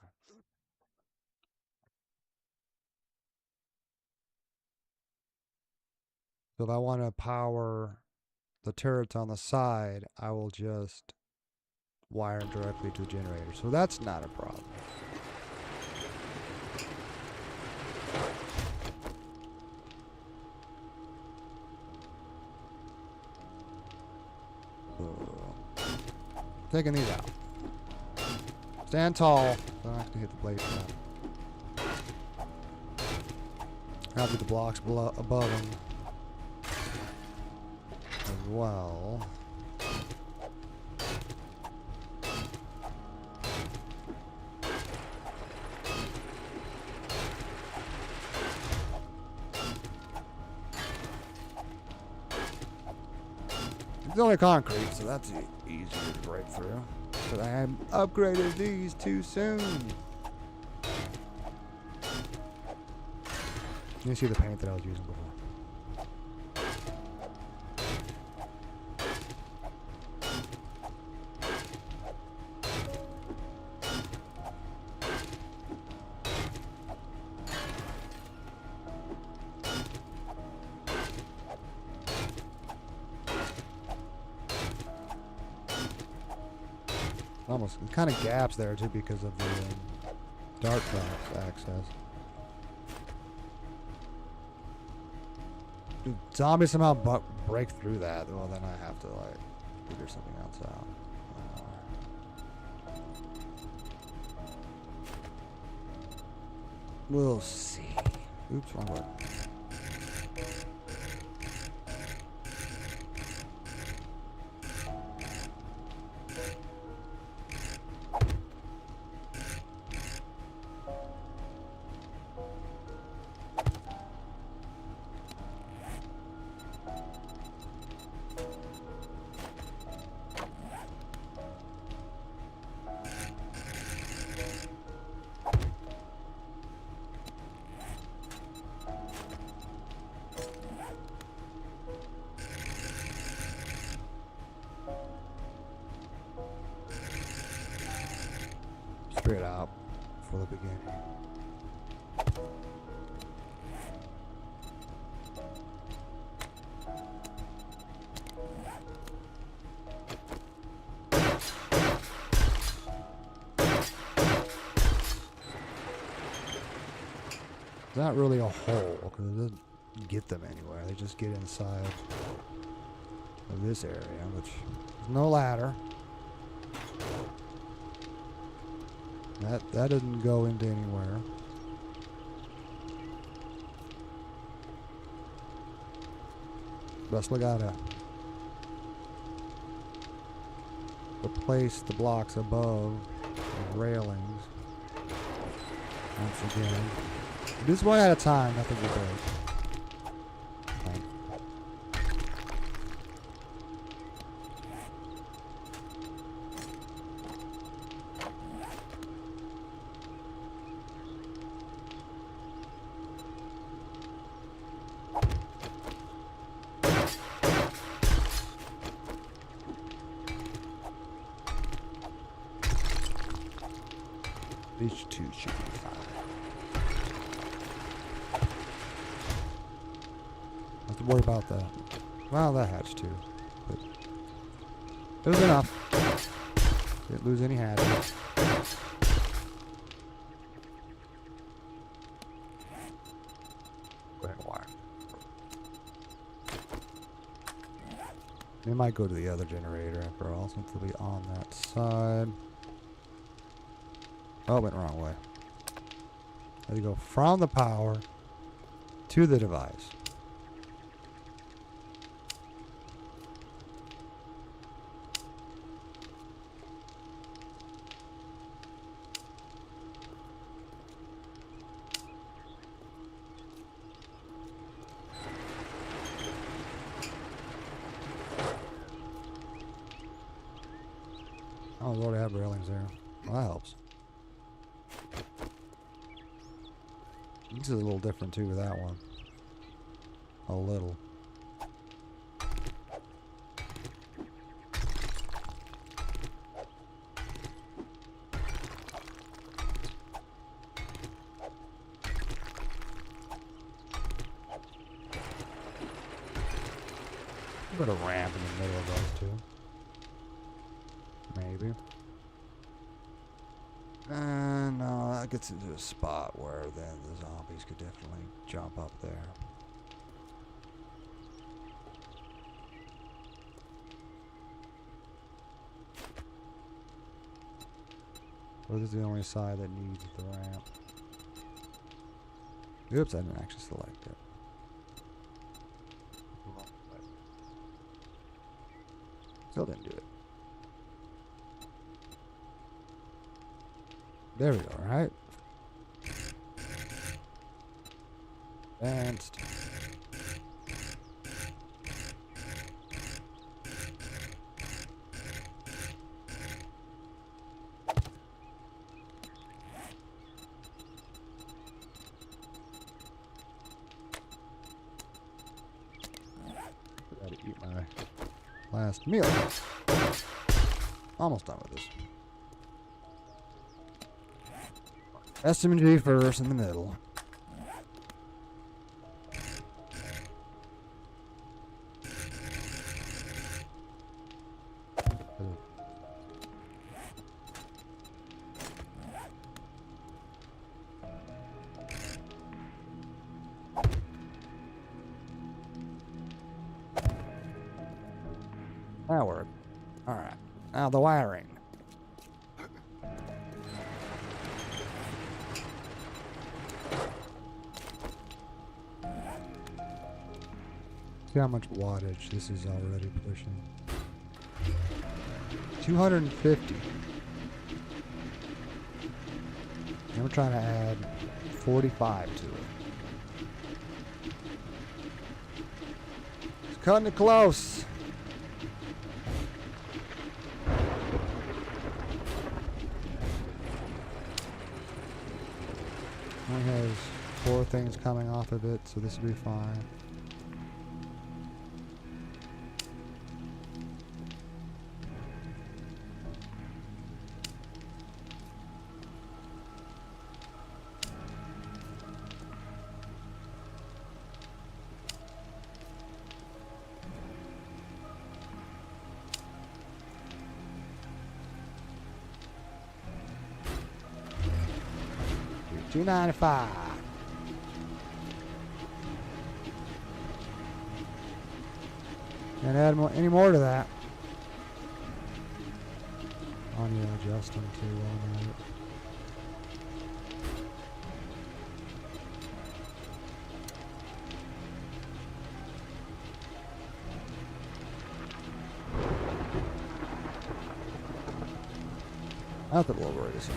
So if I want to power the turrets on the side, I will just wire them directly to the generator. So that's not a problem. Taking these out. Stand tall. Don't have to hit the blade down. I'll do the blocks below, above them as well. It's only concrete, so that's easier to break through. But I had upgraded these too soon. You see the paint that I was using before. Almost kind of gaps there too because of the dart trap access. If zombies somehow break through that, well then I have to like figure something else out. We'll see. Oops, wrong word. Straight out for the beginning. It's not really a hole because it doesn't get them anywhere. They just get inside of this area, which is no ladder. That doesn't go into anywhere. But I still gotta replace the blocks above the railings. Once again. This is one at a time, nothing to break. These 2 should be fine. to worry about that. Well, that hatch too. But it was enough. Didn't lose any hatches. Go ahead and wire. They might go to the other generator after all, since they'll be on that side. Oh, went the wrong way. Let you go from the power to the device. Oh, we already have railings there. Well, that helps. This is a little different too with that one. A little. Put a ramp in the middle of those two. Maybe. No, that gets into a spot where then the zombies could definitely jump up there. Or this is the only side that needs the ramp. Oops, I didn't actually select it. Still didn't do it. There we go, right? Advanced. Gotta eat my last meal. Almost done with this. SMG first in the middle. That worked. Alright. Now the wiring. See how much wattage this is already pushing. 250. And we're trying to add 45 to it. It's cutting it close. Only has 4 things coming off of it, so this will be fine. $295. Can't add any more to that. I need to adjust them too on that. Not that we'll worry this.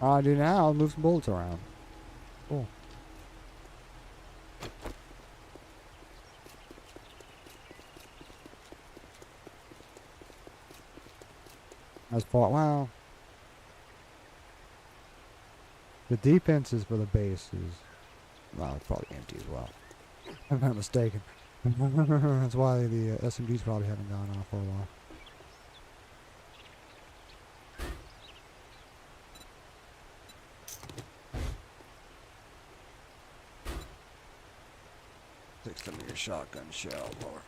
All I do now is move some bullets around. Cool. As far, wow. The defenses for the base is, well, it's probably empty as well. I'm not mistaken. That's why the SMGs probably haven't gone off for a while. Take some of your shotgun shell, or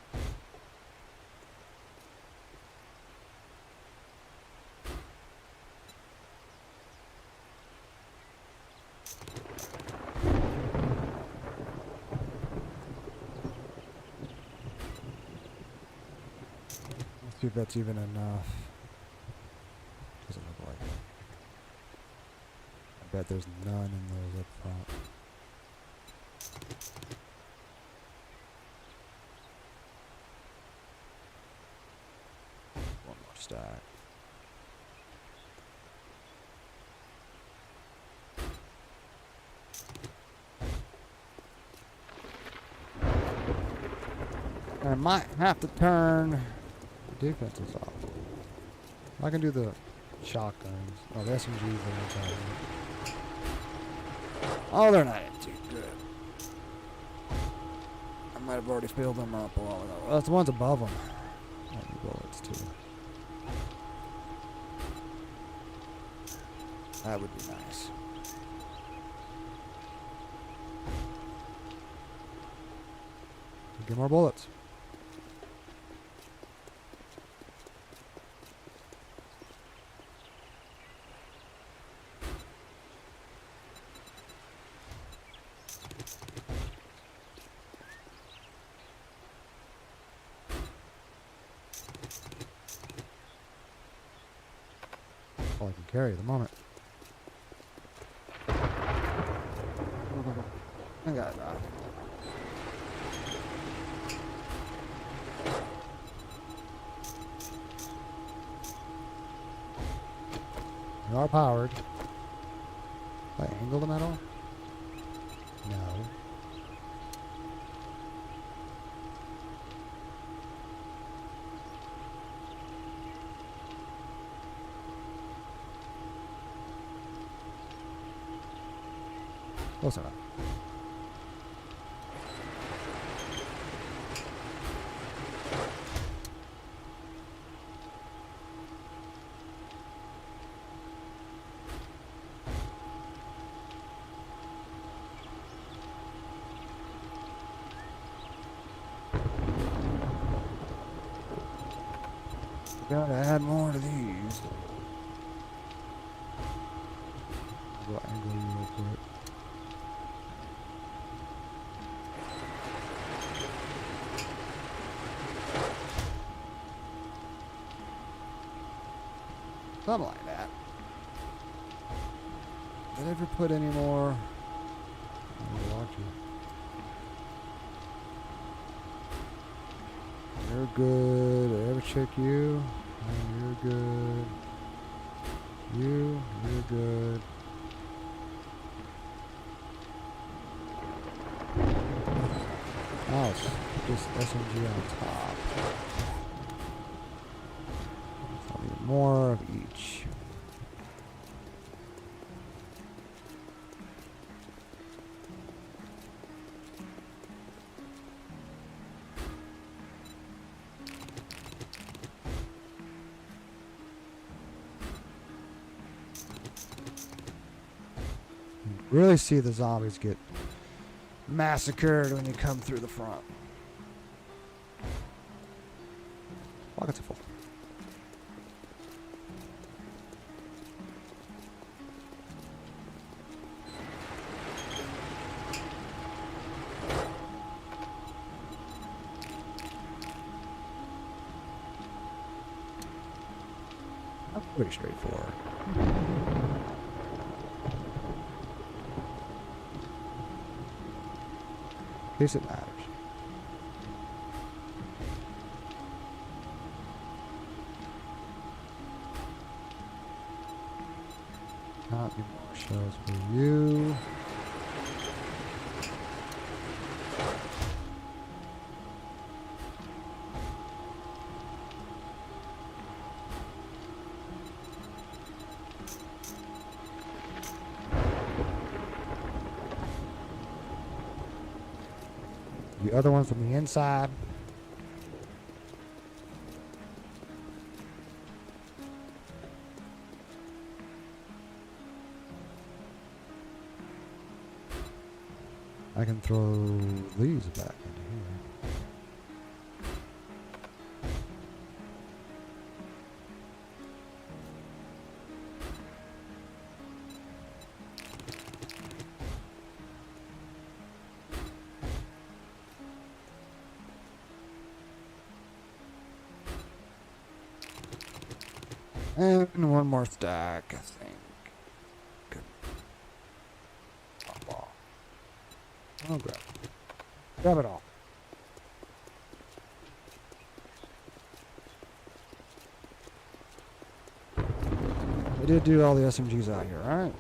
let's see if that's even enough. Doesn't look like it. I bet there's none in those up front. One more stack. I might have to turn the defenses off. I can do the shotguns. Oh, the SMGs are inside. Oh, they're not too good. I might have already filled them up a while ago. Well, that's the ones above them. I need bullets too. That would be nice. Get more bullets. All I can carry at the moment. I got that. They are powered. Did I angle them at all? No. Close enough. Gotta add more to these. I'll angle you real quick. Something like that. Did I ever put any more? You're good. Did I ever check you? No, you're good. You're good. Oh, it's just SMG on top. I'll need more of each. Really see the zombies get massacred when you come through the front. Pockets are full. That's pretty straightforward. In case it matters. Not any more shells for you. The other one from the inside. I can throw these back into here. And one more stack, I think. Good. I'll grab it. Grab it all. I did do all the SMGs out here, alright?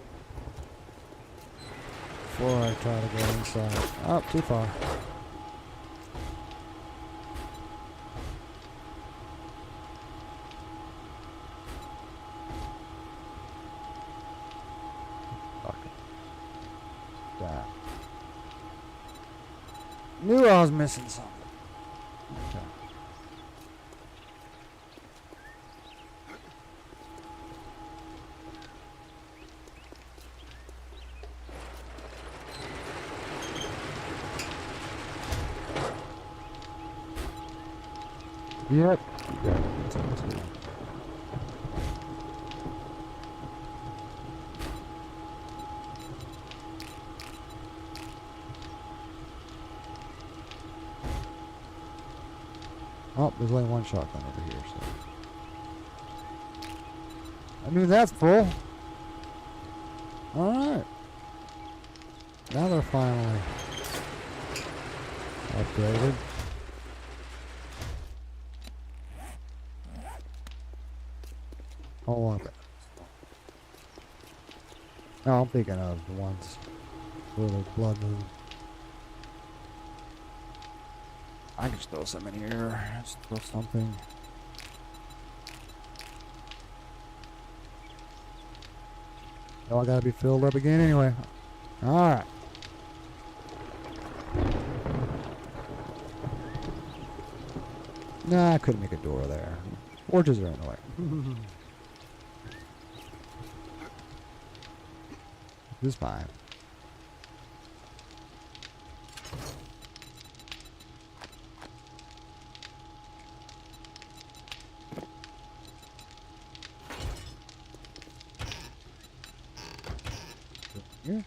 Before I try to go inside. Oh, too far. Fuck it. That. Knew I was missing something. Okay. Yep. Yeah, that's what it's doing. Oh, there's only one shotgun over here, so. I mean, that's full. Alright. Now they're finally upgraded. Oh, okay. No, I'm thinking of the ones where the blood moon. I can just throw some in here. Just throw something. Oh, I gotta be filled up again anyway. Alright. Nah, I couldn't make a door there. Forges are in the way. This is fine. Yeah.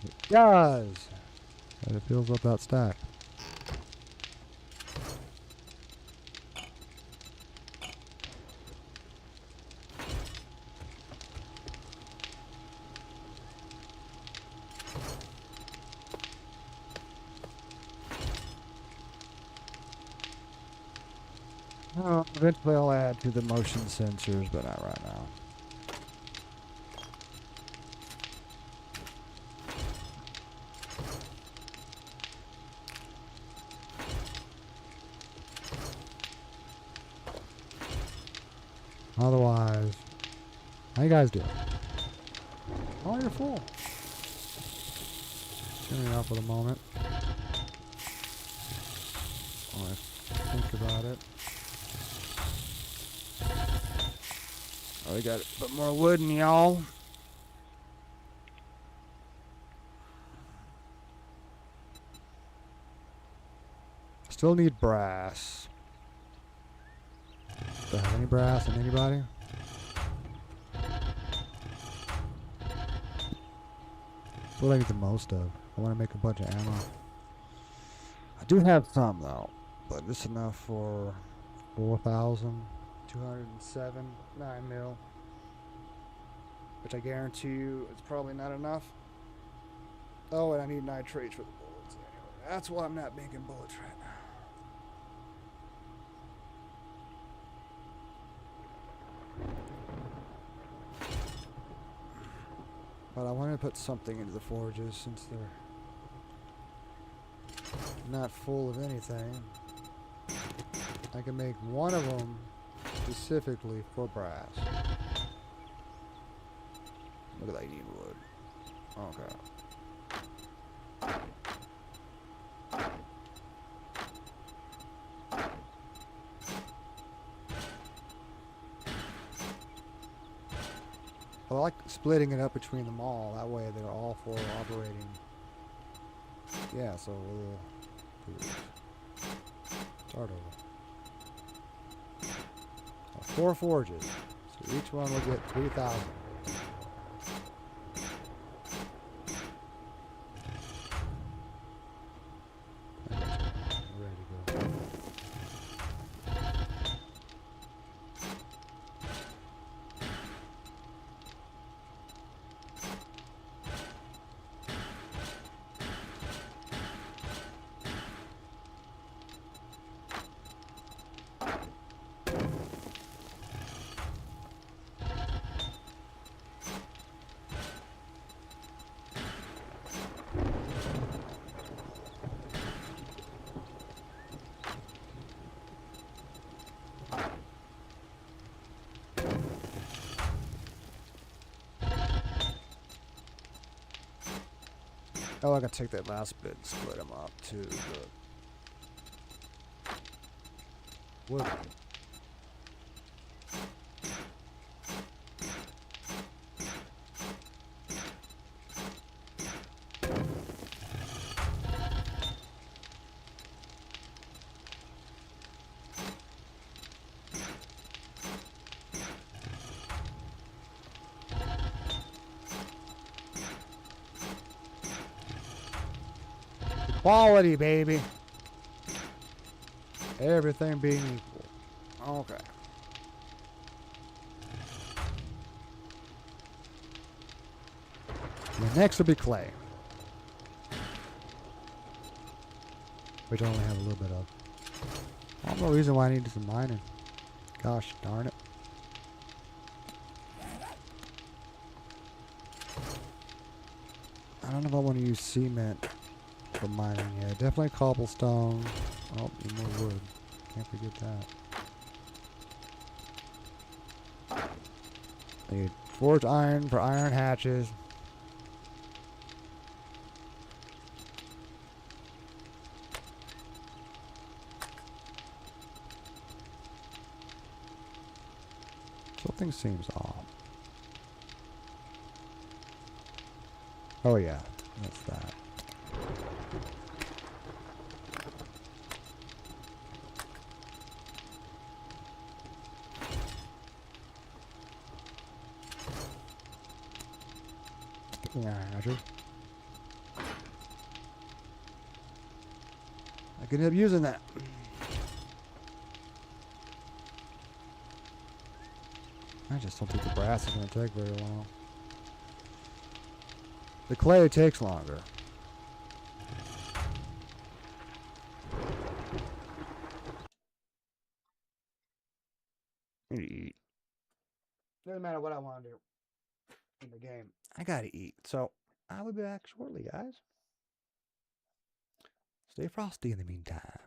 It does. And it fills up that stack. Oh, eventually I'll add to the motion sensors, but not right now. Otherwise, how you guys doing? Oh, you're full. Turn it off for the moment. Oh, I think about it. Oh, we got to put more wood in y'all. Still need brass. Do I have any brass in anybody? That's what I need the most of. I want to make a bunch of ammo. I do have some though, but this is enough for 4,207 9mm, which I guarantee you it's probably not enough. Oh, and I need nitrates for the bullets. Anyway, that's why I'm not making bullets right now. But I want to put something into the forges since they're not full of anything. I can make one of them specifically for brass. Look at that, you need wood. Okay. I like splitting it up between them all. That way they're all four operating. Yeah, so we'll start over. 4 forges. So each one will get 3,000. Ready to go. Oh, I gotta take that last bit and split them up too. But wood. Quality, baby. Everything being equal. Okay. The next will be clay, which I only have a little bit of. I have no reason why I need some mining. Gosh darn it. I don't know if I want to use cement for mining yet. Definitely cobblestone. Oh, need more wood. Can't forget that. I need forged iron for iron hatches. Something seems off. Oh yeah, that's that. Yeah, Roger. I could end up using that. I just don't think the brass is going to take very long. The clay takes longer. I need to eat. Doesn't matter what I want to do in the game. I gotta eat. So I will be back shortly, guys. Stay frosty in the meantime.